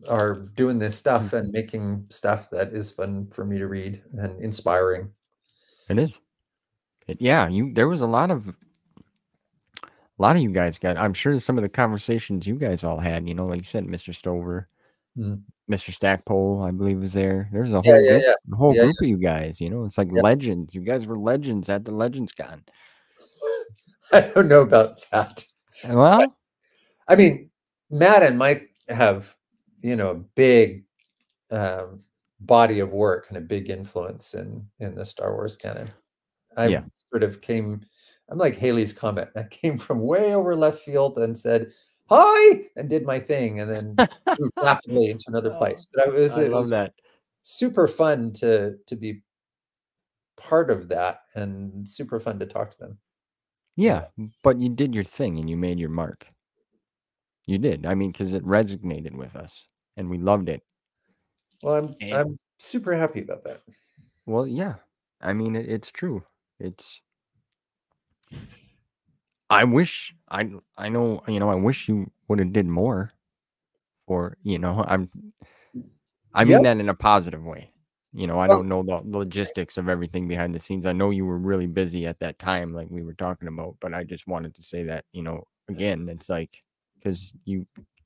are doing this stuff and making stuff that is fun for me to read and inspiring. It is. Yeah, there was a lot of you guys got. I'm sure some of the conversations you guys all had, like you said, Mr. Stover, Mm. Mr. Stackpole, I believe was there. There's a Yeah, whole yeah, group, yeah, a whole yeah, group of you guys. It's like yeah. legends. You guys were legends at the Legends Con. I don't know about that. Well, I mean, Matt and Mike have, a big body of work and a big influence in the Star Wars canon. I yeah. sort of came, I'm like Haley's Comet. I came from way over left field and said, hi, and did my thing, and then moved rapidly into another Oh, place. But I it love was that. super fun to be part of that and super fun to talk to them. Yeah, but you did your thing and you made your mark. You did. I mean, because it resonated with us and we loved it. Well, And I'm super happy about that. well, yeah. I mean, it's true. It's. I wish I know. I wish you would have did more. For I mean Yep. that in a positive way. I Well, don't know the logistics of everything behind the scenes. I know you were really busy at that time, like we were talking about, but I just wanted to say that, again, it's like because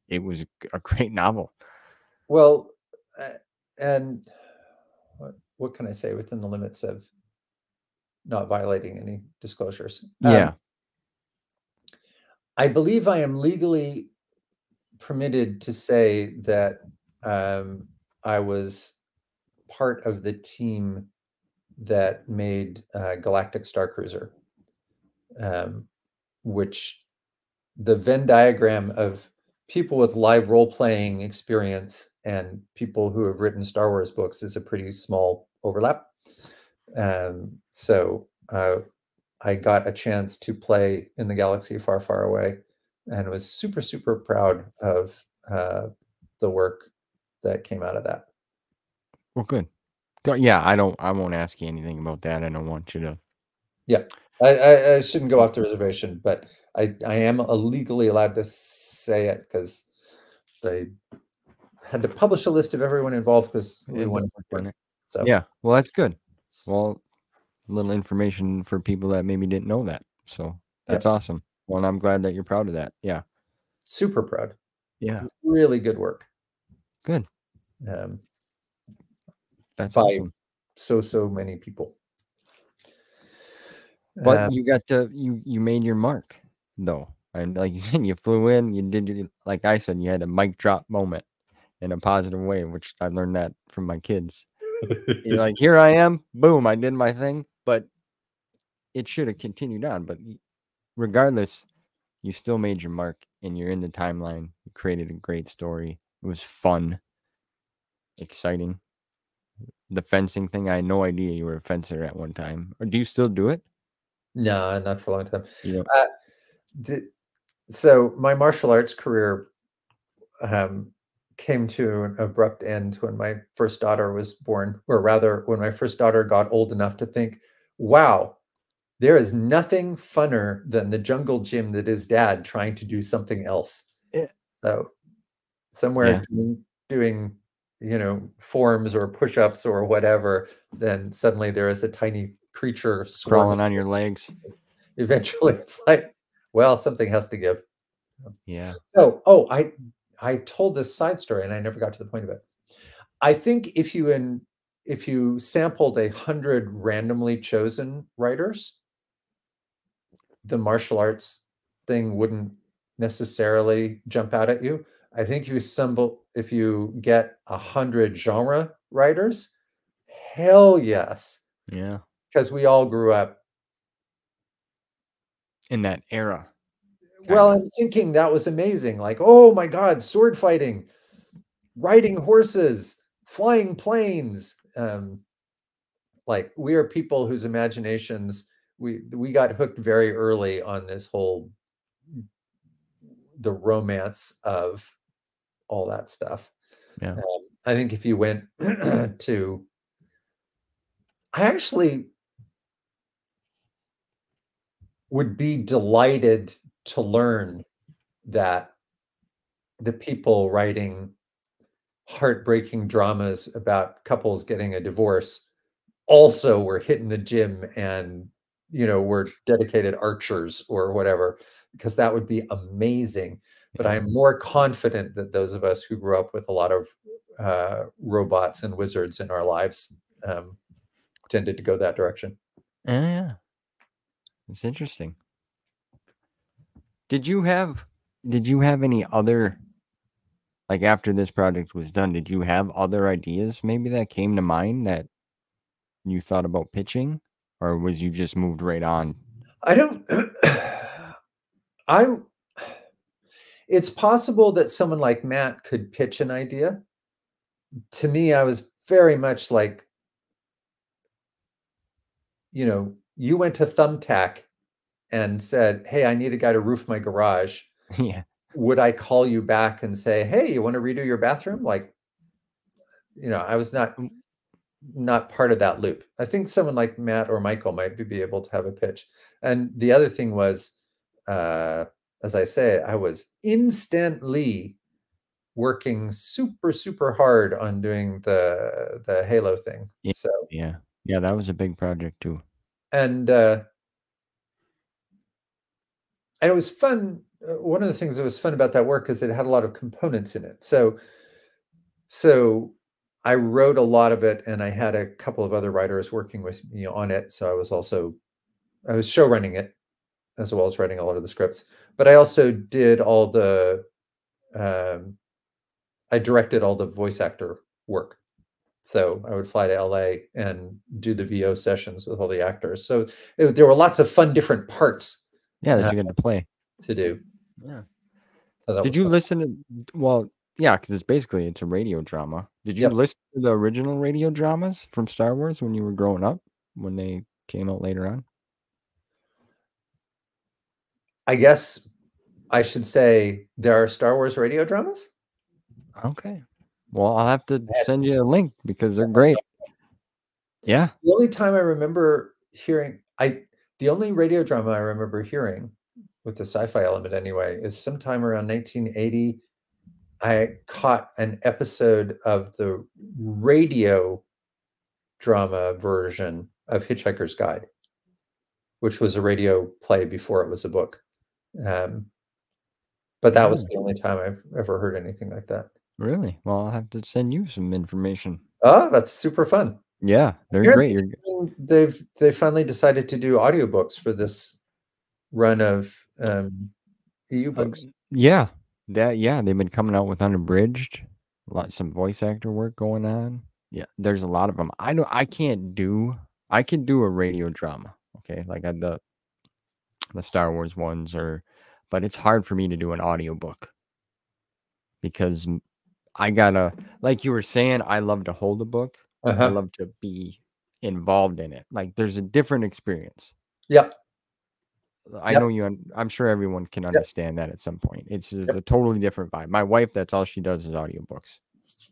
it was a great novel. well, and what can I say within the limits of not violating any disclosures? Yeah. I believe I am legally permitted to say that I was part of the team that made Galactic Star Cruiser, um, which the Venn diagram of people with live role playing experience and people who have written Star Wars books is a pretty small overlap. So I got a chance to play in the galaxy far, far away, and was super, super proud of the work that came out of that. Well, good. Yeah, I won't ask you anything about that. I don't want you to. Yeah. I shouldn't go off the reservation, but I am legally allowed to say it because they had to publish a list of everyone involved because we And wanted to work on work. it. So, Yeah, well, that's good. Well, little information for people that maybe didn't know that. So that's yep, awesome. Well, and I'm glad that you're proud of that. Yeah. super proud. Yeah. Really good work, Good. um, That's by awesome. so many people. But Um, you got to you made your mark though. And like you said, you flew in, you did your, like I said, you had a mic drop moment in a positive way, which I learned that from my kids. You're like, here I am, boom, I did my thing, but it should have continued on. But regardless, you still made your mark and you're in the timeline. You created a great story. It was fun, exciting. The fencing thing, I had no idea you were a fencer at one time. Or do you still do it? no, not for a long time. You know, Uh, d So my martial arts career, um, came to an abrupt end when my first daughter was born, or rather, when my first daughter got old enough to think, "Wow, there is nothing funner than the jungle gym that is dad trying to do something else." yeah. So, somewhere Yeah. doing, forms or push-ups or whatever, then suddenly there is a tiny creature swarming. Crawling on your legs. Eventually, it's like, well, something has to give. Yeah. So, oh, I told this side story and I never got to the point of it. I think if you sampled 100 randomly chosen writers, the martial arts thing wouldn't necessarily jump out at you. I think if you get 100 genre writers, hell yes, Yeah. because we all grew up In that era, well kinda. and thinking that was amazing. Like, oh my God, sword fighting, riding horses, flying planes. Like we are people whose imaginations we got hooked very early on this whole the romance of all that stuff. Yeah. I think if you went to I actually would be delighted to learn that the people writing heartbreaking dramas about couples getting a divorce also were hitting the gym and were dedicated archers or whatever, because that would be amazing. But Yeah. I'm more confident that those of us who grew up with a lot of robots and wizards in our lives um, tended to go that direction. Yeah. It's interesting. Did you have did you have any other like, after this project was done, did you have other ideas maybe that came to mind that you thought about pitching? Or was you just moved right on? I don't I'm It's possible that someone like Matt could pitch an idea. To me, I was very much like, you went to Thumbtack and said, "Hey, I need a guy to roof my garage." Yeah. Would I call you back and say, "Hey, you want to redo your bathroom?" Like, I was Mm, not part of that loop. I think someone like Matt or Michael might be able to have a pitch. And the other thing was, uh, as I say, I was instantly working super, super hard on doing the Halo thing. yeah. So, Yeah. Yeah, that was a big project too. and it was fun. One of the things that was fun about that work is it had a lot of components in it. So I wrote a lot of it, and I had a couple of other writers working with me on it. So I was show running it as well as writing a lot of the scripts. But I also did um, I directed all the voice actor work. So I would fly to LA and do the VO sessions with all the actors. So there were lots of fun different parts Yeah, that uh, you get to play. to do. Yeah. So that Did was you fun. listen to well, yeah, because it's a radio drama. Did you Yep. listen to the original radio dramas from Star Wars when you were growing up, when they came out later on? I guess I should say there are Star Wars radio dramas. Okay. Well, I'll have to I had send you a link because they're great. Yeah. The only time I remember hearing the only radio drama I remember hearing with the sci-fi element anyway is sometime around 1980. I caught an episode of the radio drama version of Hitchhiker's Guide, which was a radio play before it was a book. Um, but that was Yeah. the only time I've ever heard anything like that. Really? Well, I'll have to send you some information. Oh, that's super fun. Yeah, they're great. Apparently, You're they finally decided to do audiobooks for this run of EU uh, books. yeah. Yeah, they've been coming out with unabridged, some voice actor work going on. Yeah, there's a lot of them. I can do a radio drama, okay? Like the Star Wars ones but it's hard for me to do an audiobook because I gotta, like you were saying, I love to hold a book. I Uh-huh. love to be involved in it. Like there's a different experience. Yep. I Yep. know I'm sure everyone can Yep. understand that at some point. It's just Yep. a totally different vibe. My wife, that's all she does is audiobooks.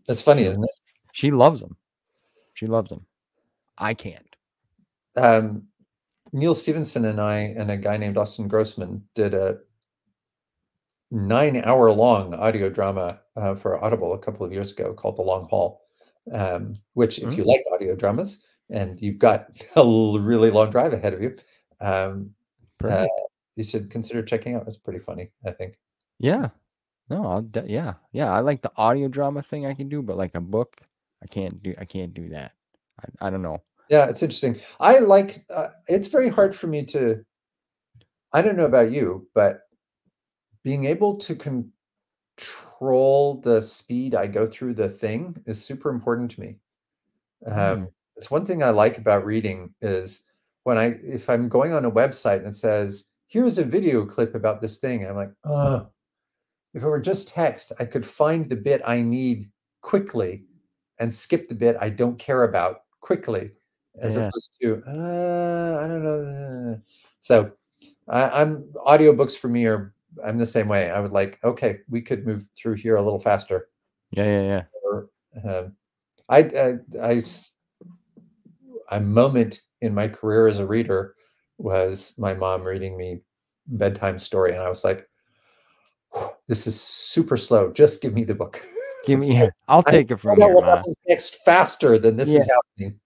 That's funny, She isn't it? she loves them. She loves them. I can't. Neil Stevenson and I and a guy named Austin Grossman did a 9-hour long audio drama for Audible a couple of years ago called The Long Haul, which, if you Mm, like audio dramas and you've got a really long drive ahead of you, um, uh, perfect. you should consider checking out. It's pretty funny, I think. Yeah. No, yeah. Yeah, I like the audio drama thing I can do, but like a book, I can't do that. I don't know. Yeah, it's interesting. I like, it's very hard for me to, I don't know about you, but being able to control the speed I go through the thing is super important to me. Um, Mm, it's one thing I like about reading is if I'm going on a website and it says, here's a video clip about this thing, I'm like, oh, if it were just text, I could find the bit I need quickly and skip the bit I don't care about quickly, as yeah. opposed to, I don't know. So I'm audiobooks for me I'm the same way. I would like, okay, we could move through here a little faster. Yeah, yeah, yeah. Or I, a moment in my career as a reader was my mom reading me bedtime story, and I was like, "This is super slow. Just give me the book. Give me yeah, I'll I take it from find out here, what ma. happens next faster than this Yeah. is happening."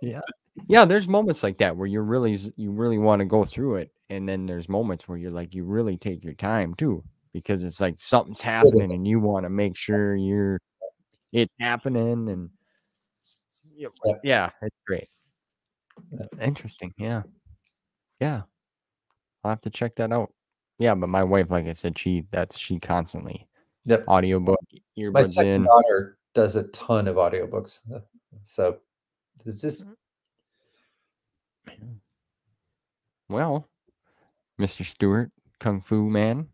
Yeah. Yeah, there's moments like that where you really wanna go through it, and then there's moments where you're like, you really take your time too, because it's like something's happening and you wanna make sure it's happening and yeah, Yeah, yeah, it's great. yeah, Interesting, yeah. Yeah, I'll have to check that out. Yeah, but my wife, like I said, she constantly yep. audiobook, My earbuds second in. daughter does a ton of audiobooks, so it's just Well, Mr. Stewart, Kung Fu Man,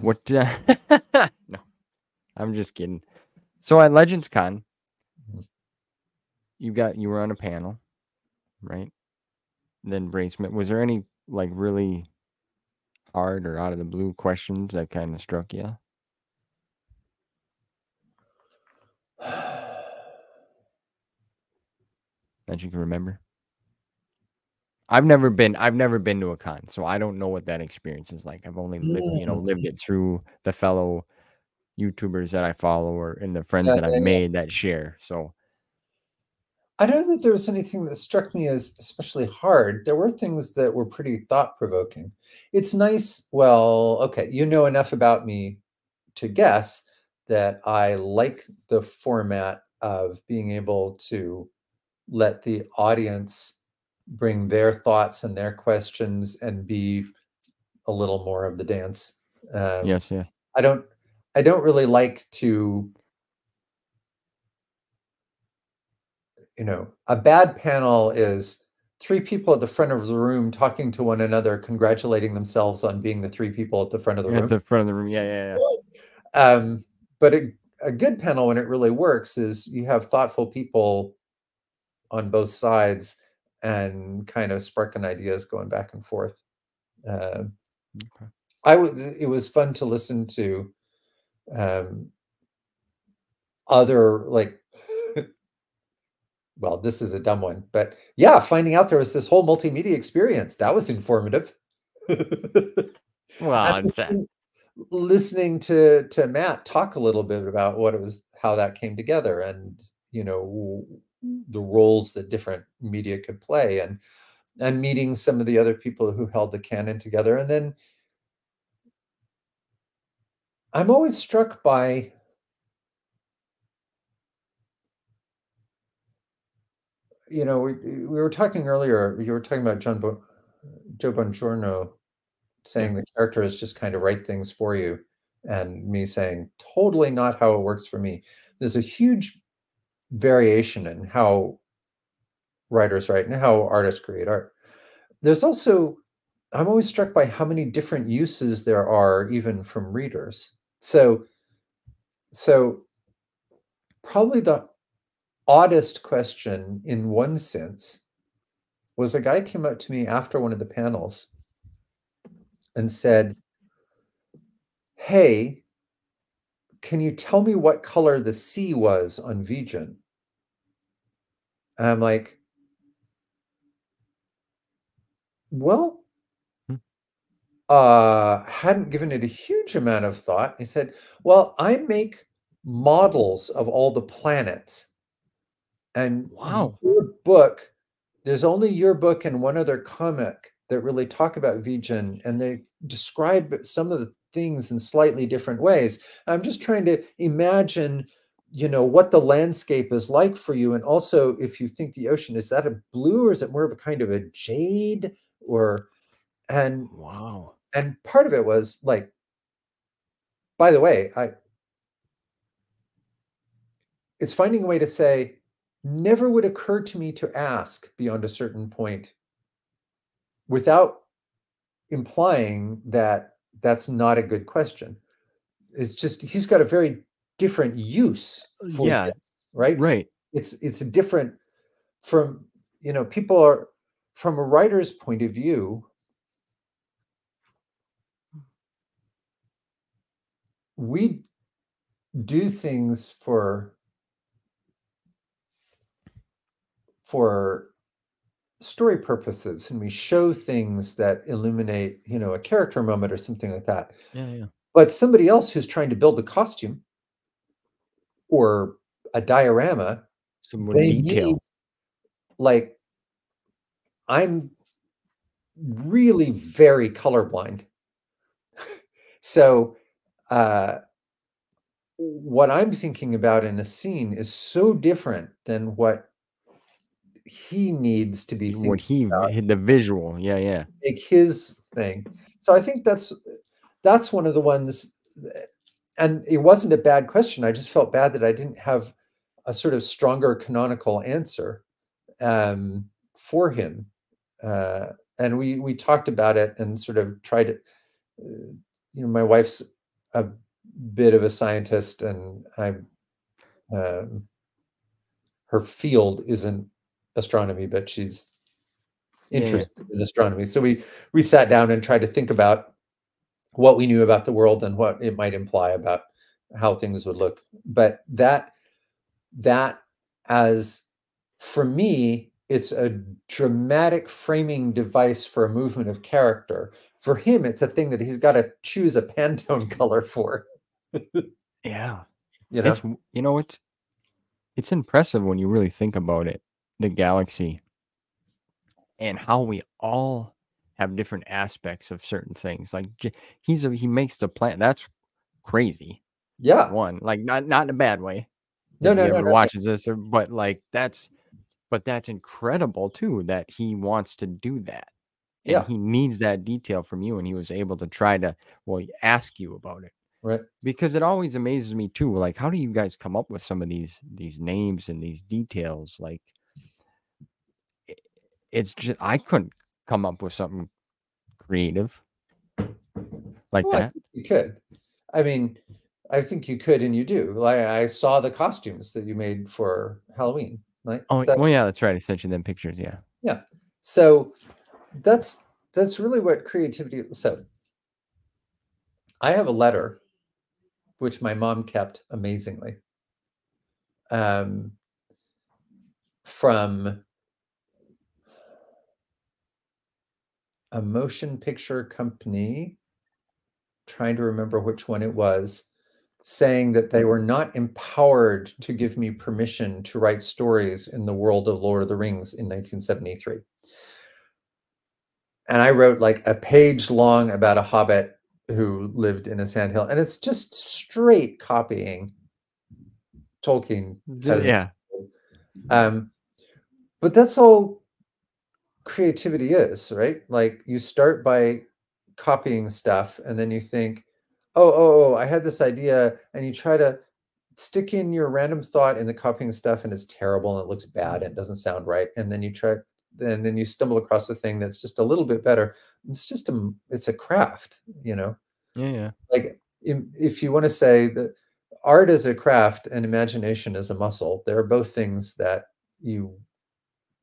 what, no, I'm just kidding. So at Legends Con, you were on a panel, right? Then Bracement. Was there any like really hard or out of the blue questions that kind of struck you that you can remember? I've never been to a con, so I don't know what that experience is like. I've only lived Mm. it through the fellow YouTubers that I follow or and the friends Yeah, that I've yeah, yeah. made that share. So I don't think there was anything that struck me as especially hard. There were things that were pretty thought-provoking. It's nice, well, okay, you know enough about me to guess that I like the format of being able to let the audience bring their thoughts and their questions and be a little more of the dance. Um, yes, yeah. I don't I don't really like to, a bad panel is three people at the front of the room talking to one another, congratulating themselves on being the three people at the front of the At room. the front of the room. Yeah, yeah, yeah. But a good panel, when it really works, is you have thoughtful people on both sides and kind of sparking ideas going back and forth. Uh, Okay. it was fun to listen to um, other like well, this is a dumb one, but yeah, finding out there was this whole multimedia experience, that was informative. And Well, it's that. listening to Matt talk a little bit about what it was, how that came together, and the roles that different media could play, and meeting some of the other people who held the canon together. And then I'm always struck by, we were talking earlier, you were talking about Joe Bongiorno Yeah. saying the characters just kind of write things for you, and me saying totally not how it works for me. There's a huge variation in how writers write and how artists create art. There's also, I'm always struck by how many different uses there are even from readers. So probably the oddest question in one sense was a guy came up to me after one of the panels and said, "Hey, can you tell me what color the sea was on Vigen?" And I'm like, well, Hmm. hadn't given it a huge amount of thought. He said, well, I make models of all the planets, and Wow. your book, there's only your book and one other comic that really talk about Vigen, and they describe some of the things in slightly different ways. I'm just trying to imagine, what the landscape is like for you, and also if you think the ocean, is that a blue or is it more of a kind of a jade, or and Wow. and part of it was like, by the way, it's finding a way to say, never would occur to me to ask beyond a certain point without implying that that's not a good question. It's just he's got a very different use for Yeah. this, right? Right. It's a different from, people are, from a writer's point of view, we do things for story purposes, and we show things that illuminate, a character moment or something like that. Yeah. Yeah. But somebody else who's trying to build a costume or a diorama, Some more they need, detail. like, I'm really very colorblind. So, uh, what I'm thinking about in a scene is so different than what he needs to be What thinking he about, the visual. Yeah. Yeah. make his thing. So I think that's one of the ones, and it wasn't a bad question. I just felt bad that I didn't have a sort of stronger canonical answer for him. Uh, and we talked about it and sort of tried to, my wife's a bit of a scientist, and um, her field isn't astronomy, but she's Yeah. Yeah. interested in astronomy. So we sat down and tried to think about what we knew about the world and what it might imply about how things would look. But that as for me, it's a dramatic framing device for a movement of character. For him, it's a thing that he's got to choose a Pantone color for. Yeah. You know? It's it's impressive when you really think about it. The galaxy and how we all have different aspects of certain things. Like he makes the plan. That's crazy. Yeah. One, like not in a bad way. No, If he no, no, ever no. watches this, or but like that's incredible too that he wants to do that, and Yeah. he needs that detail from you, and he was able to try to ask you about it Right. because it always amazes me too. Like, how do you guys come up with some of these names and these details? Like, it's just I couldn't come up with something creative like Well, I that. think you could. I mean, I think you could, and you do. Like, I saw the costumes that you made for Halloween. Like, Oh, well, that's, yeah, that's right. I sent you them pictures. Yeah. yeah. So that's that's really what creativity. So I have a letter which my mom kept amazingly, um, from a motion picture company, trying to remember which one it was, saying that they were not empowered to give me permission to write stories in the world of Lord of the Rings in 1973. And I wrote like a page long about a hobbit who lived in a sandhill, and it's just straight copying Tolkien has. Yeah. But that's all creativity is, right? Like you start by copying stuff, and then you think, oh, I had this idea, and you try to stick in your random thought in the copying stuff, and it's terrible, and it looks bad, and it doesn't sound right, and then you try, and then you stumble across a thing that's just a little bit better. It's a craft, you know. Yeah. Like if you want to say that art is a craft and imagination is a muscle, there are both things that you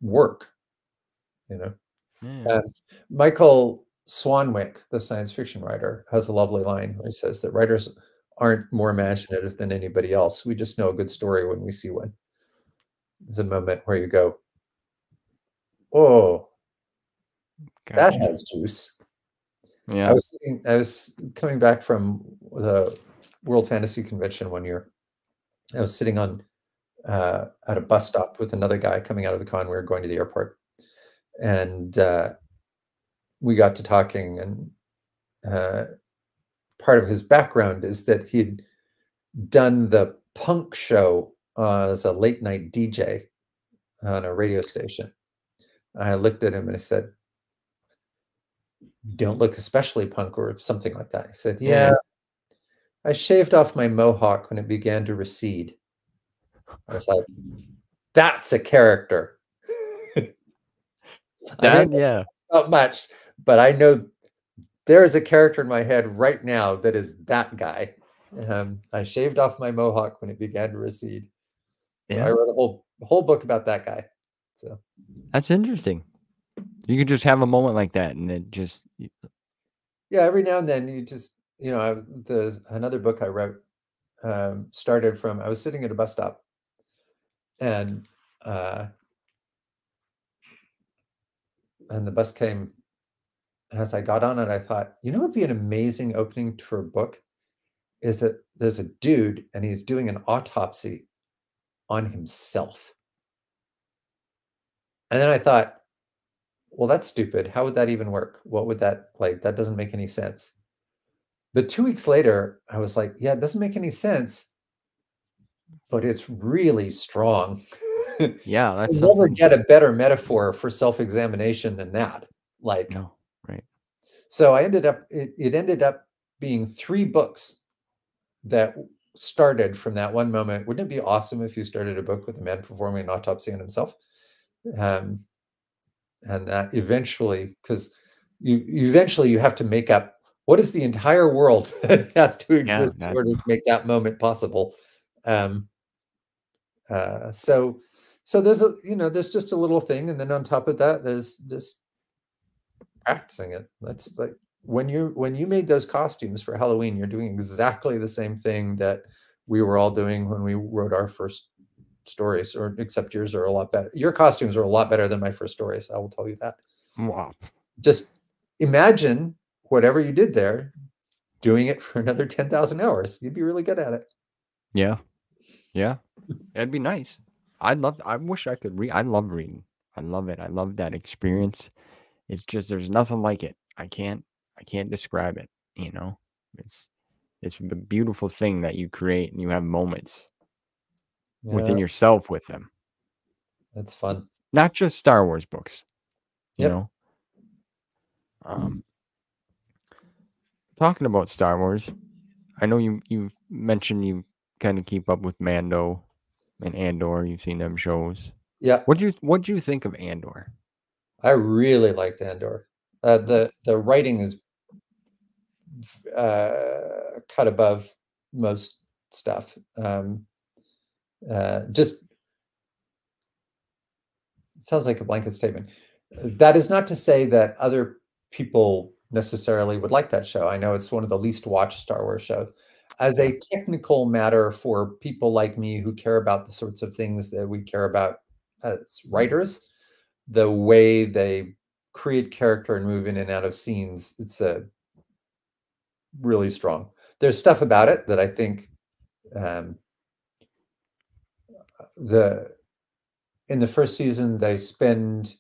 work, you know. Yeah. Michael Swanwick, the science fiction writer, has a lovely line where he says that writers aren't more imaginative than anybody else. We just know a good story when we see one. There's a moment where you go, oh, that Gotcha. has juice. Yeah. I was coming back from the World Fantasy Convention one year. I was sitting on at a bus stop with another guy coming out of the con. We were going to the airport, and we got to talking. And part of his background is that he'd done the punk show as a late night DJ on a radio station. I looked at him and I said, "Don't look especially punk," or something like that. He said, "Yeah, I shaved off my mohawk when it began to recede." I was like, "That's a character." I don't know about much, but I know there is a character in my head right now that is that guy. I shaved off my mohawk when it began to recede. So I Yeah. wrote a whole book about that guy. So That's interesting. You could just have a moment like that, and it just yeah, every now and then you just, you know, there's another book I wrote started from, I was sitting at a bus stop, and the bus came, and as I got on it, I thought, you know, what would be an amazing opening to a book is that there's a dude and he's doing an autopsy on himself. And then I thought, well, that's stupid. How would that even work? What would that, like, that doesn't make any sense. But 2 weeks later, I was like, yeah, it doesn't make any sense, but it's really strong. yeah, that's You'll never something. get a better metaphor for self-examination than that. Like, No, right. so I ended up, it ended up being 3 books that started from that one moment. Wouldn't it be awesome if you started a book with a man performing an autopsy on himself? And that eventually, because you have to make up what is the entire world that has to Yeah, exist in that order to make that moment possible. Um, so there's a, you know, there's just a little thing, and then on top of that, there's just practicing it. That's like when you made those costumes for Halloween, you're doing exactly the same thing that we were all doing when we wrote our first stories, or except yours are a lot better. Your costumes are a lot better than my first stories. I will tell you that. wow. Just imagine whatever you did there, doing it for another 10,000 hours. You'd be really good at it. Yeah. Yeah. That'd be nice. I wish I could read. I love reading. I love it. I love that experience. It's just there's nothing like it. I can't describe it, you know. It's it's a beautiful thing that you create and you have moments Yeah, within yourself with them. that's fun. Not just Star Wars books, you Yep. know. Um Talking about Star Wars, I know you mentioned you kind of keep up with Mando and Andor. You've seen them shows. Yeah. What do you think of Andor? I really liked Andor. The writing is cut above most stuff. Just sounds like a blanket statement. That is not to say that other people necessarily would like that show. I know it's one of the least watched Star Wars shows. As Yeah. a technical matter for people like me who care about the sorts of things that we care about writers, the way they create character and move in and out of scenes, it's a really strong. There's stuff about it that I think in the first season they spend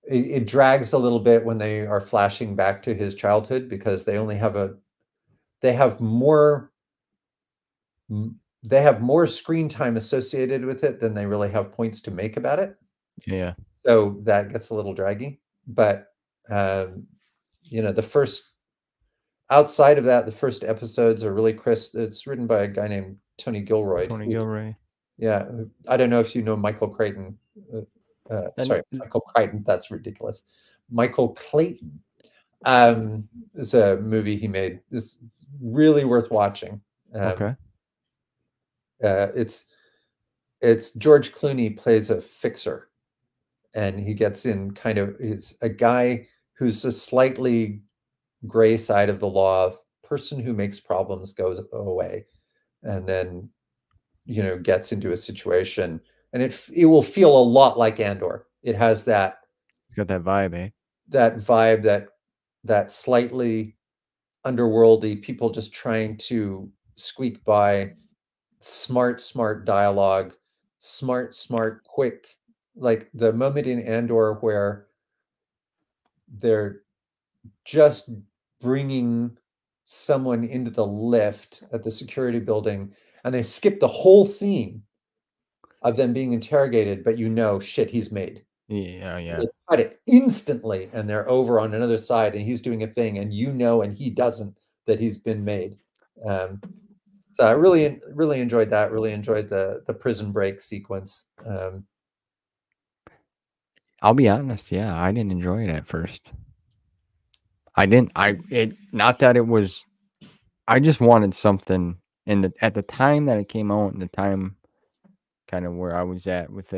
it drags a little bit when they are flashing back to his childhood, because they only have they have more screen time associated with it than they really have points to make about it. Yeah. So that gets a little draggy. But the first outside of that, the first episodes are really crisp. It's written by a guy named Tony Gilroy. Tony Gilroy. Yeah, I don't know if you know Michael Crichton. Sorry, Michael Crichton. That's ridiculous. Michael Clayton is a movie he made. It's really worth watching. Okay. It's George Clooney plays a fixer, and he gets in it's a guy who's a slightly gray side of the law, person who makes problems goes away, and then gets into a situation, and it will feel a lot like Andor. It has that. It's got that vibe, eh? That vibe, that slightly underworldy, people just trying to squeak by, smart dialogue, smart, quick. Like the moment in Andor where they're just bringing someone into the lift at the security building, and they skip the whole scene of them being interrogated, but shit, he's made. Yeah. They cut it instantly, and they're over on another side, and he's doing a thing, and and he doesn't, that he's been made. So I really enjoyed that. Really enjoyed the prison break sequence. I'll be honest, yeah, I didn't enjoy it at first. Not that it was. I just wanted something, at the time that it came out, and the time kind of where I was at with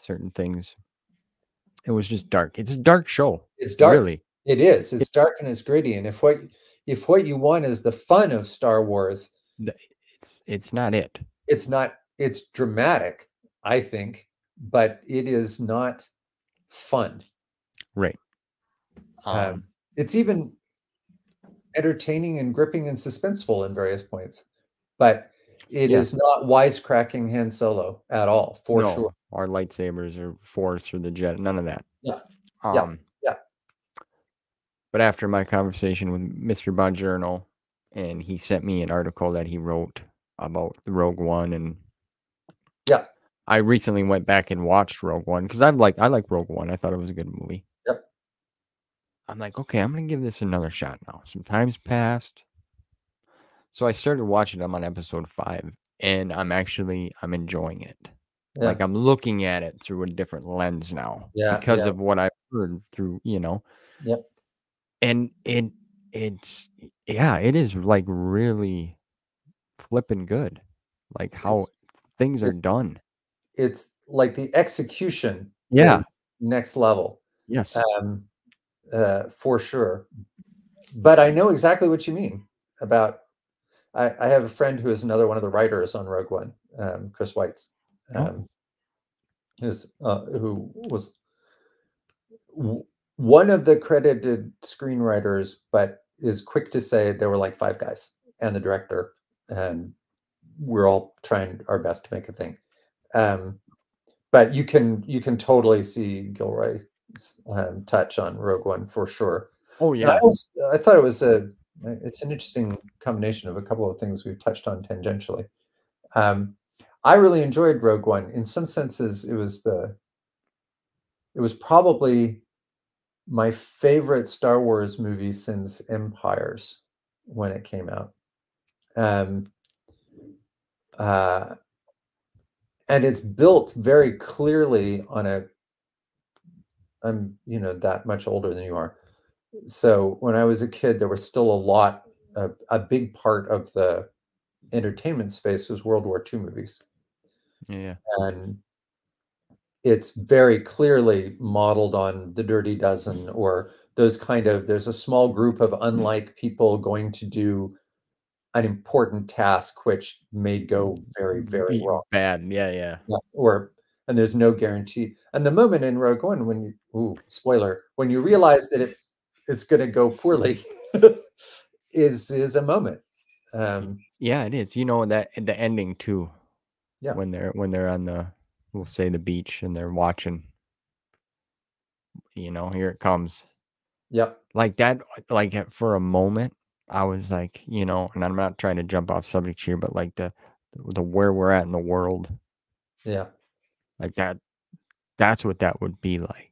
certain things. It was just dark. It's a dark show. It's dark. Really. It is. It's dark and it's gritty. And if what you want is the fun of Star Wars, it's not it. It's not. It's dramatic, I think, but it is not fun. Right. It's even entertaining and gripping and suspenseful in various points, but it is not wisecracking Han Solo at all, for sure. Our lightsabers or Force or the jet, none of that. Yeah. Yeah. But after my conversation with Mr. Bongiorno, and he sent me an article that he wrote about the Rogue One, and I recently went back and watched Rogue One because I like Rogue One. I thought it was a good movie. Yep. I'm like, okay, I'm gonna give this another shot now. Some time's passed. So I started watching. I'm on episode 5, and I'm enjoying it. Yeah. Like I'm looking at it through a different lens now because of what I've heard through, Yep. And it is like really flipping good. Like how things are done. It's like the execution is next level. Yes. For sure. But I know exactly what you mean about. I have a friend who is another one of the writers on Rogue One, Chris Weitz, who was one of the credited screenwriters, but is quick to say there were like 5 guys and the director, and we're all trying our best to make a thing. But you can totally see Gilroy's touch on Rogue One for sure. Oh yeah, I thought it's an interesting combination of a couple of things we've touched on tangentially. I really enjoyed Rogue One. In some senses, it was probably my favorite Star Wars movie since Empires when it came out. And it's built very clearly on I'm that much older than you are. So when I was a kid, there was still a big part of the entertainment space was World War II movies. Yeah. And it's very clearly modeled on The Dirty Dozen or those there's a small group of unlike people going to do an important task, which may go very, very wrong. Bad. Yeah. Or and there's no guarantee. And the moment in Rogue One when spoiler, when you realize that it's going to go poorly, is a moment. Yeah, it is. You know that the ending too, Yeah, when they're on the, we'll say, the beach, and they're watching. Here it comes. yep, Like that. Like for a moment, I was like, and I'm not trying to jump off subject here, but like the where we're at in the world, yeah, like that. That's what that would be like.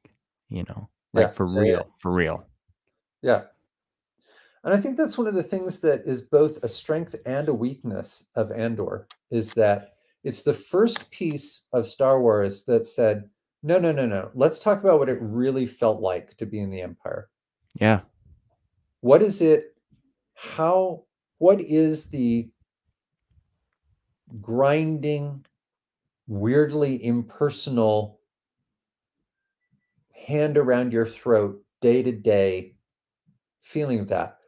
Like yeah, for yeah, real, for real. yeah. And I think that's one of the things that is both a strength and a weakness of Andor, is that it's the first piece of Star Wars that said, no, no, no, no. Let's talk about what it really felt like to be in the Empire. Yeah. What is it? What is the grinding, weirdly impersonal hand around your throat, day to day feeling of that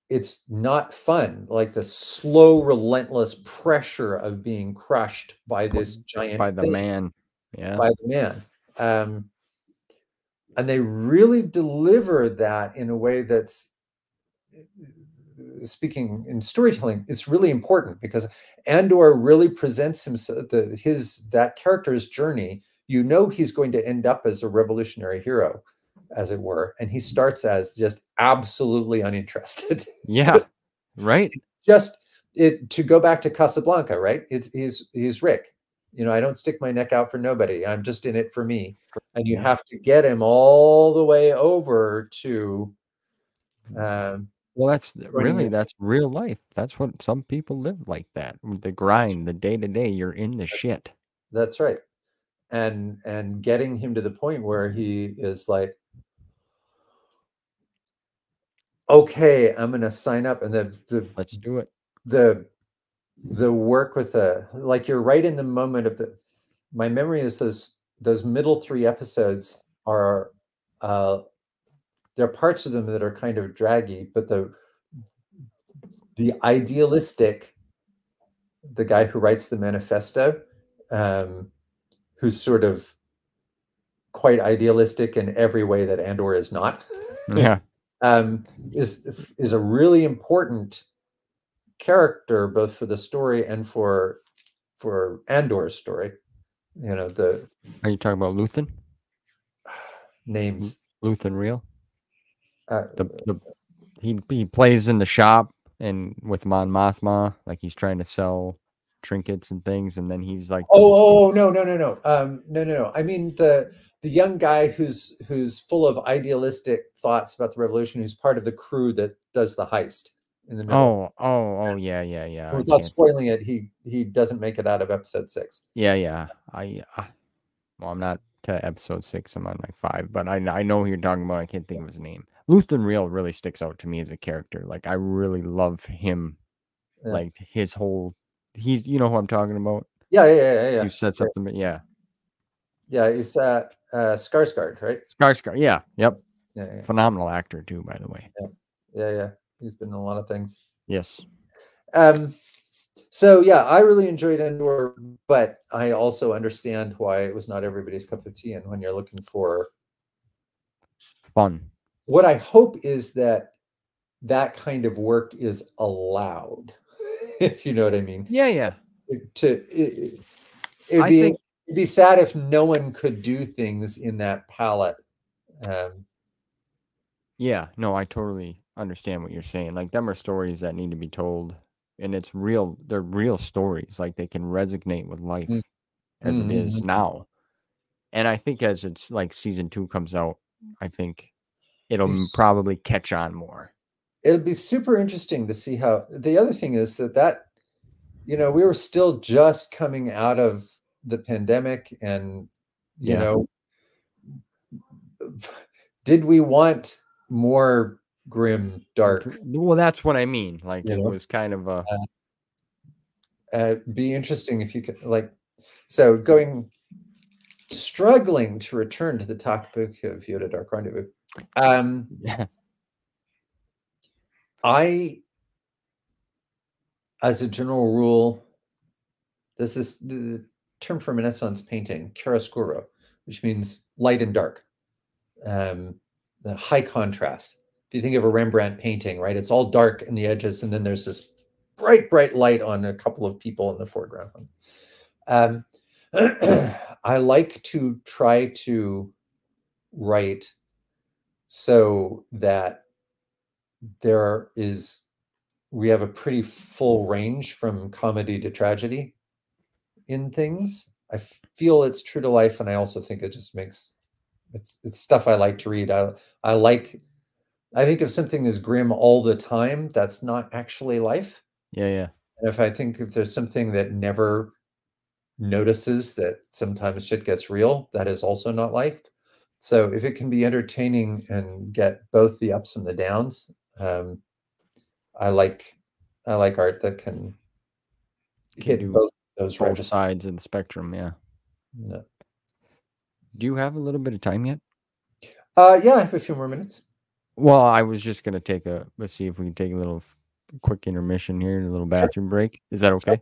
it's not fun, like the slow, relentless pressure of being crushed by this giant By the thing, man. Yeah. by the man. And they really deliver that in a way that's, speaking in storytelling, it's really important because Andor really presents himself, that character's journey. He's going to end up as a revolutionary hero, as it were, and he starts as just absolutely uninterested. Yeah. Right. Just it to go back to Casablanca, right? He's Rick. I don't stick my neck out for nobody. I'm just in it for me. And you Yeah. have to get him all the way over to um, Well, joining your. that's real life. That's what some people live like that. The grind, the day to day, you're in the shit. That's right. And getting him to the point where he is like, okay, I'm going to sign up, and Let's do it. the the work with like you're right in the moment of my memory is those middle three episodes are there are parts of them that are kind of draggy, but the idealistic, the guy who writes the manifesto, um, who's sort of quite idealistic in every way that Andor is not, Yeah. is a really important character both for the story and for Andor's story. The Are you talking about Luthen? names. Luthen Real? Uh, The he plays in the shop and with Mon Mothma, like he's trying to sell trinkets and things, and then he's like no, no, no, no, no, no, no. I mean the young guy who's full of idealistic thoughts about the revolution, who's part of the crew that does the heist in the middle. yeah, yeah, yeah. I Without can't. spoiling it, he doesn't make it out of episode 6. Yeah, yeah. Well, I'm not to episode 6. I'm on like 5, but I know who you're talking about. I can't think of his name. Luthen Real really sticks out to me as a character. Like I really love him. Yeah, Like his whole, he's who I'm talking about. yeah, yeah, yeah, yeah. You sets Right. up the yeah. Yeah, he's Skarsgård, right? Skarsgård. Yeah, yep. Yeah, yeah, Phenomenal actor too, by the way. yeah, yeah, yeah. He's been in a lot of things. Yes. So yeah, I really enjoyed Endor, but I also understand why it was not everybody's cup of tea. And when you're looking for Fun. what I hope is that kind of work is allowed, if you know what I mean. Yeah, yeah. It'd I think be sad if no one could do things in that palette. yeah, no, I totally understand what you're saying. Like them are stories that need to be told, and it's real. They're real stories. Like they can resonate with life Mm, as it is mhm. now. And I think as it's like season 2 comes out, I think it'll probably catch on more. It'll be super interesting to see how. The other thing is that we were still just coming out of the pandemic, and Yeah. did we want more grim, dark? Well, that's what I mean. Like You it know, was kind of a be interesting if you could so struggling to return to the topic of Yoda Dark Rendezvous. yeah. I, as a general rule, this is term for Renaissance painting, chiaroscuro, which means light and dark, the high contrast. If you think of a Rembrandt painting, right, it's all dark in the edges, and then there's this bright, bright light on a couple of people in the foreground. Um, I like to try to write so that we have a pretty full range from comedy to tragedy in things. I feel it's true to life, and I also think it just makes it's stuff I like to read. I think if something is grim all the time, that's not actually life. Yeah, yeah. And if there's something that never notices that sometimes shit gets real, that is also not life. So if it can be entertaining and get both the ups and the downs, I like art that can hit do both those both registers. sides of the spectrum. Yeah. Yeah. Do you have a little bit of time yet? Yeah, I have a few more minutes. Well, I was just gonna let's see if we can take a little quick intermission here, a little Sure. bathroom break. Is that Sure. okay?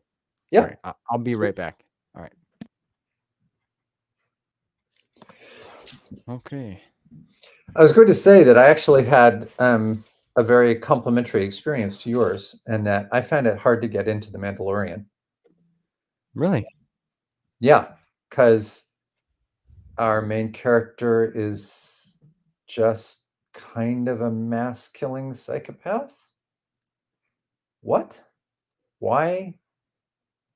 Yeah. All right, I'll be right back. All right. Okay. I was going to say that I actually had a very complimentary experience to yours, and that I found it hard to get into The Mandalorian. Really? Yeah, because our main character is just kind of a mass killing psychopath. What? Why?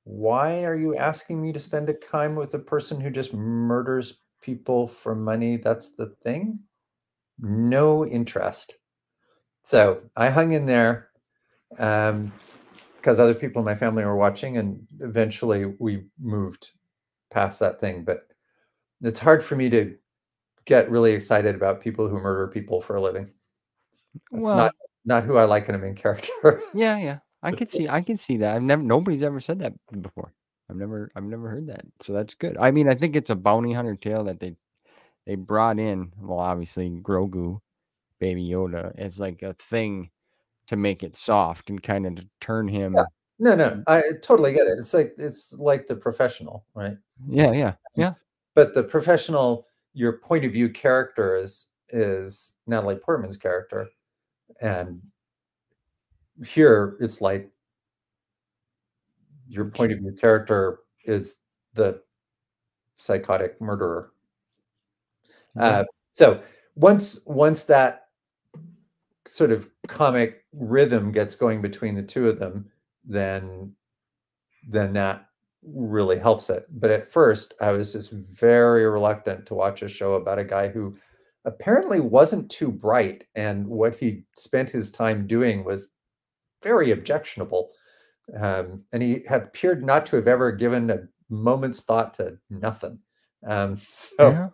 Why are you asking me to spend a time with a person who just murders people for money? That's the thing? No interest. So I hung in there because other people in my family were watching, and eventually we moved past that thing. But it's hard for me to get really excited about people who murder people for a living. That's Well, not who I like in a main character. yeah, yeah. I can see that. Nobody's ever said that before. I've never heard that. So that's good. I mean, I think it's a bounty hunter tale that they brought in. Well, obviously Grogu, Baby Yoda, as like a thing to make it soft and kind of to turn Yeah. him. No, I totally get it. It's like The Professional, right? Yeah, yeah, yeah, But The Professional, your point of view character is Natalie Portman's character, and here it's like your point of view character is the psychotic murderer. yeah. So once that sort of comic rhythm gets going between the two of them, then that really helps it. But at first, I was just very reluctant to watch a show about a guy who apparently wasn't too bright, and what he spent his time doing was very objectionable. And he had appeared not to have ever given a moment's thought to nothing. So Yeah.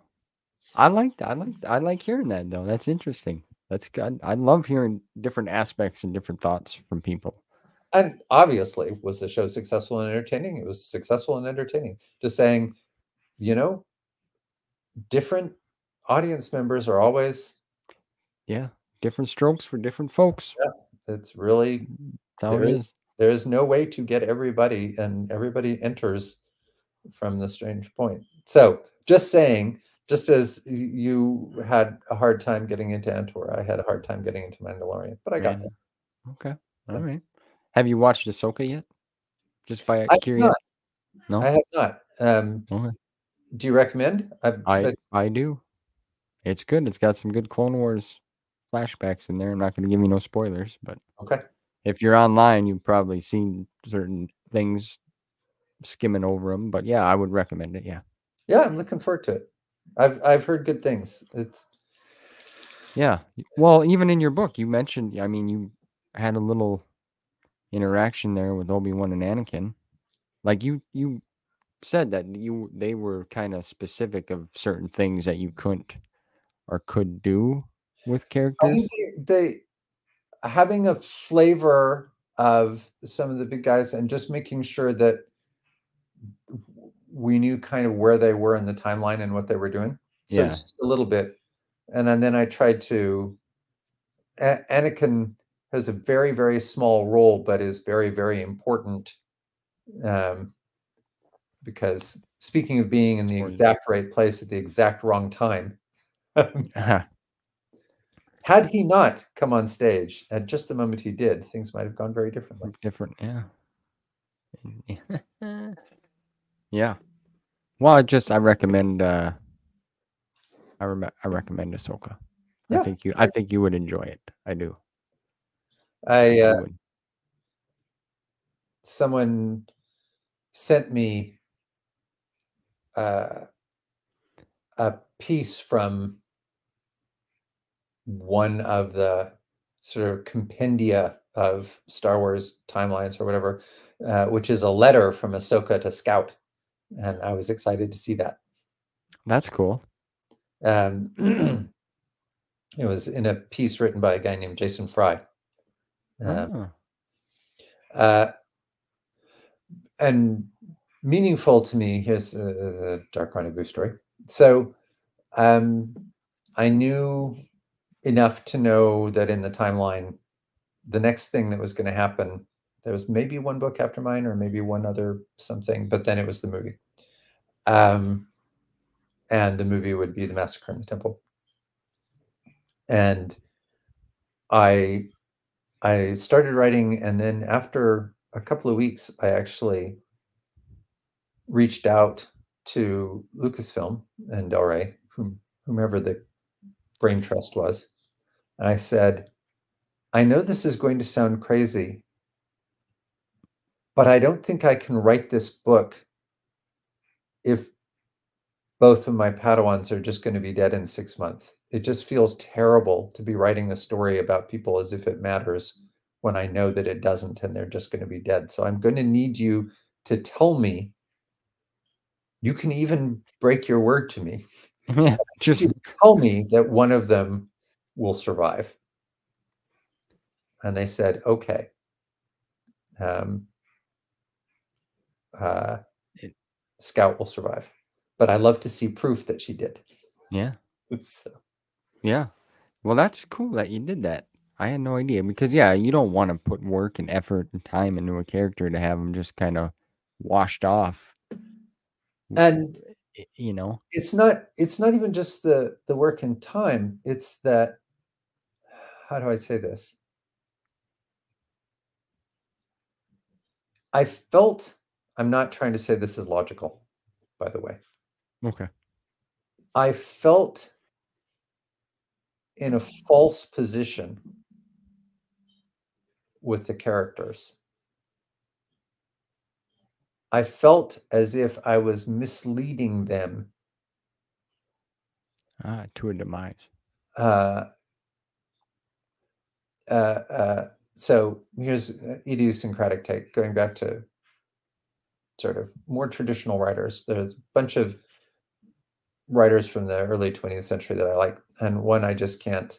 I like hearing that though. That's interesting. That's good. I love hearing different aspects and different thoughts from people. and obviously, was the show successful and entertaining? It was successful and entertaining. Just saying, you know, different audience members are always, Yeah. Different strokes for different folks. yeah, it's really, That's how it is. there is no way to get everybody, and everybody enters from the strange point. So just saying, just as you had a hard time getting into Antor, I had a hard time getting into Mandalorian, but I got Man. there. Okay. All So right. Have you watched Ahsoka yet? Just by I have not. curiosity? I No? have not. Okay. Do you recommend? I do. It's good. It's got some good Clone Wars flashbacks in there. I'm not going to give you no spoilers, but Okay. if you're online, you've probably seen certain things skimming over them. But yeah, I would recommend it. Yeah. Yeah, I'm looking forward to it. I've heard good things. It's Yeah. Well, even in your book, you mentioned, I mean, you had a little interaction there with Obi-Wan and Anakin. Like you said that they were kind of specific of certain things that you couldn't or could do with I think characters. they having a flavor of some of the big guys, and just making sure that we knew kind of where they were in the timeline and what they were doing. So Yeah. it's just a little bit. And then I tried to Anakin has a very, very small role, but is very, very important, because speaking of being in the Or- exact right place at the exact wrong time, Uh-huh. had he not come on stage at just the moment he did, things might have gone very differently. Different, yeah. Yeah. Well, I recommend I recommend Ahsoka. Yeah, I think you would enjoy it. I do. I I think you would. someone sent me uh, a piece from one of the sort of compendia of Star Wars timelines or whatever, which is a letter from Ahsoka to Scout, and I was excited to see that. That's cool. It was in a piece written by a guy named Jason Fry. Oh. Uh, and meaningful to me, here's a Dark Rendezvous story. So I knew enough to know that in the timeline, the next thing that was going to happen, there was maybe one book after mine or maybe one other something, but then it was the movie. And the movie would be The Massacre in the Temple. And I started writing, and then after a couple of weeks, I actually reached out to Lucasfilm and Del Rey, whomever the brain trust was, and I said, I know this is going to sound crazy, but I don't think I can write this book if both of my Padawans are just going to be dead in 6 months. It just feels terrible to be writing a story about people as if it matters when I know that it doesn't and they're just going to be dead. So I'm going to need you to tell me. You can even break your word to me. Yeah. Just You tell me that one of them will survive. And they said, okay. Uh, it, Scout will survive. But I love to see proof that she did. yeah. So, Yeah. Well, that's cool that you did that. I had no idea because yeah, you don't want to put work and effort and time into a character to have them just kind of washed off. and You know. it's not even just the work and time. It's that, how do I say this? I felt, I'm not trying to say this is logical, by the way. Okay. I felt in a false position with the characters. I felt as if I was misleading them. To a demise. Uh, so here's idiosyncratic take, going back to sort of more traditional writers. There's a bunch of writers from the early 20th century that I like, and one I just don't.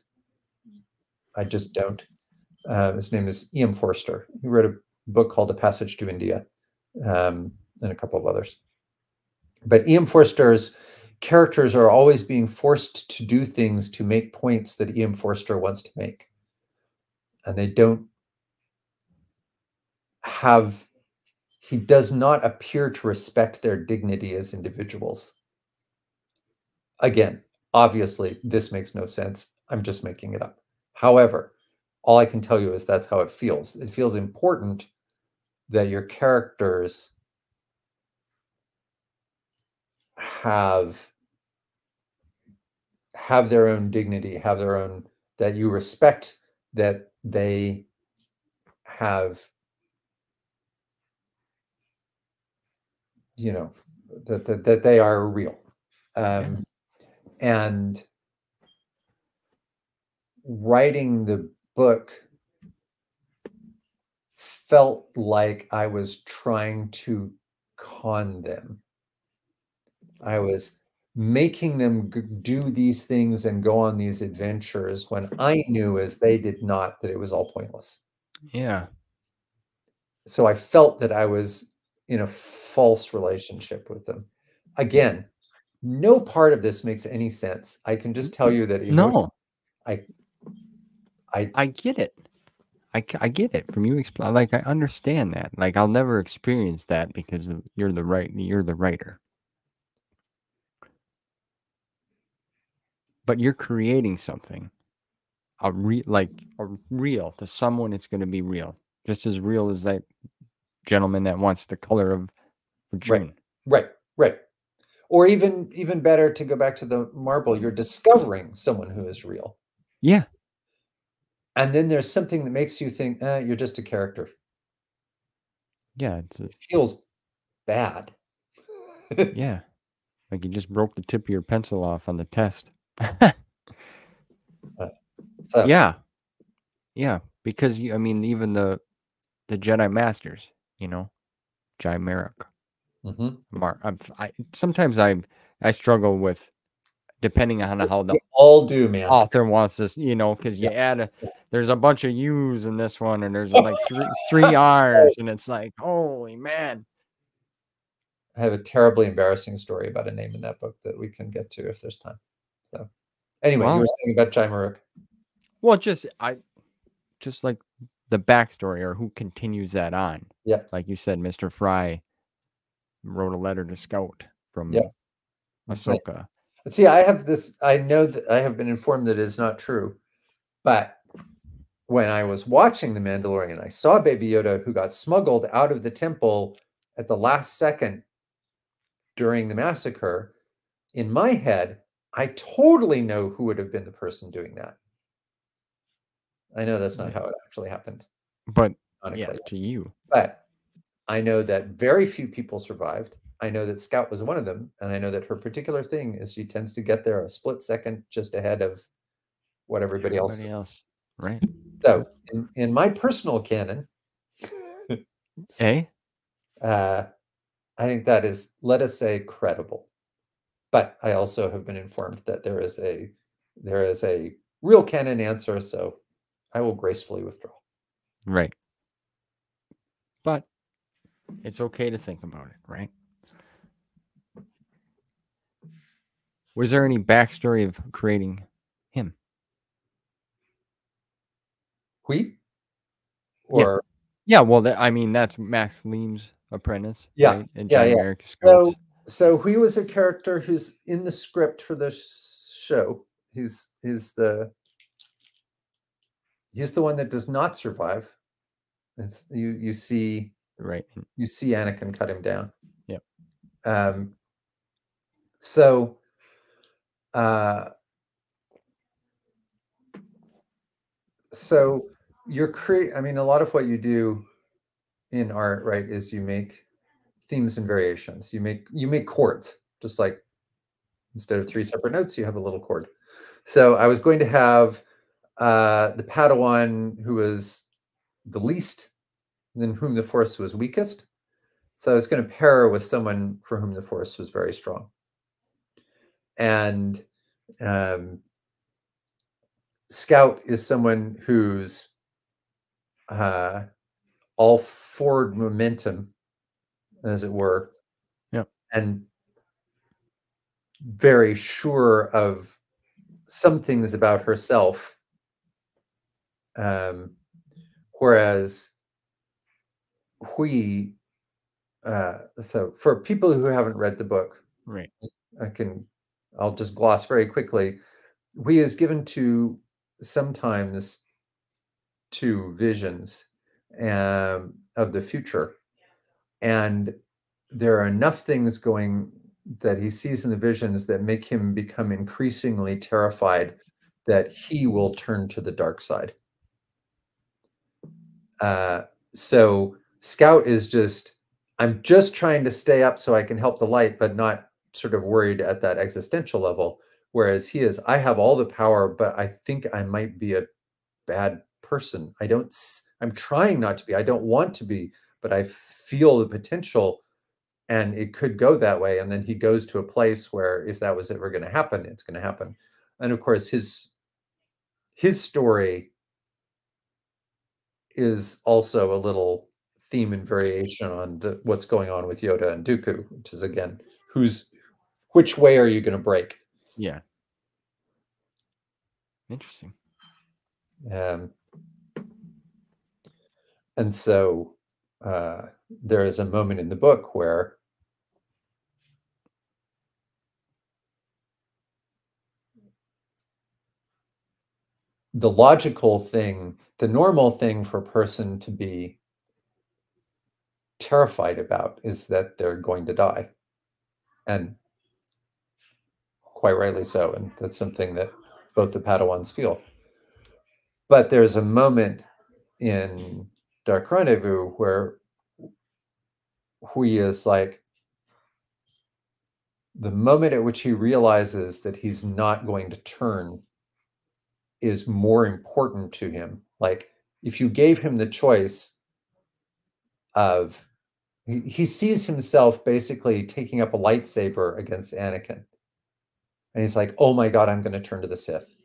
His name is E.M. Forster. He wrote a book called A Passage to India, and a couple of others. But E.M. Forster's characters are always being forced to do things to make points that E.M. Forster wants to make. And they don't have, he does not appear to respect their dignity as individuals. Again, obviously, this makes no sense. I'm just making it up. However, all I can tell you is that's how it feels. It feels important that your characters have their own dignity, have their own, that you respect that they have, you know, that they are real. Yeah. And writing the book felt like I was trying to con them. I was making them do these things and go on these adventures when I knew, as they did not, that it was all pointless. Yeah. So I felt that I was in a false relationship with them. Again, no part of this makes any sense. I can just tell you that emotion. No, I I get it. I get it from you. Like I understand that. Like I'll never experience that because you're the writer. but you're creating something a real to someone. It's going to be real, just as real as that gentleman that wants the color of Right, June. right. Or even better, to go back to the marble, you're discovering someone who is real. Yeah. And then there's something that makes you think, you're just a character. Yeah. It feels bad. Yeah. Like you just broke the tip of your pencil off on the test. So Yeah. Yeah. Because I mean, even the Jedi Masters, Chimeric. mhm. Sometimes I struggle with, depending on how the We all do, man. author wants this, because Yeah. you there's a bunch of U's in this one, and there's like three R's, and it's like, holy man. I have a terribly embarrassing story about a name in that book that we can get to if there's time. So anyway, you were Well, saying about Chimeric. well, just like the backstory or who continues that on. Yeah. Like you said, Mr. Fry wrote a letter to Scout Yeah. from That's nice. Ahsoka. See, I know that I have been informed that it is not true, but when I was watching The Mandalorian, I saw Baby Yoda who got smuggled out of the temple at the last second during the massacre. In my head, I totally know who would have been the person doing that. I know that's not how it actually happened, But yeah, ironically, to you. but I know that very few people survived. I know that Scout was one of them, and I know that her particular thing is she tends to get there a split second just ahead of what everybody else is. Right. So in my personal canon, Eh? I think that is, let us say, credible. But I also have been informed that there is a real canon answer, so I will gracefully withdraw. Right. But it's okay to think about it, right? Was there any backstory of creating him? We Yeah. or Yeah, well, I mean, that's Max Leem's apprentice, yeah, right? And yeah, yeah. Chimeric Scouts. So he was a character who's in the script for the show. He's the one that does not survive. It's, you see Right. Anakin cut him down. Yep. So uh, so you're I mean, a lot of what you do in art, right, is you make themes and variations. You make chords, just like instead of 3 separate notes, you have a little chord. So I was going to have the Padawan who was the least, and then whom the Force was weakest. So I was going to pair her with someone for whom the Force was very strong. And Scout is someone who's all forward momentum, as it were, Yep. and very sure of some things about herself. Whereas so for people who haven't read the book, Right. I'll just gloss very quickly. Hui is given to sometimes to visions of the future, and there are enough things going that he sees in the visions that make him become increasingly terrified that he will turn to the dark side. So Scout is I'm just trying to stay up so I can help the light, but not sort of worried at that existential level. Whereas he is, I have all the power, but I think I might be a bad person. I'm trying not to be, I don't want to be, but I feel the potential and it could go that way. And then he goes to a place where if that was ever going to happen, it's going to happen. And of course, his story is also a little theme and variation on what's going on with Yoda and Dooku, which is again, which way are you going to break? Yeah. Interesting. And so there is a moment in the book where the logical thing, the normal thing for a person to be terrified about is that they're going to die. And quite rightly so. And that's something that both the Padawans feel. But there's a moment in Dark Rendezvous where Hui is like, the moment at which he realizes that he's not going to turn is more important to him. Like, if you gave him the choice of, he sees himself basically taking up a lightsaber against Anakin. And he's like, oh my God, I'm going to turn to the Sith.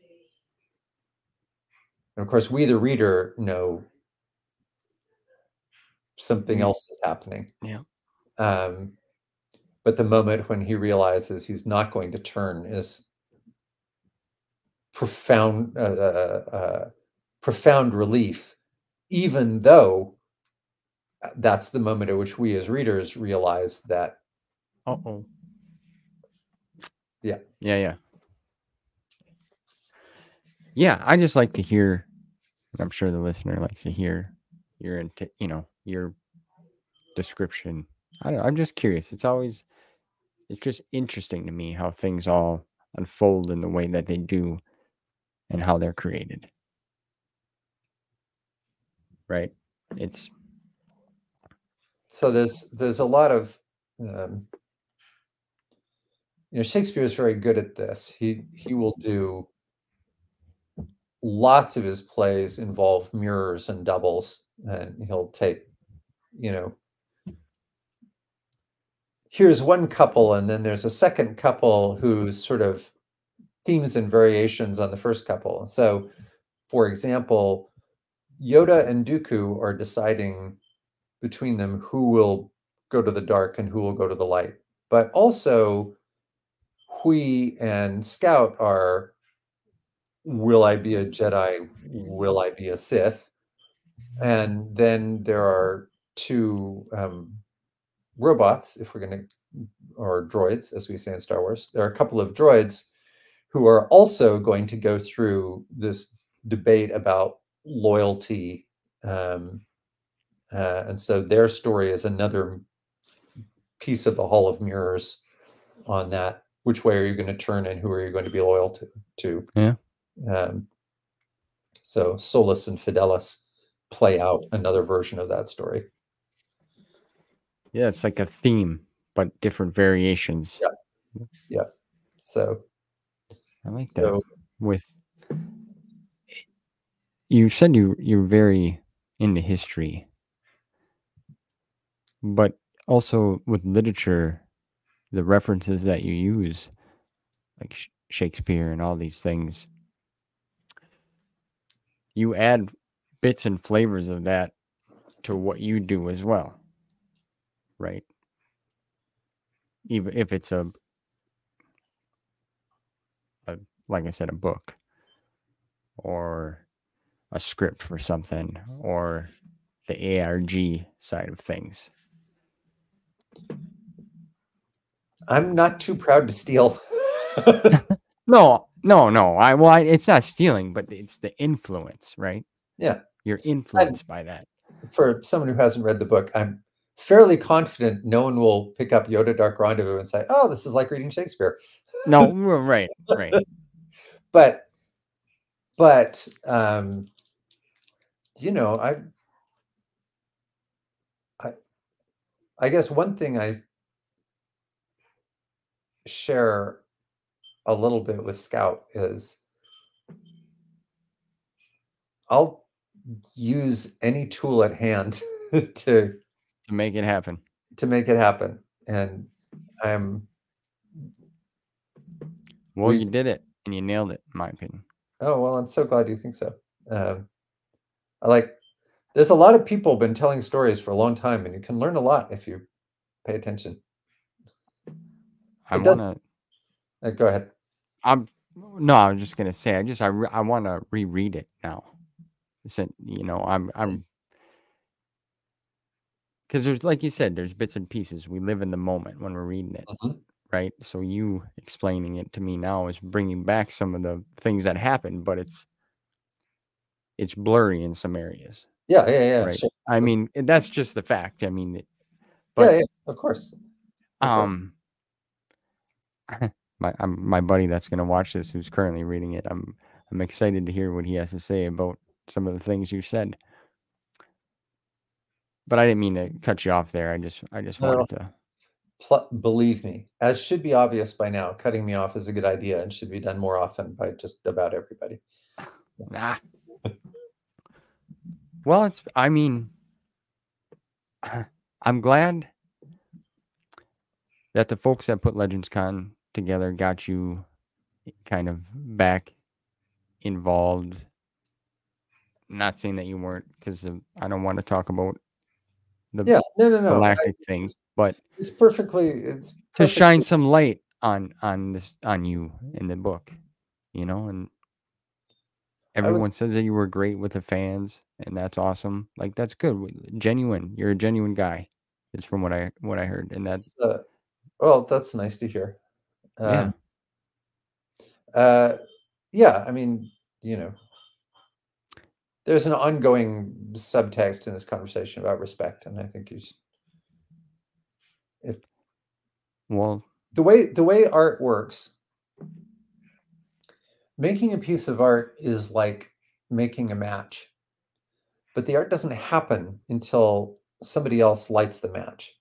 And of course, we, the reader, know something else is happening. Yeah. But the moment when he realizes he's not going to turn is profound, profound relief, even though that's the moment at which we as readers realize that. Uh-oh. Yeah. Yeah. Yeah, I just like to hear, I'm sure the listener likes to hear your, your description. I don't know, I'm just curious. It's just interesting to me how things all unfold in the way that they do and how they're created. Right? So there's a lot of, Shakespeare is very good at this. He will do, lots of his plays involve mirrors and doubles, and he'll take, here's one couple, and then there's a second couple whose sort of themes and variations on the first couple. So, for example, Yoda and Dooku are deciding between them who will go to the dark and who will go to the light. But also, Hui and Scout are, will I be a Jedi? Will I be a Sith? And then there are two robots, if we're going to, or droids, as we say in Star Wars. There are a couple of droids who are also going to go through this debate about loyalty. And so their story is another piece of the Hall of Mirrors on that. Which way are you going to turn and who are you going to be loyal to? Yeah. So Solus and Fidelis play out another version of that story. Yeah, it's like a theme, but different variations. Yeah. So I like that. With, you said you're very into history, but also with literature, the references that you use, like Shakespeare and all these things, you add bits and flavors of that to what you do as well, right? Even if it's a like I said, a book or a script for something or the ARG side of things. I'm not too proud to steal. No. It's not stealing, but it's the influence, right? Yeah. You're influenced by that. For someone who hasn't read the book, I'm fairly confident no one will pick up Yoda Dark Rendezvous and say, oh, this is like reading Shakespeare. No, right. But I guess one thing I share a little bit with Scout is I'll use any tool at hand to make it happen. And you did it and you nailed it, in my opinion. Oh, well, I'm so glad you think so. There's a lot of people been telling stories for a long time, and you can learn a lot if you pay attention. Go ahead. I was just gonna say, I want to reread it now. I'm because there's, like you said, there's bits and pieces. We live in the moment when we're reading it, right? So you explaining it to me now is bringing back some of the things that happened, but it's it's blurry in some areas, Yeah, right? sure. I mean, that's just the fact. I mean, Yeah, but yeah, of course. Of course. um, my buddy that's gonna watch this, who's currently reading it, I'm excited to hear what he has to say about some of the things you said. But I didn't mean to cut you off there. I just No, wanted to. believe me, as should be obvious by now, cutting me off is a good idea and should be done more often by just about everybody. Ah, well, it's. I mean, I'm glad that the folks that put Legends Con together got you kind of back involved. Not saying that you weren't, because I don't want to talk about the Yeah, no. galactic thing, but It's to shine perfectly. some light on this, on you in the book, and I was everyone says that you were great with the fans, and that's awesome. Like, that's good. Genuine. You're a genuine guy. Is from what I heard, and that, well, that's nice to hear. yeah, Um, uh, yeah, I mean, you know, there's an ongoing subtext in this conversation about respect, and I think if well, the way art works, making a piece of art is like making a match, but the art doesn't happen until somebody else lights the match,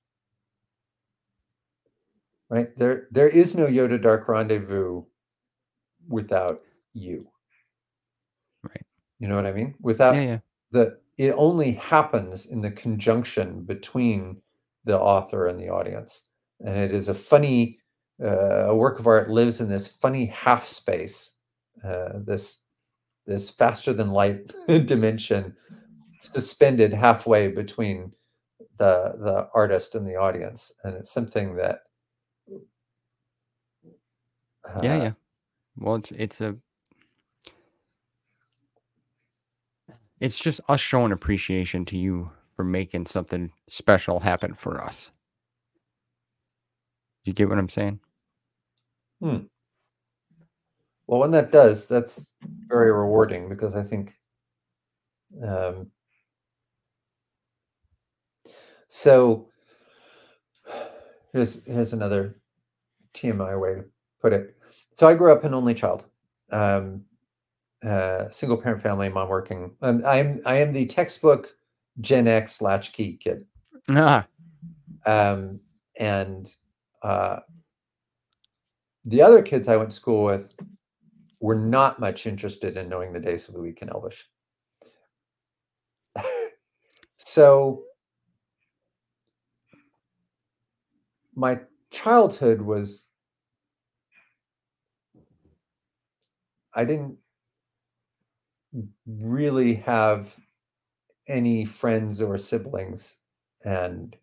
right? There is no Yoda Dark Rendezvous without you. right, You know what I mean? yeah, Without yeah, it only happens in the conjunction between the author and the audience. And it is a work of art lives in this funny half space, this faster than light dimension suspended halfway between the artist and the audience. And it's something that, yeah, uh, yeah. Well, it's just us showing appreciation to you for making something special happen for us. You get what I'm saying? hmm. Well, when that does, that's very rewarding because I think um, so. Here's another TMI way to put it. So I grew up an only child, um, single parent family, mom working. I am the textbook Gen X latchkey kid, Ah, um, and uh, the other kids I went to school with were not much interested in knowing the days of the week in Elvish. So my childhood was I didn't really have any friends or siblings, and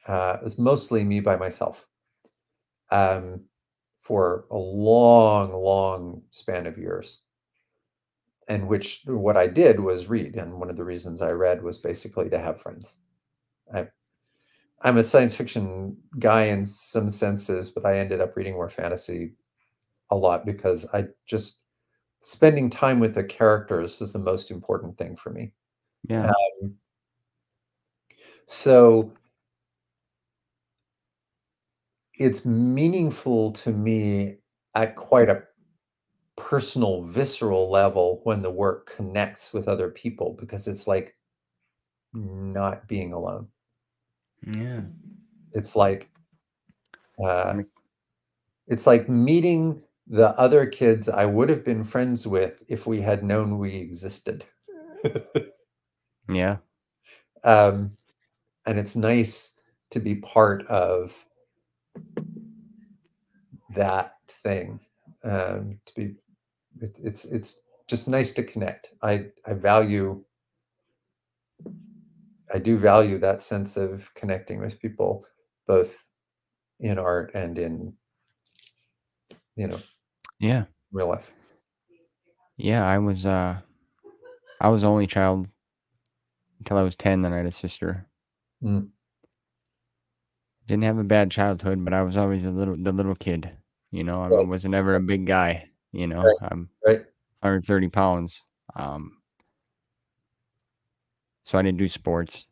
it was mostly me by myself um, for a long span of years. And which what I did was read, and one of the reasons I read was basically to have friends. I, I'm a science fiction guy in some senses, but I ended up reading more fantasy a lot because I just spending time with the characters was the most important thing for me. yeah, Um, so it's meaningful to me at quite a personal, visceral level when the work connects with other people because it's like not being alone. yeah. It's like uh, I'm- it's like meeting the other kids I would have been friends with if we had known we existed. Yeah, um, and it's nice to be part of that thing. To be, it's just nice to connect. I do value that sense of connecting with people, both in art and in you know yeah, real life. yeah. I was the only child until I was 10. Then I had a sister. Mm, Didn't have a bad childhood, but I was always the little kid. I right, wasn't ever a big guy. right, I'm right. 130 pounds. Um, so I didn't do sports.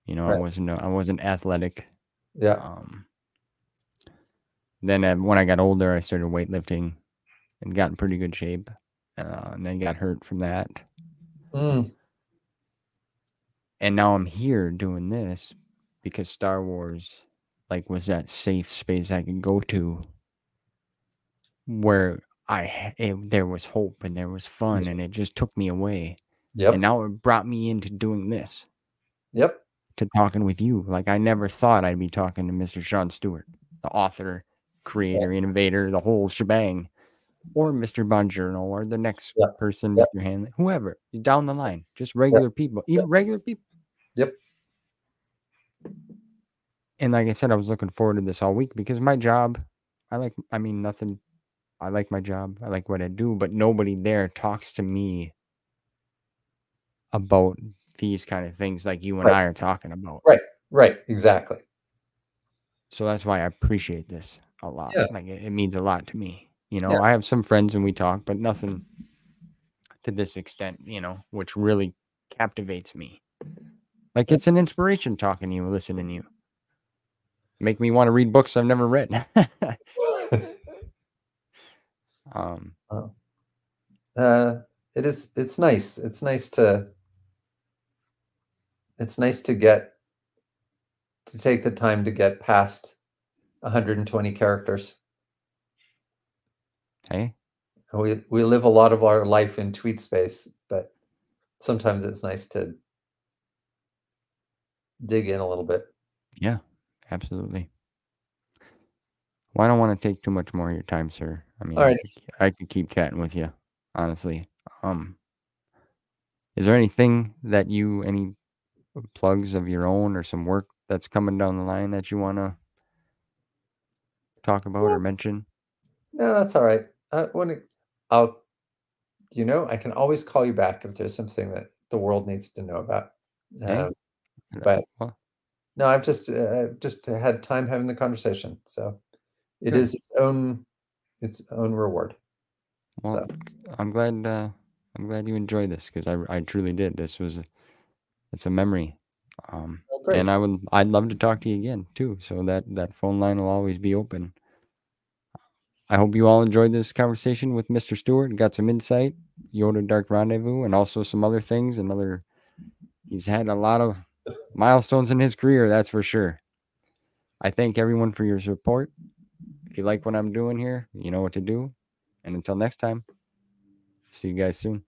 I Right. wasn't athletic. Yeah. Um, then when I got older, I started weightlifting and got in pretty good shape, and then got hurt from that. Mm. And now I'm here doing this because Star Wars, like, was that safe space I could go to where there was hope and there was fun, and it just took me away. And Yep. now it brought me into doing this, Yep. to talking with you. Like, I never thought I'd be talking to Mr. Sean Stewart, the author, creator, innovator, the whole shebang, or Mr. Bongiorno, or the next Yep. person, Yep. Mr. Hanley, whoever, down the line, just Yep. regular people, Yep. even regular people. Yep. And like I said, I was looking forward to this all week because my job, nothing. I like my job. I like what I do, but nobody there talks to me about these kind of things like you and Right. I are talking about. Right. Right. Exactly. So that's why I appreciate this a lot. Yeah. Like, it means a lot to me. Yeah. I have some friends and we talk, but nothing to this extent, which really captivates me. Like, it's an inspiration talking to you, listening to you. Make me want to read books I've never read. um, Oh. It is. It's nice. It's nice to. It's nice to take the time to get past 120 characters. hey, We live a lot of our life in tweet space, but sometimes it's nice to dig in a little bit. yeah, absolutely. Well, I don't want to take too much more of your time, sir. I mean, All right. I could keep chatting with you, honestly. Um, is there anything that any plugs of your own or some work that's coming down the line that you want to talk about Yeah, or mention? no, that's all right. When it, I'll, I can always call you back if there's something that the world needs to know about. Hey, But well, no, I've just had time having the conversation, so it good. is its own reward. Well, So, I'm glad. I'm glad you enjoyed this because I truly did. It's a memory. oh, And great. I'd love to talk to you again too. So that phone line will always be open. I hope you all enjoyed this conversation with Mr. Stewart and got some insight, Yoda Dark Rendezvous, and also some other things. He's had a lot of milestones in his career, that's for sure. I thank everyone for your support. If you like what I'm doing here, you know what to do. And until next time, see you guys soon.